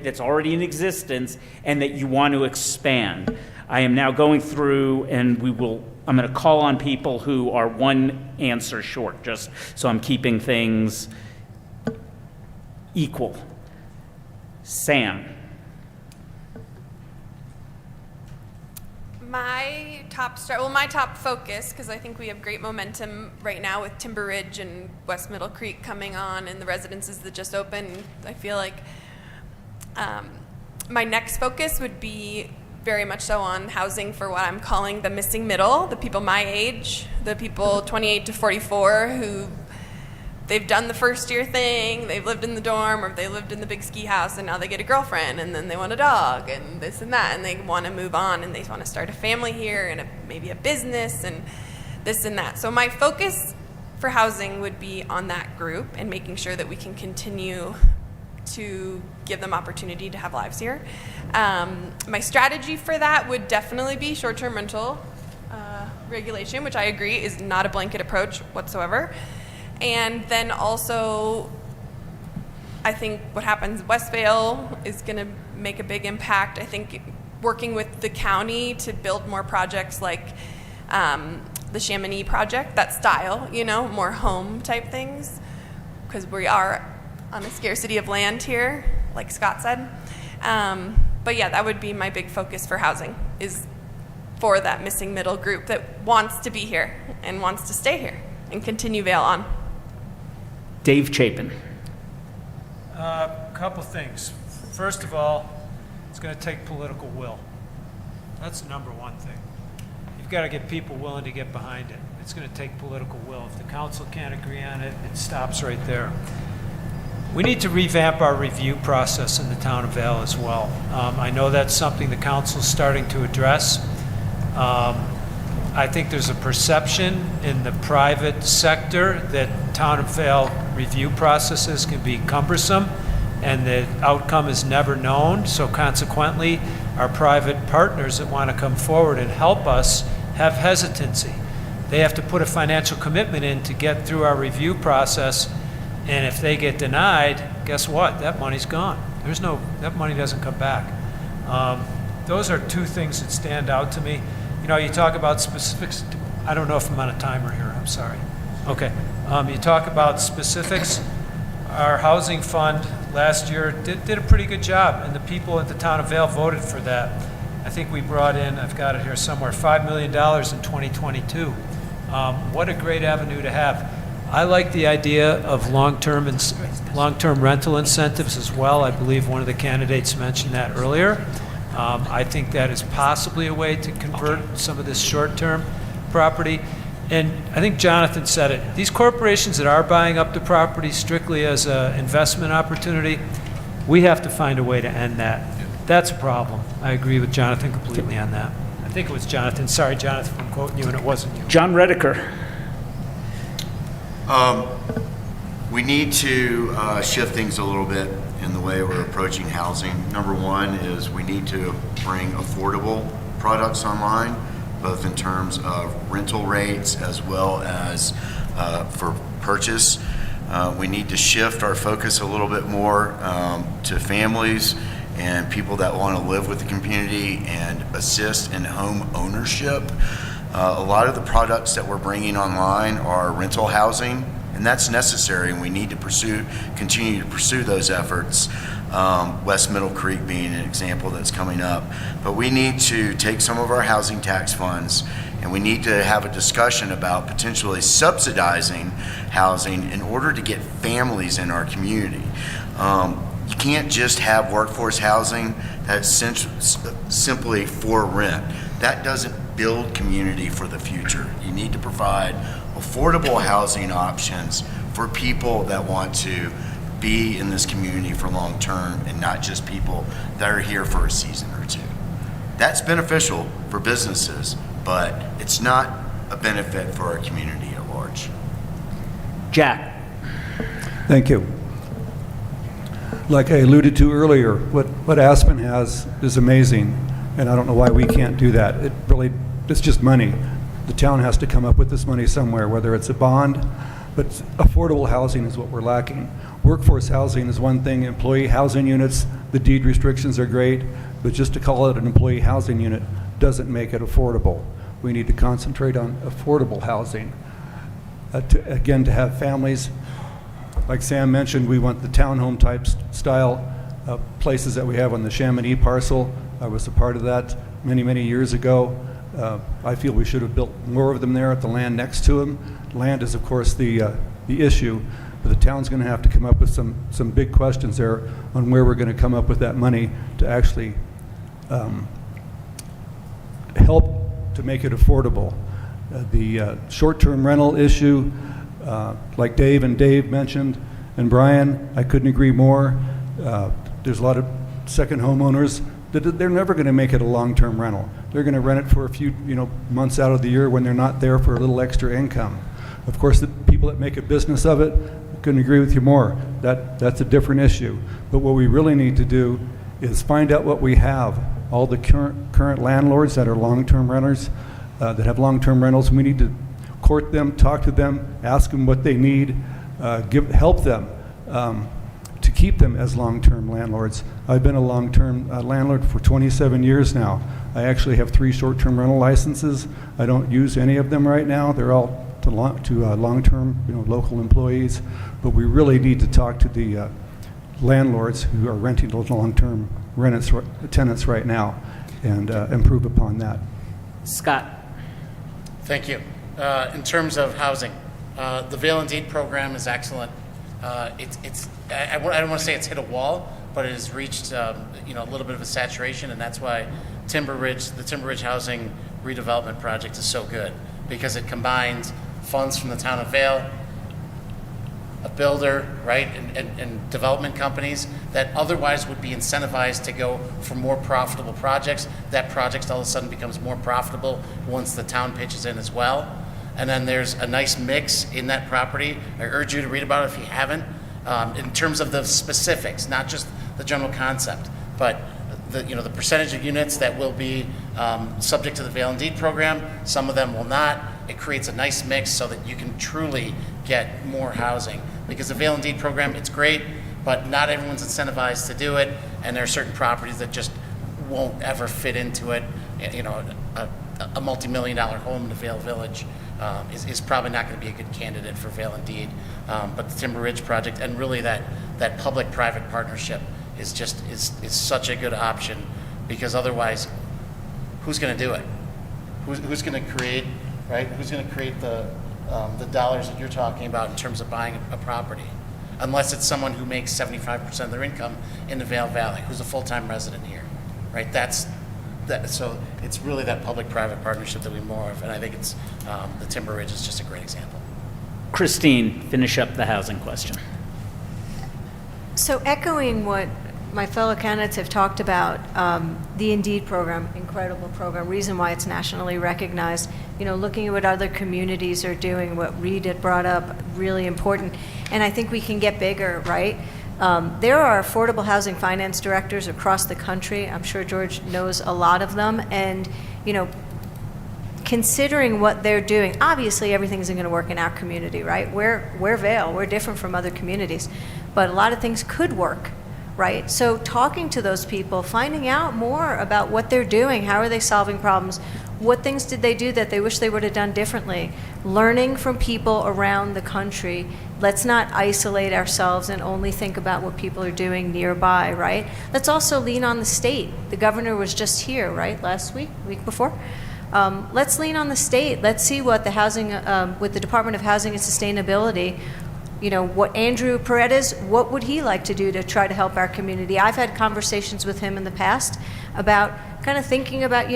that's already in existence and that you want to expand. I am now going through, and I'm going to call on people who are one answer short, just so I'm keeping things equal. Sam. My top focus, because I think we have great momentum right now with Timber Ridge and West Middle Creek coming on and the residences that just opened. I feel like my next focus would be very much so on housing for what I'm calling the missing middle, the people my age, the people 28 to 44 who they've done the first year thing, they've lived in the dorm, or they lived in the big ski house, and now they get a girlfriend, and then they want a dog, and this and that, and they want to move on, and they want to start a family here, and maybe a business, and this and that. So my focus for housing would be on that group and making sure that we can continue to give them opportunity to have lives here. My strategy for that would definitely be short-term rental regulation, which I agree is not a blanket approach whatsoever. And then also, I think what happens in West Vail is going to make a big impact. I think working with the county to build more projects like the Chamonix project, that style, more home type things, because we are on a scarcity of land here, like Scott said. But yeah, that would be my big focus for housing, is for that missing middle group that wants to be here and wants to stay here and continue Vail on. Dave Chapin. A couple things. First of all, it's going to take political will. That's the number one thing. You've got to get people willing to get behind it. It's going to take political will. If the council can't agree on it, it stops right there. We need to revamp our review process in the town of Vail as well. I know that's something the council's starting to address. I think there's a perception in the private sector that town of Vail review processes can be cumbersome and the outcome is never known. So consequently, our private partners that want to come forward and help us have hesitancy. They have to put a financial commitment in to get through our review process, and if they get denied, guess what? That money's gone. That money doesn't come back. Those are two things that stand out to me. You talk about specifics. I don't know if I'm on a timer here. I'm sorry. Okay. You talk about specifics. Our housing fund, last year did a pretty good job, and the people at the town of Vail voted for that. I think we brought in, I've got it here somewhere, $5 million in 2022. What a great avenue to have. I like the idea of long-term rental incentives as well. I believe one of the candidates mentioned that earlier. I think that is possibly a way to convert some of this short-term property. And I think Jonathan said it. These corporations that are buying up the property strictly as an investment opportunity, we have to find a way to end that. That's a problem. I agree with Jonathan completely on that. I think it was Jonathan. Sorry, Jonathan, I'm quoting you, and it wasn't you. John Rediker. We need to shift things a little bit in the way we're approaching housing. Number one is we need to bring affordable products online, both in terms of rental rates as well as for purchase. We need to shift our focus a little bit more to families and people that want to live with the community and assist in home ownership. A lot of the products that we're bringing online are rental housing, and that's necessary, and we need to continue to pursue those efforts. West Middle Creek being an example that's coming up. But we need to take some of our housing tax funds, and we need to have a discussion about potentially subsidizing housing in order to get families in our community. You can't just have workforce housing that's simply for rent. That doesn't build community for the future. You need to provide affordable housing options for people that want to be in this community for long term and not just people that are here for a season or two. That's beneficial for businesses, but it's not a benefit for our community at large. Jack. Thank you. Like I alluded to earlier, what Aspen has is amazing, and I don't know why we can't do that. It's just money. The town has to come up with this money somewhere, whether it's a bond, but affordable housing is what we're lacking. Workforce housing is one thing, employee housing units, the deed restrictions are great, but just to call it an employee housing unit doesn't make it affordable. We need to concentrate on affordable housing. To have families, like Sam mentioned, we want the townhome type style places that we have on the Chamonix parcel. I was a part of that many, many years ago. I feel we should have built more of them there at the land next to them. Land is, of course, the issue, but the town's going to have to come up with some big questions there on where we're going to come up with that money to actually help to make it affordable. The short-term rental issue, like Dave mentioned, and Brian, I couldn't agree more. There's a lot of second homeowners that they're never going to make it a long-term rental. They're going to rent it for a few months out of the year when they're not there for a little extra income. Of course, the people that make a business of it, couldn't agree with you more. That's a different issue. But what we really need to do is find out what we have. All the current landlords that are long-term renters, that have long-term rentals, we need to court them, talk to them, ask them what they need, help them to keep them as long-term landlords. I've been a long-term landlord for 27 years now. I actually have 3 short-term rental licenses. I don't use any of them right now. They're all to long-term, local employees. But we really need to talk to the landlords who are renting those long-term tenants right now and improve upon that. Scott. Thank you. In terms of housing, the Vail Indeed program is excellent. I don't want to say it's hit a wall, but it has reached a little bit of a saturation, and that's why the Timber Ridge Housing Redevelopment Project is so good, because it combines funds from the town of Vail, a builder, right, and development companies that otherwise would be incentivized to go for more profitable projects. That project all of a sudden becomes more profitable once the town pitches in as well. And then there's a nice mix in that property. I urge you to read about it if you haven't, in terms of the specifics, not just the general concept, but the percentage of units that will be subject to the Vail Indeed program. Some of them will not. It creates a nice mix so that you can truly get more housing. Because the Vail Indeed program, it's great, but not everyone's incentivized to do it, and there are certain properties that just won't ever fit into it. A multi-million-dollar home in the Vail Village is probably not going to be a good candidate for Vail indeed. But the Timber Ridge project and really that public-private partnership is such a good option, because otherwise, who's going to do it? Who's going to create, right? Who's going to create the dollars that you're talking about in terms of buying a property? Unless it's someone who makes 75% of their income in the Vail Valley, who's a full-time resident here, right? So it's really that public-private partnership that we more of, and I think it's the Timber Ridge is just a great example. Christine, finish up the housing question. So echoing what my fellow candidates have talked about, the Indeed program, incredible program, reason why it's nationally recognized, looking at what other communities are doing, what Reid had brought up, really important. And I think we can get bigger, right? There are affordable housing finance directors across the country. I'm sure George knows a lot of them. And, considering what they're doing, obviously everything isn't going to work in our community, right? We're Vail, we're different from other communities. But a lot of things could work, right? So talking to those people, finding out more about what they're doing, how are they solving problems, what things did they do that they wish they would have done differently, learning from people around the country. Let's not isolate ourselves and only think about what people are doing nearby, right? Let's also lean on the state. The governor was just here, right, last week, week before? Let's lean on the state. Let's see what the housing, with the Department of Housing and Sustainability, what Andrew Paredes, what would he like to do to try to help our community? I've had conversations with him in the past about kind of thinking about,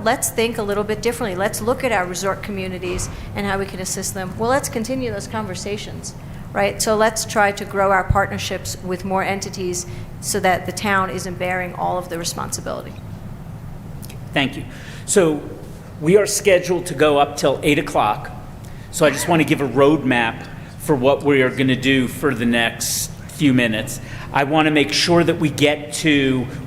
let's think a little bit differently. Let's look at our resort communities and how we can assist them. Well, let's continue those conversations, right? So let's try to grow our partnerships with more entities so that the town isn't bearing all of the responsibility. Thank you. So we are scheduled to go up till 8 o'clock. So I just want to give a roadmap for what we are going to do for the next few minutes. I want to make sure that we're not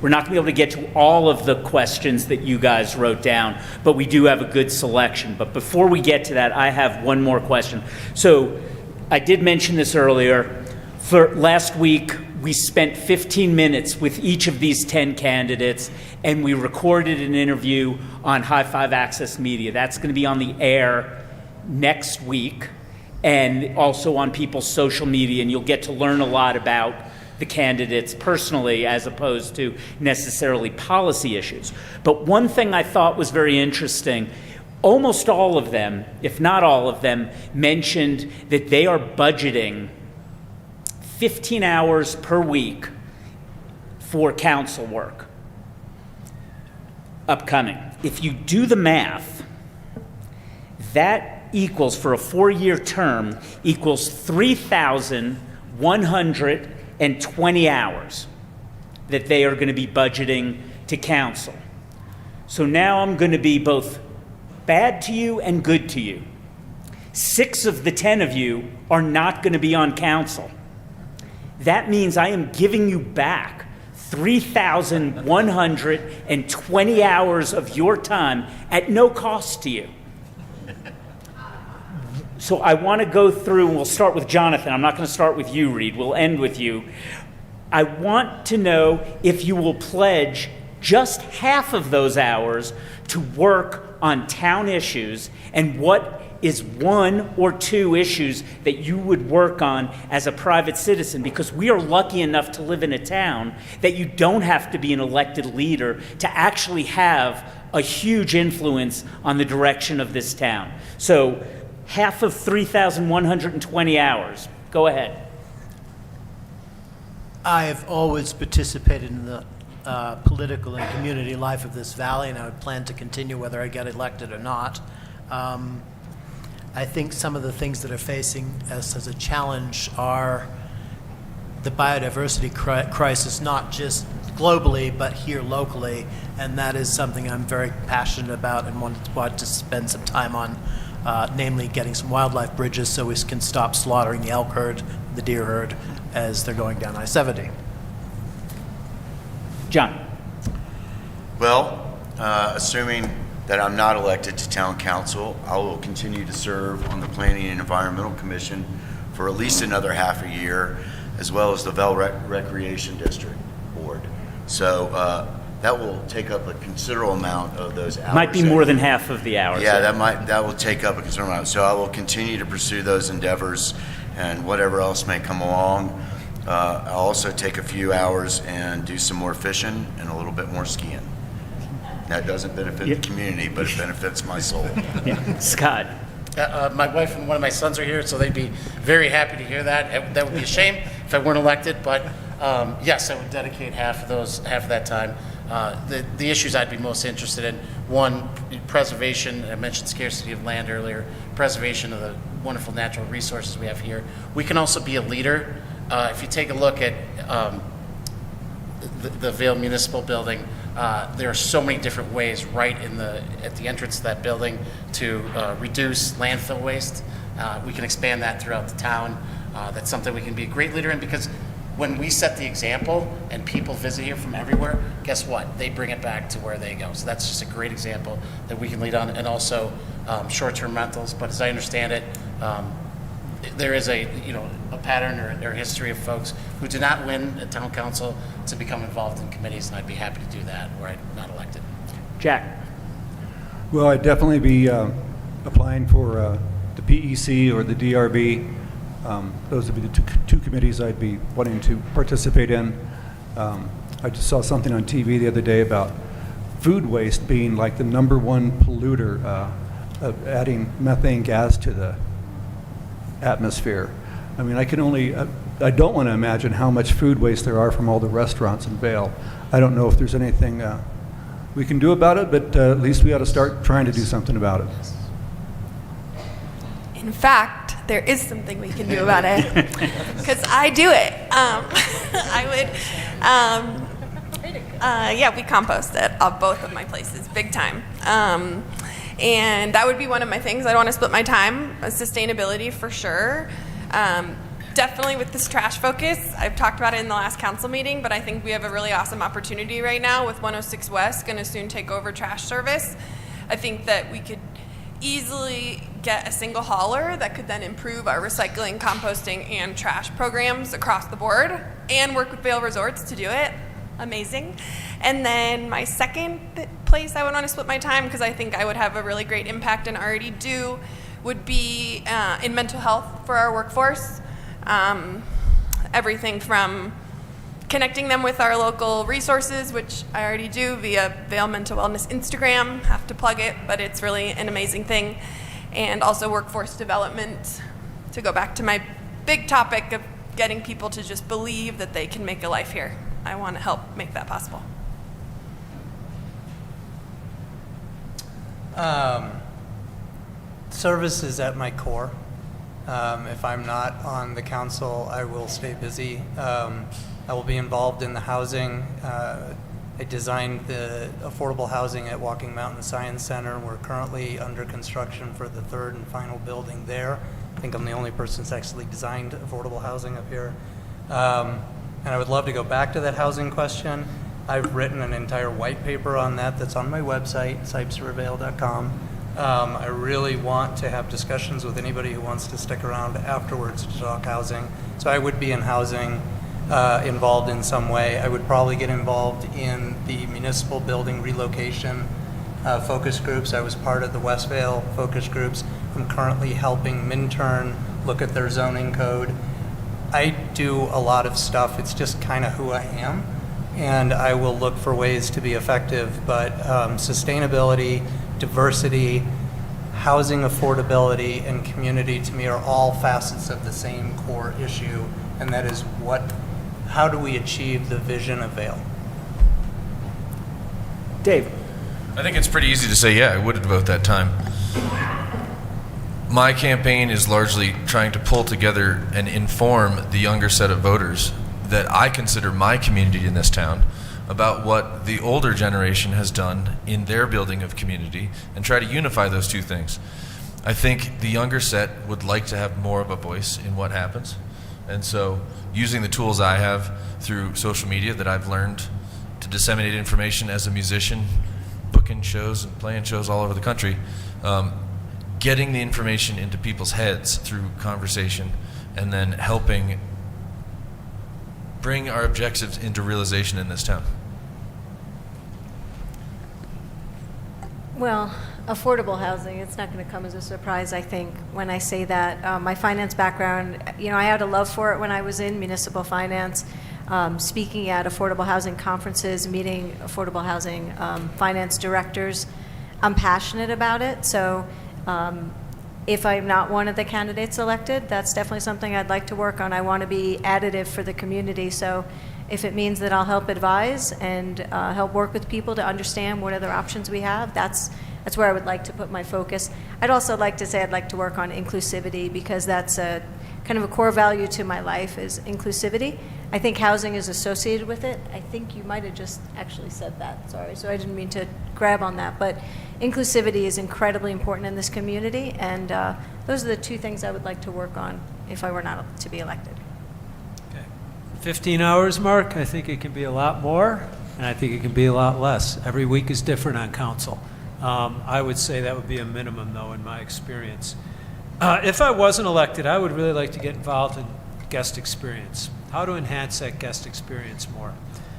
going to be able to get to all of the questions that you guys wrote down, but we do have a good selection. But before we get to that, I have one more question. So I did mention this earlier. For last week, we spent 15 minutes with each of these 10 candidates, and we recorded an interview on High Five Access Media. That's going to be on the air next week, and also on people's social media, and you'll get to learn a lot about the candidates personally as opposed to necessarily policy issues. But one thing I thought was very interesting, almost all of them, if not all of them, mentioned that they are budgeting 15 hours per week for council work upcoming. If you do the math, that equals, for a 4-year term, equals 3,120 hours that they are going to be budgeting to council. So now I'm going to be both bad to you and good to you. 6 of the 10 of you are not going to be on council. That means I am giving you back 3,120 hours of your time at no cost to you. So I want to go through, and we'll start with Jonathan. I'm not going to start with you, Reid. We'll end with you. I want to know if you will pledge just half of those hours to work on town issues, and what is 1 or 2 issues that you would work on as a private citizen, because we are lucky enough to live in a town that you don't have to be an elected leader to actually have a huge influence on the direction of this town. So half of 3,120 hours. Go ahead. I have always participated in the political and community life of this valley, and I would plan to continue whether I get elected or not. I think some of the things that are facing us as a challenge are the biodiversity crisis, not just globally, but here locally, and that is something I'm very passionate about and want to spend some time on, namely getting some wildlife bridges so we can stop slaughtering the elk herd, the deer herd, as they're going down I-70. John. Well, assuming that I'm not elected to town council, I will continue to serve on the Planning and Environmental Commission for at least another half a year, as well as the Vail Recreation District Board. So that will take up a considerable amount of those hours. Might be more than half of the hours. Yeah, that will take up a considerable amount. So I will continue to pursue those endeavors and whatever else may come along. I'll also take a few hours and do some more fishing and a little bit more skiing. That doesn't benefit the community, but it benefits my soul. Yeah. Scott. My wife and one of my sons are here, so they'd be very happy to hear that. That would be a shame if I weren't elected, but yes, I would dedicate half of that time. The issues I'd be most interested in, one, preservation. I mentioned scarcity of land earlier. Preservation of the wonderful natural resources we have here. We can also be a leader. If you take a look at the Vail Municipal Building, there are so many different ways right at the entrance to that building to reduce landfill waste. We can expand that throughout the town. That's something we can be a great leader in, because when we set the example and people visit here from everywhere, guess what? They bring it back to where they go. So that's just a great example that we can lead on. And also short-term rentals. But as I understand it, there is a pattern or history of folks who did not win at town council to become involved in committees, and I'd be happy to do that were I not elected. Jack. Well, I'd definitely be applying for the PEC or the DRB. Those would be the two committees I'd be wanting to participate in. I just saw something on TV the other day about food waste being like the #1 polluter of adding methane gas to the atmosphere. I mean, I don't want to imagine how much food waste there are from all the restaurants in Vail. I don't know if there's anything we can do about it, but at least we ought to start trying to do something about it. In fact, there is something we can do about it, because I do it. We compost at both of my places, big time. And that would be one of my things. I don't want to split my time. Sustainability for sure. Definitely with this trash focus. I've talked about it in the last council meeting, but I think we have a really awesome opportunity right now with 106 West going to soon take over trash service. I think that we could easily get a single hauler that could then improve our recycling, composting, and trash programs across the board, and work with Vail Resorts to do it. Amazing. And then my second place I would want to split my time, because I think I would have a really great impact and already do, would be in mental health for our workforce. Everything from connecting them with our local resources, which I already do via Vail Mental Wellness Instagram, have to plug it, but it's really an amazing thing. And also workforce development, to go back to my big topic of getting people to just believe that they can make a life here. I want to help make that possible. Service is at my core. If I'm not on the council, I will stay busy. I will be involved in the housing. I designed the affordable housing at Walking Mountain Science Center. We're currently under construction for the third and final building there. I think I'm the only person that's actually designed affordable housing up here. And I would love to go back to that housing question. I've written an entire white paper on that that's on my website, sipesforvail.com. I really want to have discussions with anybody who wants to stick around afterwards to talk housing. So I would be in housing, involved in some way. I would probably get involved in the municipal building relocation focus groups. I was part of the West Vail focus groups. I'm currently helping Minturn look at their zoning code. I do a lot of stuff. It's just kind of who I am, and I will look for ways to be effective. But sustainability, diversity, housing affordability, and community to me are all facets of the same core issue, and that is how do we achieve the vision of Vail? Dave. I think it's pretty easy to say, yeah, I would devote that time. My campaign is largely trying to pull together and inform the younger set of voters that I consider my community in this town about what the older generation has done in their building of community and try to unify those two things. I think the younger set would like to have more of a voice in what happens. And so using the tools I have through social media that I've learned to disseminate information as a musician, booking shows and playing shows all over the country, getting the information into people's heads through conversation, and then helping bring our objectives into realization in this town. Well, affordable housing, it's not going to come as a surprise, I think, when I say that. My finance background, I had a love for it when I was in municipal finance, speaking at affordable housing conferences, meeting affordable housing finance directors. I'm passionate about it, so if I'm not one of the candidates elected, that's definitely something I'd like to work on. I want to be additive for the community, so if it means that I'll help advise and help work with people to understand what other options we have, that's where I would like to put my focus. I'd also like to say I'd like to work on inclusivity, because that's a kind of a core value to my life is inclusivity. I think housing is associated with it. I think you might have just actually said that, sorry, so I didn't mean to grab on that, but inclusivity is incredibly important in this community, and those are the two things I would like to work on if I were not to be elected. 15 hours, Mark, I think it can be a lot more, and I think it can be a lot less. Every week is different on council. I would say that would be a minimum, though, in my experience. If I wasn't elected, I would really like to get involved in guest experience. How to enhance that guest experience more.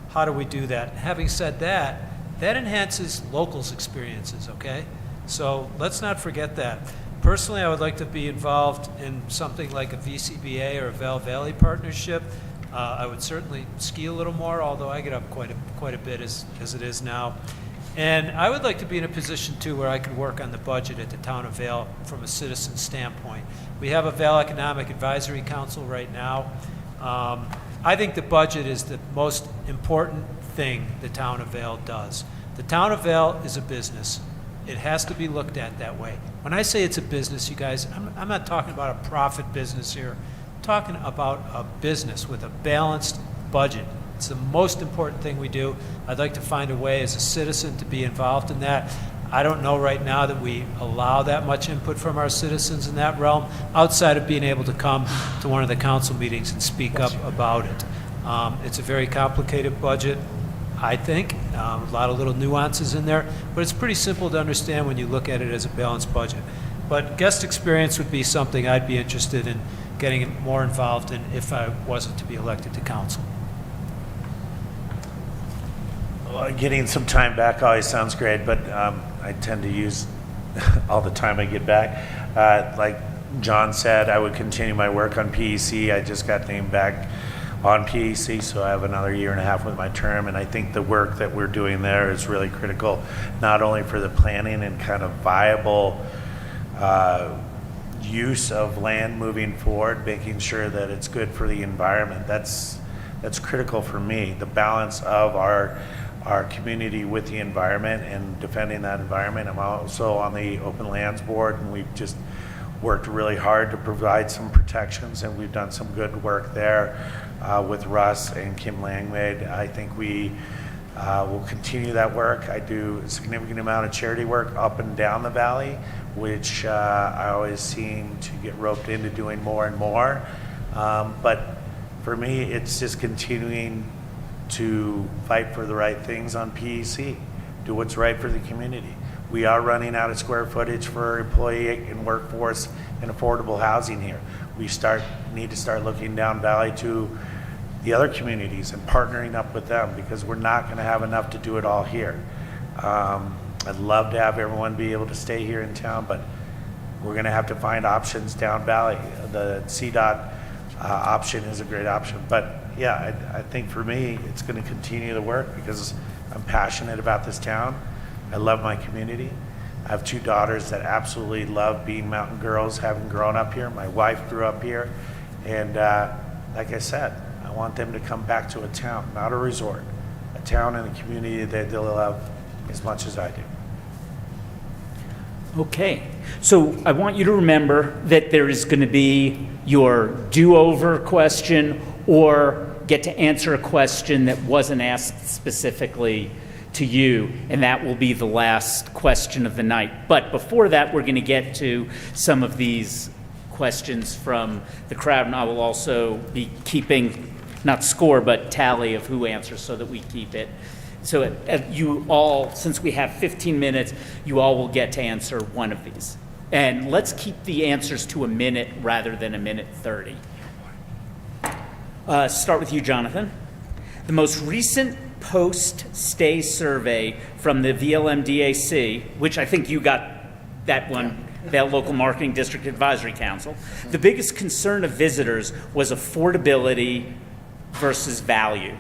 How do we do that? Having said that, that enhances locals' experiences, okay? So let's not forget that. Personally, I would like to be involved in something like a VCBA or a Vail Valley partnership. I would certainly ski a little more, although I get up quite a bit as it is now. And I would like to be in a position, too, where I could work on the budget at the town of Vail from a citizen standpoint. We have a Vail Economic Advisory Council right now. I think the budget is the most important thing the town of Vail does. The town of Vail is a business. It has to be looked at that way. When I say it's a business, you guys, I'm not talking about a profit business here. I'm talking about a business with a balanced budget. It's the most important thing we do. I'd like to find a way as a citizen to be involved in that. I don't know right now that we allow that much input from our citizens in that realm, outside of being able to come to one of the council meetings and speak up about it. It's a very complicated budget, I think, a lot of little nuances in there, but it's pretty simple to understand when you look at it as a balanced budget. But guest experience would be something I'd be interested in getting more involved in if I wasn't to be elected to council. Well, getting some time back always sounds great, but I tend to use all the time I get back. Like John said, I would continue my work on PEC. I just got named back on PEC, so I have another year and a half with my term, and I think the work that we're doing there is really critical, not only for the planning and kind of viable use of land moving forward, making sure that it's good for the environment. That's critical for me, the balance of our community with the environment and defending that environment. I'm also on the Open Lands Board, and we've just worked really hard to provide some protections, and we've done some good work there with Russ and Kim Langmaid. I think we will continue that work. I do a significant amount of charity work up and down the valley, which I always seem to get roped into doing more and more. But for me, it's just continuing to fight for the right things on PEC, do what's right for the community. We are running out of square footage for employee and workforce and affordable housing here. We need to start looking down valley to the other communities and partnering up with them, because we're not going to have enough to do it all here. I'd love to have everyone be able to stay here in town, but we're going to have to find options down valley. The CDOT option is a great option, but yeah, I think for me, it's going to continue the work because I'm passionate about this town. I love my community. I have two daughters that absolutely love being mountain girls, having grown up here. My wife grew up here. And like I said, I want them to come back to a town, not a resort, a town and a community that they'll love as much as I do. Okay, so I want you to remember that there is going to be your do-over question or get to answer a question that wasn't asked specifically to you, and that will be the last question of the night. But before that, we're going to get to some of these questions from the crowd, and I will also be keeping, not score, but tally of who answers so that we keep it. So you all, since we have 15 minutes, you all will get to answer one of these. And let's keep the answers to a minute rather than a minute 30. Start with you, Jonathan. The most recent post-stay survey from the VLMDAC, which I think you got that one, Vail Local Marketing District Advisory Council, the biggest concern of visitors was affordability versus value.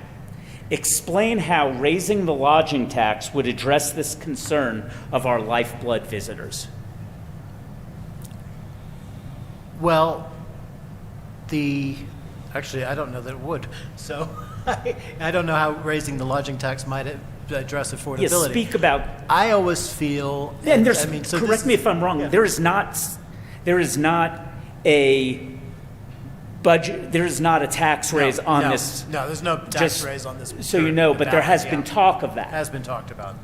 Explain how raising the lodging tax would address this concern of our lifeblood visitors. Well, actually, I don't know that it would. So I don't know how raising the lodging tax might address affordability. Yeah, speak about. I always feel. And there's. I mean, so correct me if I'm wrong. Yeah. There is not a budget. There is not a tax raise on this. No, there's no tax raise on this. So you know, but there has been talk of that. Has been talked about.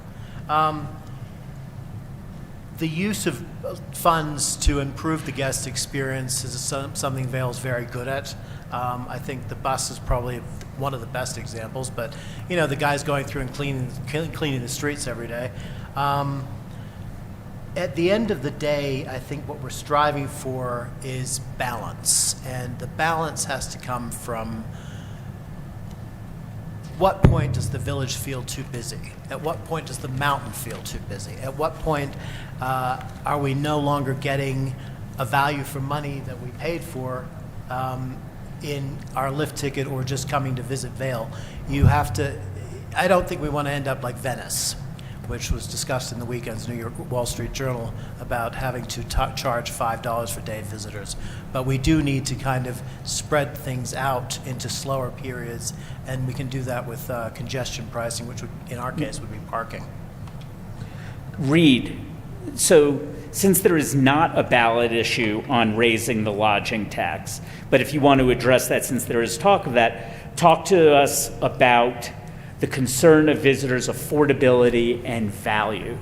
The use of funds to improve the guest experience is something Vail's very good at. I think the bus is probably one of the best examples, but you know, the guys going through and cleaning the streets every day. At the end of the day, I think what we're striving for is balance, and the balance has to come from what point does the village feel too busy? At what point does the mountain feel too busy? At what point are we no longer getting a value for money that we paid for in our lift ticket or just coming to visit Vail? You have to, I don't think we want to end up like Venice, which was discussed in the weekend's New York Wall Street Journal about having to charge $5 for day visitors. But we do need to kind of spread things out into slower periods, and we can do that with congestion pricing, which would, in our case, would be parking. Reid, so since there is not a ballot issue on raising the lodging tax, but if you want to address that since there is talk of that, talk to us about the concern of visitors' affordability and value.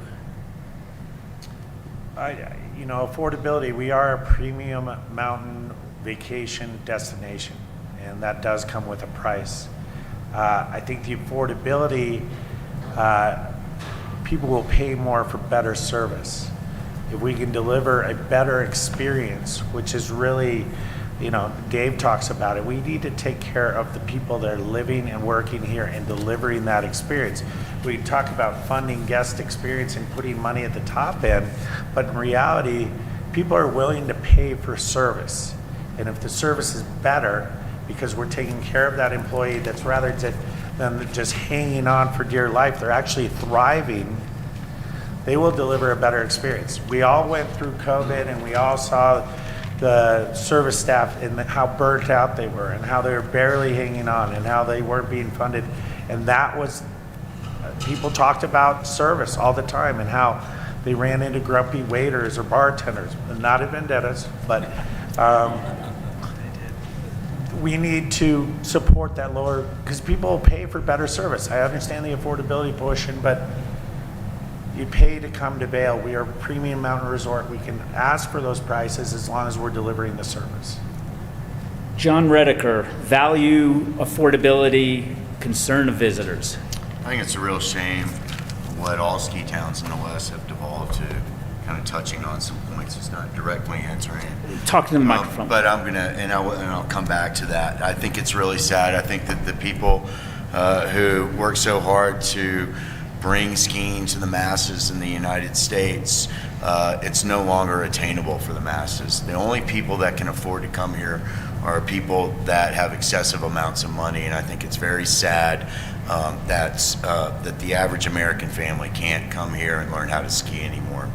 You know, affordability, we are a premium mountain vacation destination, and that does come with a price. I think the affordability, people will pay more for better service. If we can deliver a better experience, which is really, you know, Dave talks about it, we need to take care of the people that are living and working here and delivering that experience. We talk about funding guest experience and putting money at the top end, but in reality, people are willing to pay for service. And if the service is better, because we're taking care of that employee that's rather than just hanging on for dear life, they're actually thriving, they will deliver a better experience. We all went through COVID and we all saw the service staff and how burnt out they were and how they were barely hanging on and how they weren't being funded. And that was, people talked about service all the time and how they ran into grumpy waiters or bartenders, not at vendettas, but we need to support that lower, because people pay for better service. I understand the affordability portion, but you pay to come to Vail. We are a premium mountain resort. We can ask for those prices as long as we're delivering the service. John Rediker, value, affordability, concern of visitors. I think it's a real shame what all ski towns in the West have devolved to, kind of touching on some points. It's not directly answering it. Talk to the microphone. But I'm gonna, and I'll come back to that. I think it's really sad. I think that the people who work so hard to bring skiing to the masses in the United States, it's no longer attainable for the masses. The only people that can afford to come here are people that have excessive amounts of money, and I think it's very sad that the average American family can't come here and learn how to ski anymore.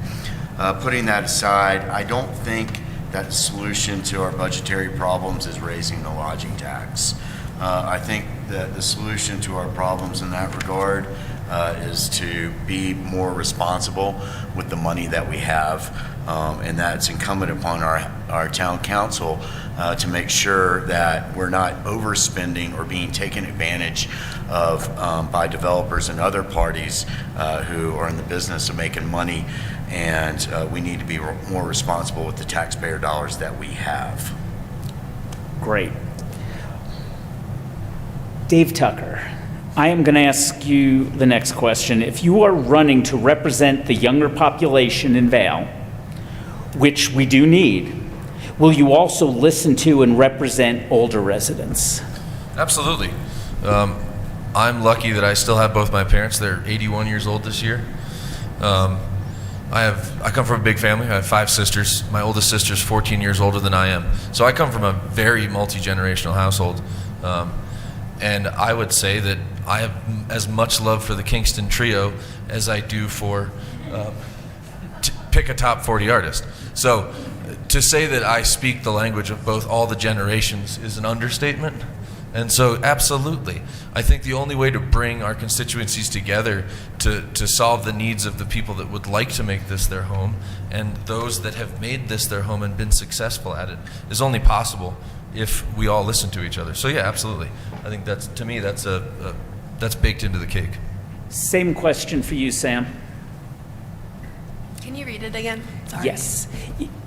Putting that aside, I don't think that the solution to our budgetary problems is raising the lodging tax. I think that the solution to our problems in that regard is to be more responsible with the money that we have, and that's incumbent upon our town council to make sure that we're not overspending or being taken advantage of by developers and other parties who are in the business of making money, and we need to be more responsible with the taxpayer dollars that we have. Great. Dave Tucker, I am going to ask you the next question. If you are running to represent the younger population in Vail, which we do need, will you also listen to and represent older residents? Absolutely. I'm lucky that I still have both my parents. They're 81 years old this year. I come from a big family. I have 5 sisters. My oldest sister's 14 years older than I am. So I come from a very multi-generational household. And I would say that I have as much love for the Kingston Trio as I do for pick a top 40 artist. So to say that I speak the language of both all the generations is an understatement. And so absolutely, I think the only way to bring our constituencies together to solve the needs of the people that would like to make this their home and those that have made this their home and been successful at it is only possible if we all listen to each other. So yeah, absolutely. I think that's, to me, that's baked into the cake. Same question for you, Sam. Can you read it again? Sorry. Yes.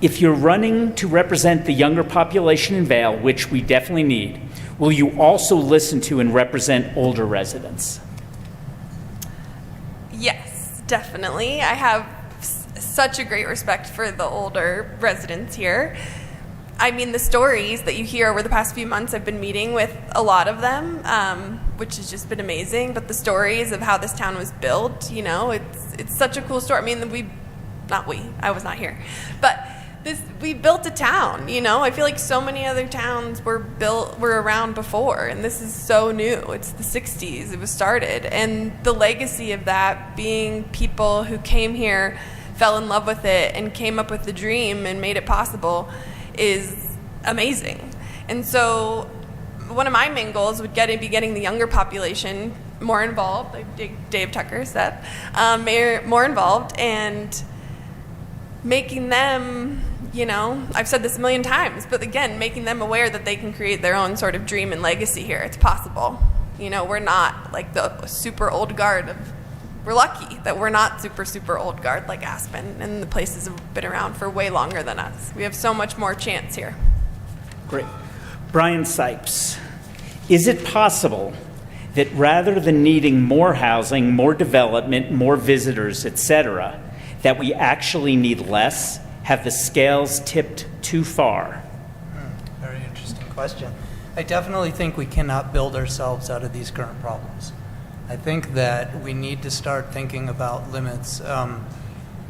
If you're running to represent the younger population in Vail, which we definitely need, will you also listen to and represent older residents? Yes, definitely. I have such a great respect for the older residents here. I mean, the stories that you hear over the past few months, I've been meeting with a lot of them, which has just been amazing. But the stories of how this town was built, you know, it's such a cool story. I mean, I was not here, but we built a town, you know. I feel like so many other towns were around before, and this is so new. It's the 60s, it was started, and the legacy of that being people who came here, fell in love with it, and came up with the dream and made it possible is amazing. And so one of my main goals would be getting the younger population more involved, like Dave Tucker said, more involved, and making them, you know, I've said this a million times, but again, making them aware that they can create their own sort of dream and legacy here. It's possible. You know, we're not like the super old guard. We're lucky that we're not super old guard like Aspen, and the places have been around for way longer than us. We have so much more chance here. Great. Brian Sipes, is it possible that rather than needing more housing, more development, more visitors, etc., that we actually need less? Have the scales tipped too far? Very interesting question. I definitely think we cannot build ourselves out of these current problems. I think that we need to start thinking about limits.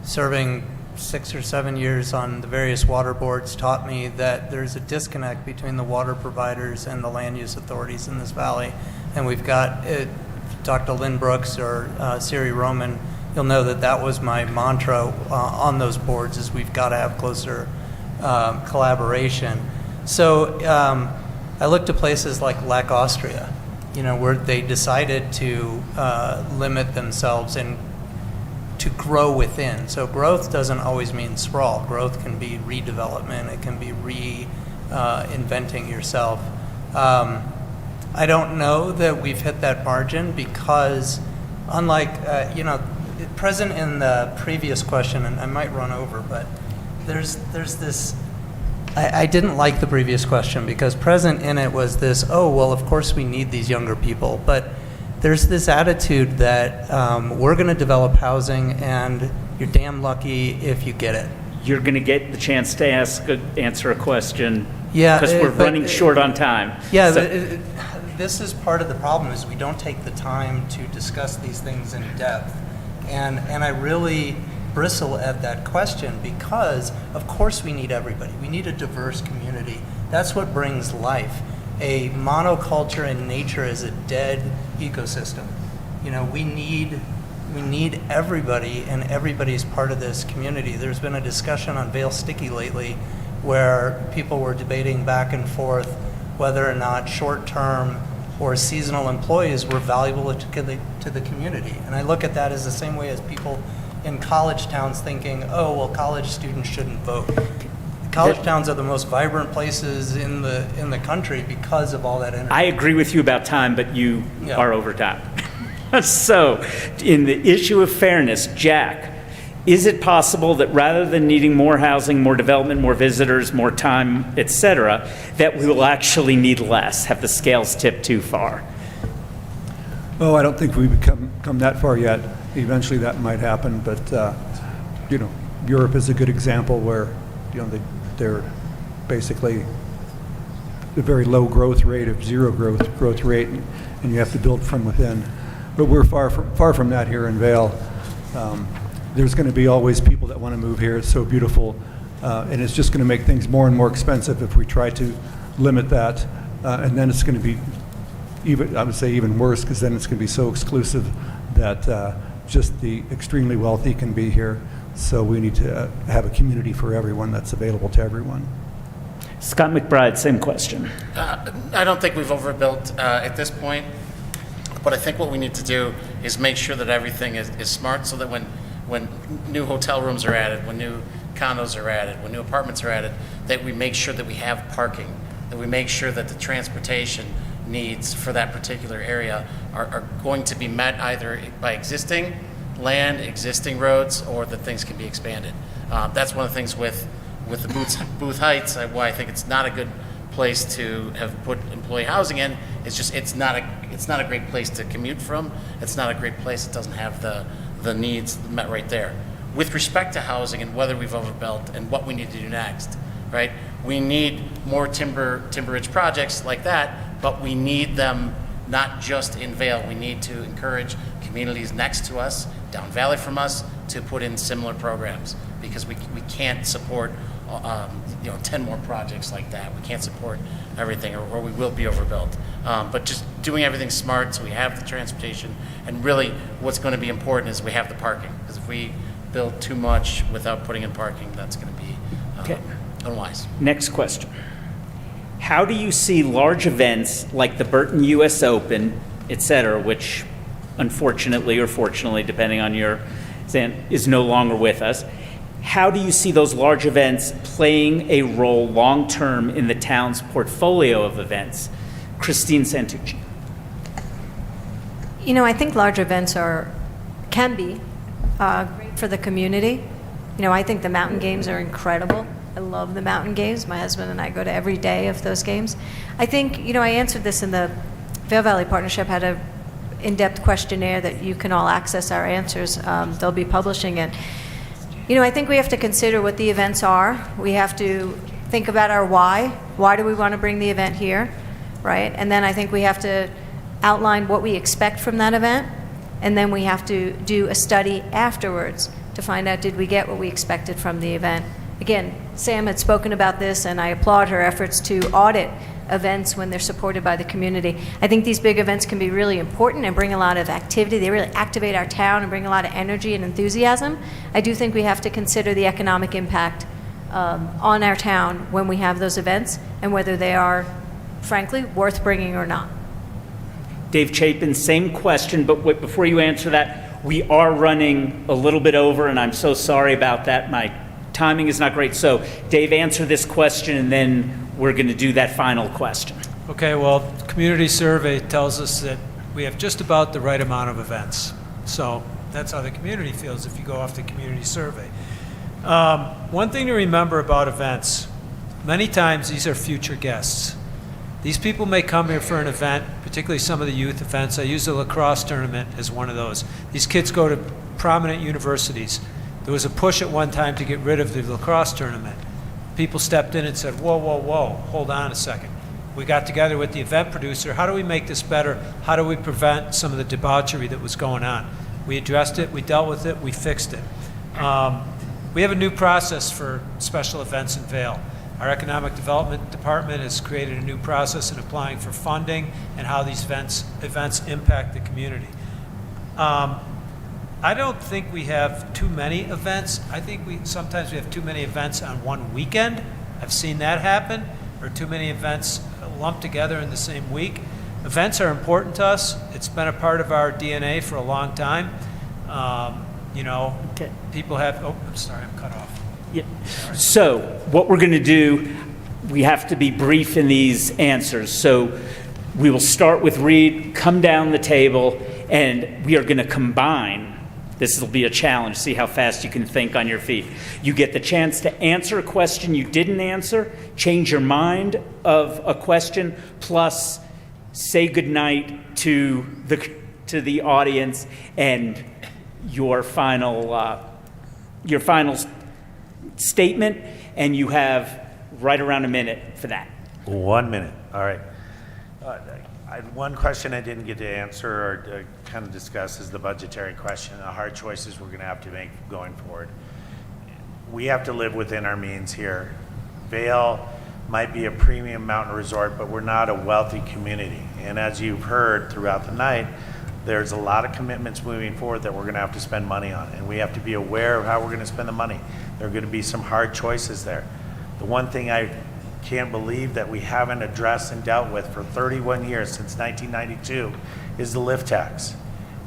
Serving 6 or 7 years on the various water boards taught me that there's a disconnect between the water providers and the land use authorities in this valley. And we've got, talk to Lynn Brooks or Siri Roman, you'll know that was my mantra on those boards, is we've got to have closer collaboration. So I looked to places like Lech, Austria, you know, where they decided to limit themselves and to grow within. So growth doesn't always mean sprawl. Growth can be redevelopment. It can be reinventing yourself. I don't know that we've hit that margin because, unlike, you know, present in the previous question, and I might run over, but there's this, I didn't like the previous question because present in it was this, oh, well, of course we need these younger people, but there's this attitude that we're going to develop housing and you're damn lucky if you get it. You're going to get the chance to answer a question, yeah, because we're running short on time. Yeah, so. This is part of the problem, is we don't take the time to discuss these things in depth. And I really bristle at that question because, of course, we need everybody. We need a diverse community. That's what brings life. A monoculture in nature is a dead ecosystem. You know, we need everybody, and everybody's part of this community. There's been a discussion on Vail Sticky lately where people were debating back and forth whether or not short-term or seasonal employees were valuable to the community. And I look at that as the same way as people in college towns thinking, oh, well, college students shouldn't vote. College towns are the most vibrant places in the country because of all that energy. I agree with you about time, but you are over time. So, in the issue of fairness, Jack, is it possible that rather than needing more housing, more development, more visitors, more time, etc., that we will actually need less? Have the scales tipped too far? Oh, I don't think we've come that far yet. Eventually that might happen, but you know, Europe is a good example where, you know, they're basically the very low growth rate of zero growth rate, and you have to build from within. But we're far from that here in Vail. There's going to be always people that want to move here. It's so beautiful, and it's just going to make things more and more expensive if we try to limit that, and then it's going to be I would say even worse, because then it's going to be so exclusive that just the extremely wealthy can be here. So we need to have a community for everyone that's available to everyone. Scott McBride, same question. I don't think we've overbuilt at this point, but I think what we need to do is make sure that everything is smart, so that when new hotel rooms are added, when new condos are added, when new apartments are added, that we make sure that we have parking, that we make sure that the transportation needs for that particular area are going to be met either by existing land, existing roads, or that things can be expanded. That's one of the things with the Booth Heights, why I think it's not a good place to have put employee housing in. It's not a great place to commute from. It's not a great place. It doesn't have the needs met right there. With respect to housing and whether we've overbuilt and what we need to do next, right? We need more timber-rich projects like that, but we need them not just in Vail. We need to encourage communities next to us, down valley from us, to put in similar programs, because we can't support 10 more projects like that. We can't support everything, or we will be overbuilt. But just doing everything smart, so we have the transportation, and really what's going to be important is we have the parking, because if we build too much without putting in parking, that's going to be unwise. Next question. How do you see large events like the Burton US Open, et cetera, which unfortunately or fortunately, depending on your stand, is no longer with us? How do you see those large events playing a role long-term in the town's portfolio of events? Christine Santucci. I think large events can be great for the community. I think the mountain games are incredible. I love the mountain games. My husband and I go to every day of those games. I think, I answered this in the Vail Valley Partnership, had an in-depth questionnaire that you can all access our answers. They'll be publishing it. I think we have to consider what the events are. We have to think about our why. Why do we want to bring the event here, right? And then I think we have to outline what we expect from that event, and then we have to do a study afterwards to find out, did we get what we expected from the event? Again, Sam had spoken about this, and I applaud her efforts to audit events when they're supported by the community. I think these big events can be really important and bring a lot of activity. They really activate our town and bring a lot of energy and enthusiasm. I do think we have to consider the economic impact on our town when we have those events, and whether they are, frankly, worth bringing or not. Dave Chapin, same question, but before you answer that, we are running a little bit over, and I'm so sorry about that. My timing is not great. So, Dave, answer this question, and then we're going to do that final question. Okay, well, the community survey tells us that we have just about the right amount of events. So that's how the community feels if you go off the community survey. One thing to remember about events, many times these are future guests. These people may come here for an event, particularly some of the youth events. I use the lacrosse tournament as one of those. These kids go to prominent universities. There was a push at one time to get rid of the lacrosse tournament. People stepped in and said, whoa, whoa, whoa, hold on a second. We got together with the event producer. How do we make this better? How do we prevent some of the debauchery that was going on? We addressed it, we dealt with it, we fixed it. We have a new process for special events in Vail. Our Economic Development Department has created a new process in applying for funding and how these events impact the community. I don't think we have too many events. I think sometimes we have too many events on one weekend. I've seen that happen, or too many events lumped together in the same week. Events are important to us. It's been a part of our DNA for a long time. Okay. People have, I'm sorry, I'm cut off. Yeah. So what we're going to do, we have to be brief in these answers. So we will start with Reid, come down the table, and we are going to combine. This will be a challenge, see how fast you can think on your feet. You get the chance to answer a question you didn't answer, change your mind of a question, plus say goodnight to the audience and your final statement, and you have right around a minute for that. 1 minute, all right. One question I didn't get to answer or kind of discuss is the budgetary question, the hard choices we're going to have to make going forward. We have to live within our means here. Vail might be a premium mountain resort, but we're not a wealthy community. And as you've heard throughout the night, there's a lot of commitments moving forward that we're going to have to spend money on, and we have to be aware of how we're going to spend the money. There are going to be some hard choices there. The one thing I can't believe that we haven't addressed and dealt with for 31 years, since 1992, is the lift tax.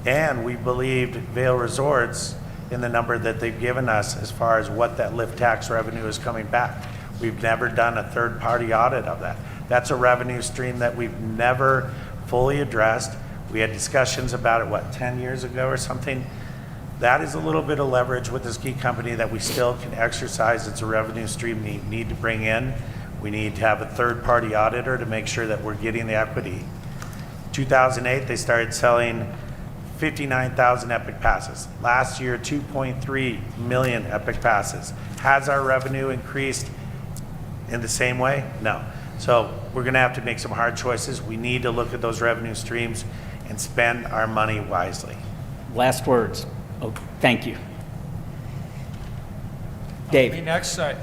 And we believed Vail Resorts in the number that they've given us as far as what that lift tax revenue is coming back. We've never done a third-party audit of that. That's a revenue stream that we've never fully addressed. We had discussions about it, what, 10 years ago or something? That is a little bit of leverage with the ski company that we still can exercise. It's a revenue stream we need to bring in. We need to have a third-party auditor to make sure that we're getting the equity. 2008, they started selling 59,000 Epic Passes. Last year, 2.3 million Epic Passes. Has our revenue increased in the same way? No. So we're going to have to make some hard choices. We need to look at those revenue streams and spend our money wisely. Last words. Oh, thank you. Dave. Me next, sorry.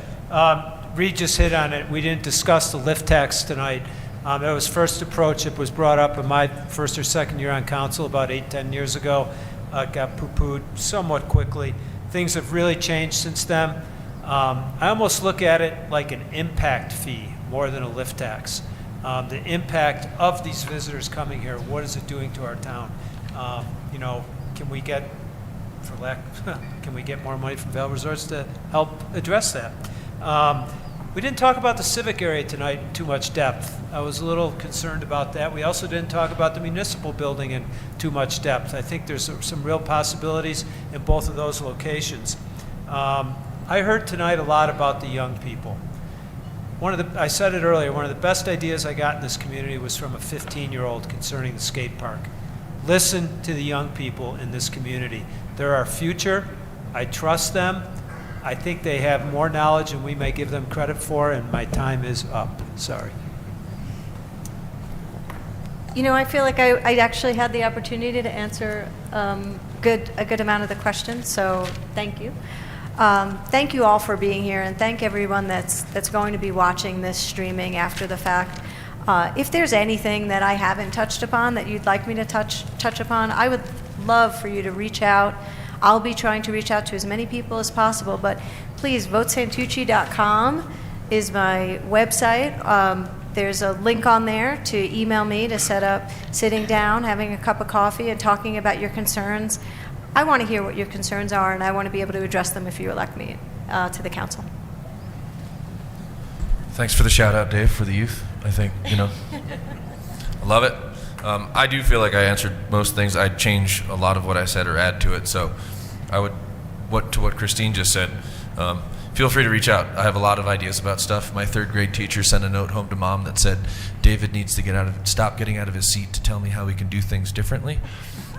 Reid just hit on it. We didn't discuss the lift tax tonight. It was first approach. It was brought up in my first or second year on council about 8-10 years ago. Got poo-pooed somewhat quickly. Things have really changed since then. I almost look at it like an impact fee more than a lift tax. The impact of these visitors coming here, what is it doing to our town? Can we get, can we get more money from Vail Resorts to help address that? We didn't talk about the civic area tonight in too much depth. I was a little concerned about that. We also didn't talk about the municipal building in too much depth. I think there's some real possibilities in both of those locations. I heard tonight a lot about the young people. I said it earlier, one of the best ideas I got in this community was from a 15-year-old concerning the skate park. Listen to the young people in this community. They're our future. I trust them. I think they have more knowledge than we may give them credit for, and my time is up. Sorry. I feel like I actually had the opportunity to answer a good amount of the questions, so thank you. Thank you all for being here, and thank everyone that's going to be watching this streaming after the fact. If there's anything that I haven't touched upon that you'd like me to touch upon, I would love for you to reach out. I'll be trying to reach out to as many people as possible, but please, votesantucci.com is my website. There's a link on there to email me to set up sitting down, having a cup of coffee, and talking about your concerns. I want to hear what your concerns are, and I want to be able to address them if you elect me to the council. Thanks for the shout out, Dave, for the youth. I think, I love it. I do feel like I answered most things. I'd change a lot of what I said or add to it. So I would, to what Christine just said, feel free to reach out. I have a lot of ideas about stuff. My third grade teacher sent a note home to mom that said, David needs to stop getting out of his seat to tell me how we can do things differently.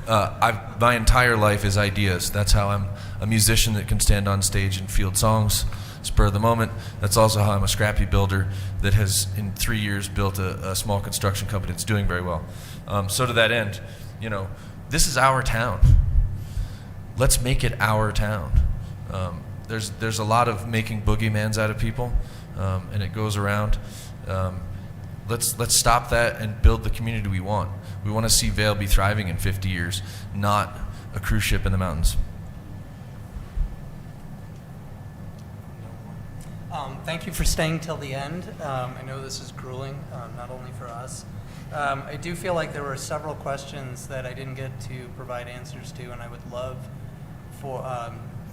My entire life is ideas. That's how I'm a musician that can stand on stage and field songs, spur of the moment. That's also how I'm a scrappy builder that has, in 3 years, built a small construction company that's doing very well. So to that end, this is our town. Let's make it our town. There's a lot of making boogeymans out of people, and it goes around. Let's stop that and build the community we want. We want to see Vail be thriving in 50 years, not a cruise ship in the mountains. Thank you for staying till the end. I know this is grueling, not only for us. I do feel like there were several questions that I didn't get to provide answers to, and I would love for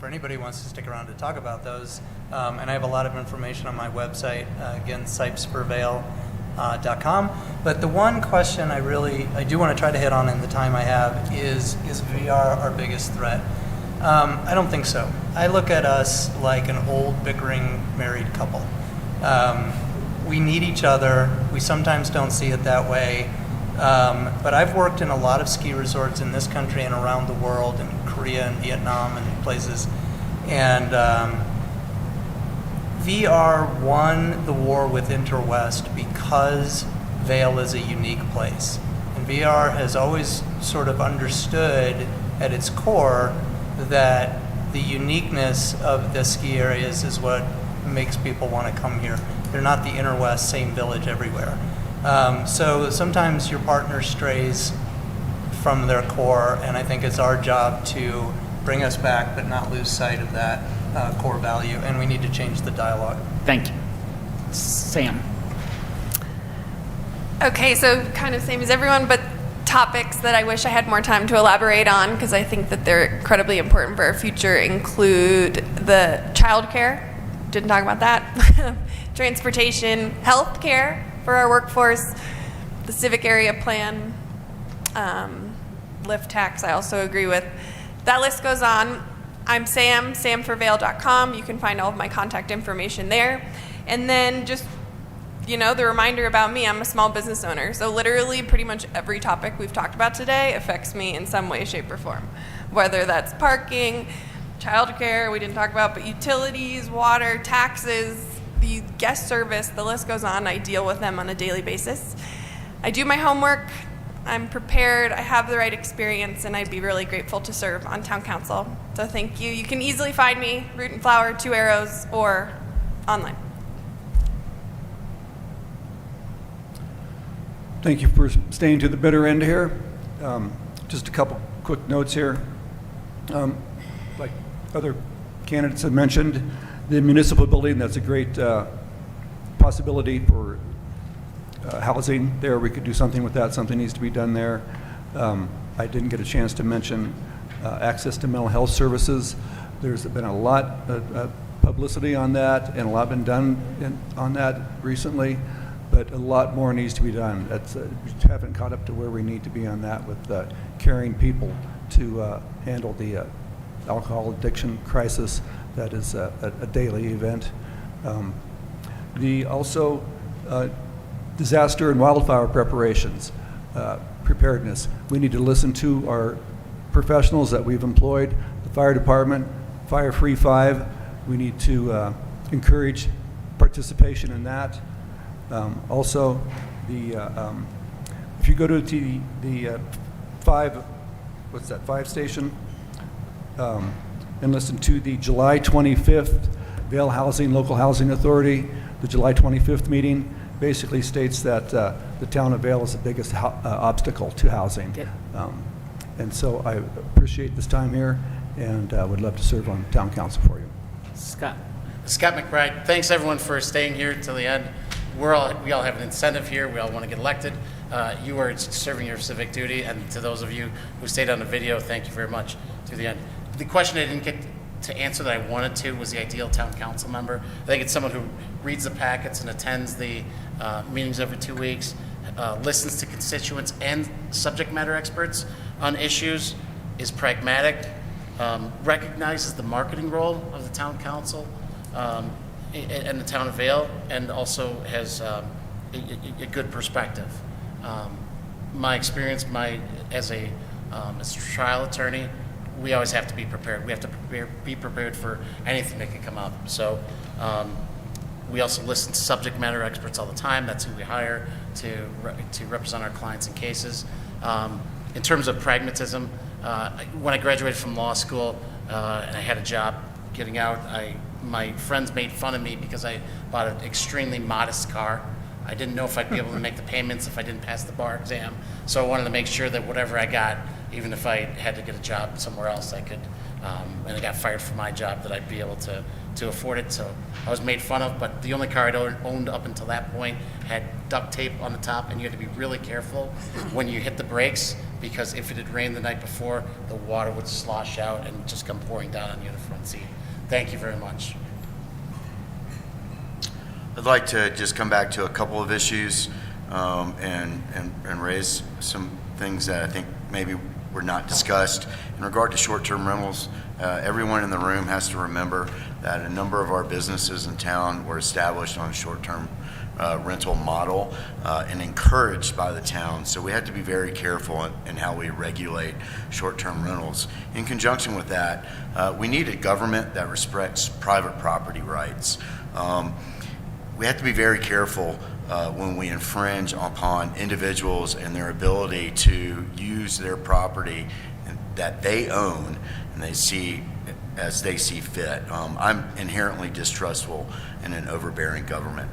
anybody who wants to stick around to talk about those. And I have a lot of information on my website, again, sipesforvail.com. But the one question I do want to try to hit on in the time I have is VR our biggest threat? I don't think so. I look at us like an old bickering married couple. We need each other. We sometimes don't see it that way. But I've worked in a lot of ski resorts in this country and around the world, in Korea and Vietnam and places. And VR won the war with Interwest because Vail is a unique place. And VR has always sort of understood at its core that the uniqueness of the ski areas is what makes people want to come here. They're not the Interwest, same village everywhere. So sometimes your partner strays from their core, and I think it's our job to bring us back but not lose sight of that core value, and we need to change the dialogue. Thank you. Sam. Okay, so kind of same as everyone, but topics that I wish I had more time to elaborate on because I think that they're incredibly important for our future include the childcare. Didn't talk about that. Transportation, health care for our workforce, the civic area plan, lift tax I also agree with. That list goes on. I'm Sam, samforvail.com. You can find all of my contact information there. And then just, you know, the reminder about me, I'm a small business owner. So literally pretty much every topic we've talked about today affects me in some way, shape, or form. Whether that's parking, childcare, we didn't talk about, but utilities, water, taxes, the guest service, the list goes on. I deal with them on a daily basis. I do my homework. I'm prepared. I have the right experience, and I'd be really grateful to serve on town council. So thank you. You can easily find me, Root and Flower, 2 Arrows, or online. Thank you for staying to the bitter end here. Just a couple quick notes here. Like other candidates have mentioned, the municipal building, that's a great possibility for housing there. We could do something with that. Something needs to be done there. I didn't get a chance to mention access to mental health services. There's been a lot of publicity on that and a lot been done on that recently, but a lot more needs to be done. That's, we haven't caught up to where we need to be on that with caring people to handle the alcohol addiction crisis that is a daily event. Also disaster and wildfire preparations, preparedness. We need to listen to our professionals that we've employed, the fire department, Fire Free 5. We need to encourage participation in that. Also, if you go to the 5 station, and listen to the July 25th Vail Housing Local Housing Authority, the July 25th meeting basically states that the town of Vail is the biggest obstacle to housing. And so I appreciate this time here and would love to serve on town council for you. Scott. Scott McBride, thanks everyone for staying here till the end. We all have an incentive here. We all want to get elected. You are serving your civic duty, and to those of you who stayed on the video, thank you very much to the end. The question I didn't get to answer that I wanted to was the ideal town council member. I think it's someone who reads the packets and attends the meetings every 2 weeks, listens to constituents and subject matter experts on issues, is pragmatic, recognizes the marketing role of the town council and the town of Vail, and also has a good perspective. My experience, as a trial attorney, we always have to be prepared. We have to be prepared for anything that can come up. So we also listen to subject matter experts all the time. That's who we hire to represent our clients in cases. In terms of pragmatism, when I graduated from law school and I had a job getting out, my friends made fun of me because I bought an extremely modest car. I didn't know if I'd be able to make the payments if I didn't pass the bar exam. So I wanted to make sure that whatever I got, even if I had to get a job somewhere else, I could, and I got fired from my job, that I'd be able to afford it. So I was made fun of, but the only car I'd owned up until that point had duct tape on the top, and you had to be really careful when you hit the brakes, because if it had rained the night before, the water would slosh out and just come pouring down on you in the front seat. Thank you very much. I'd like to just come back to a couple of issues and raise some things that I think maybe were not discussed. In regard to short-term rentals, everyone in the room has to remember that a number of our businesses in town were established on a short-term rental model and encouraged by the town. So we have to be very careful in how we regulate short-term rentals. In conjunction with that, we need a government that respects private property rights. We have to be very careful when we infringe upon individuals and their ability to use their property that they own and they see as they see fit. I'm inherently distrustful in an overbearing government.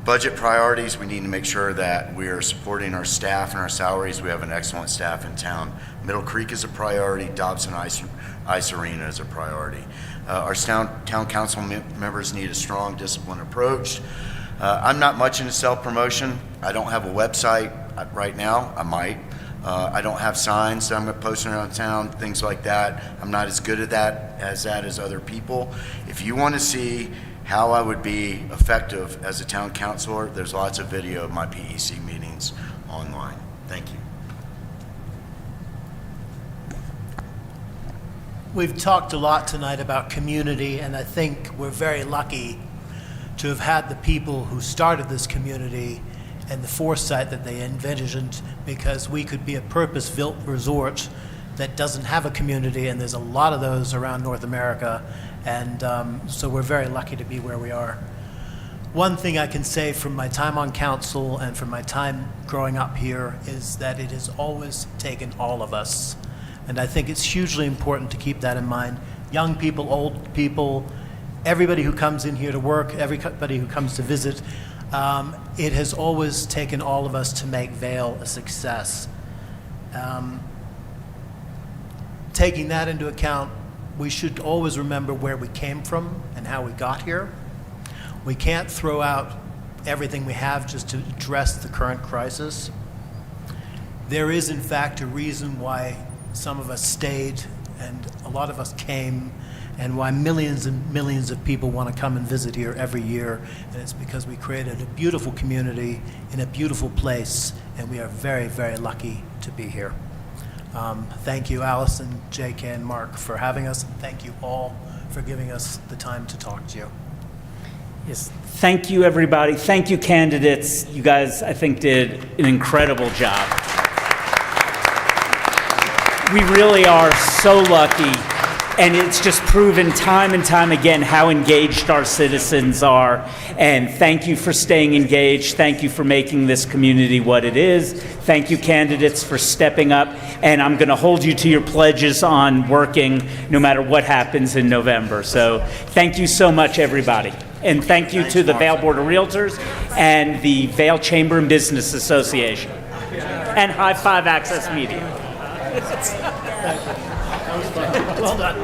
Budget priorities, we need to make sure that we are supporting our staff and our salaries. We have an excellent staff in town. Middle Creek is a priority. Dobson Ice Arena is a priority. Our town council members need a strong, disciplined approach. I'm not much into self-promotion. I don't have a website right now. I might. I don't have signs that I'm posting around town, things like that. I'm not as good at that as other people. If you want to see how I would be effective as a town councilor, there's lots of video of my PEC meetings online. Thank you. We've talked a lot tonight about community, and I think we're very lucky to have had the people who started this community and the foresight that they envisioned, because we could be a purpose-built resort that doesn't have a community, and there's a lot of those around North America, and so we're very lucky to be where we are. One thing I can say from my time on council and from my time growing up here is that it has always taken all of us, and I think it's hugely important to keep that in mind. Young people, old people, everybody who comes in here to work, everybody who comes to visit, it has always taken all of us to make Vail a success. Taking that into account, we should always remember where we came from and how we got here. We can't throw out everything we have just to address the current crisis. There is, in fact, a reason why some of us stayed and a lot of us came, and why millions and millions of people want to come and visit here every year, and it's because we created a beautiful community in a beautiful place, and we are very, very lucky to be here. Thank you, Allison, J.K., and Mark, for having us, and thank you all for giving us the time to talk to you. Yes, thank you, everybody. Thank you, candidates. You guys, I think, did an incredible job. We really are so lucky, and it's just proven time and time again how engaged our citizens are. And thank you for staying engaged. Thank you for making this community what it is. Thank you, candidates, for stepping up. And I'm going to hold you to your pledges on working no matter what happens in November. So thank you so much, everybody. And thank you to the Vail Board of Realtors and the Vail Chamber and Business Association. And High Five Access Media. Well done.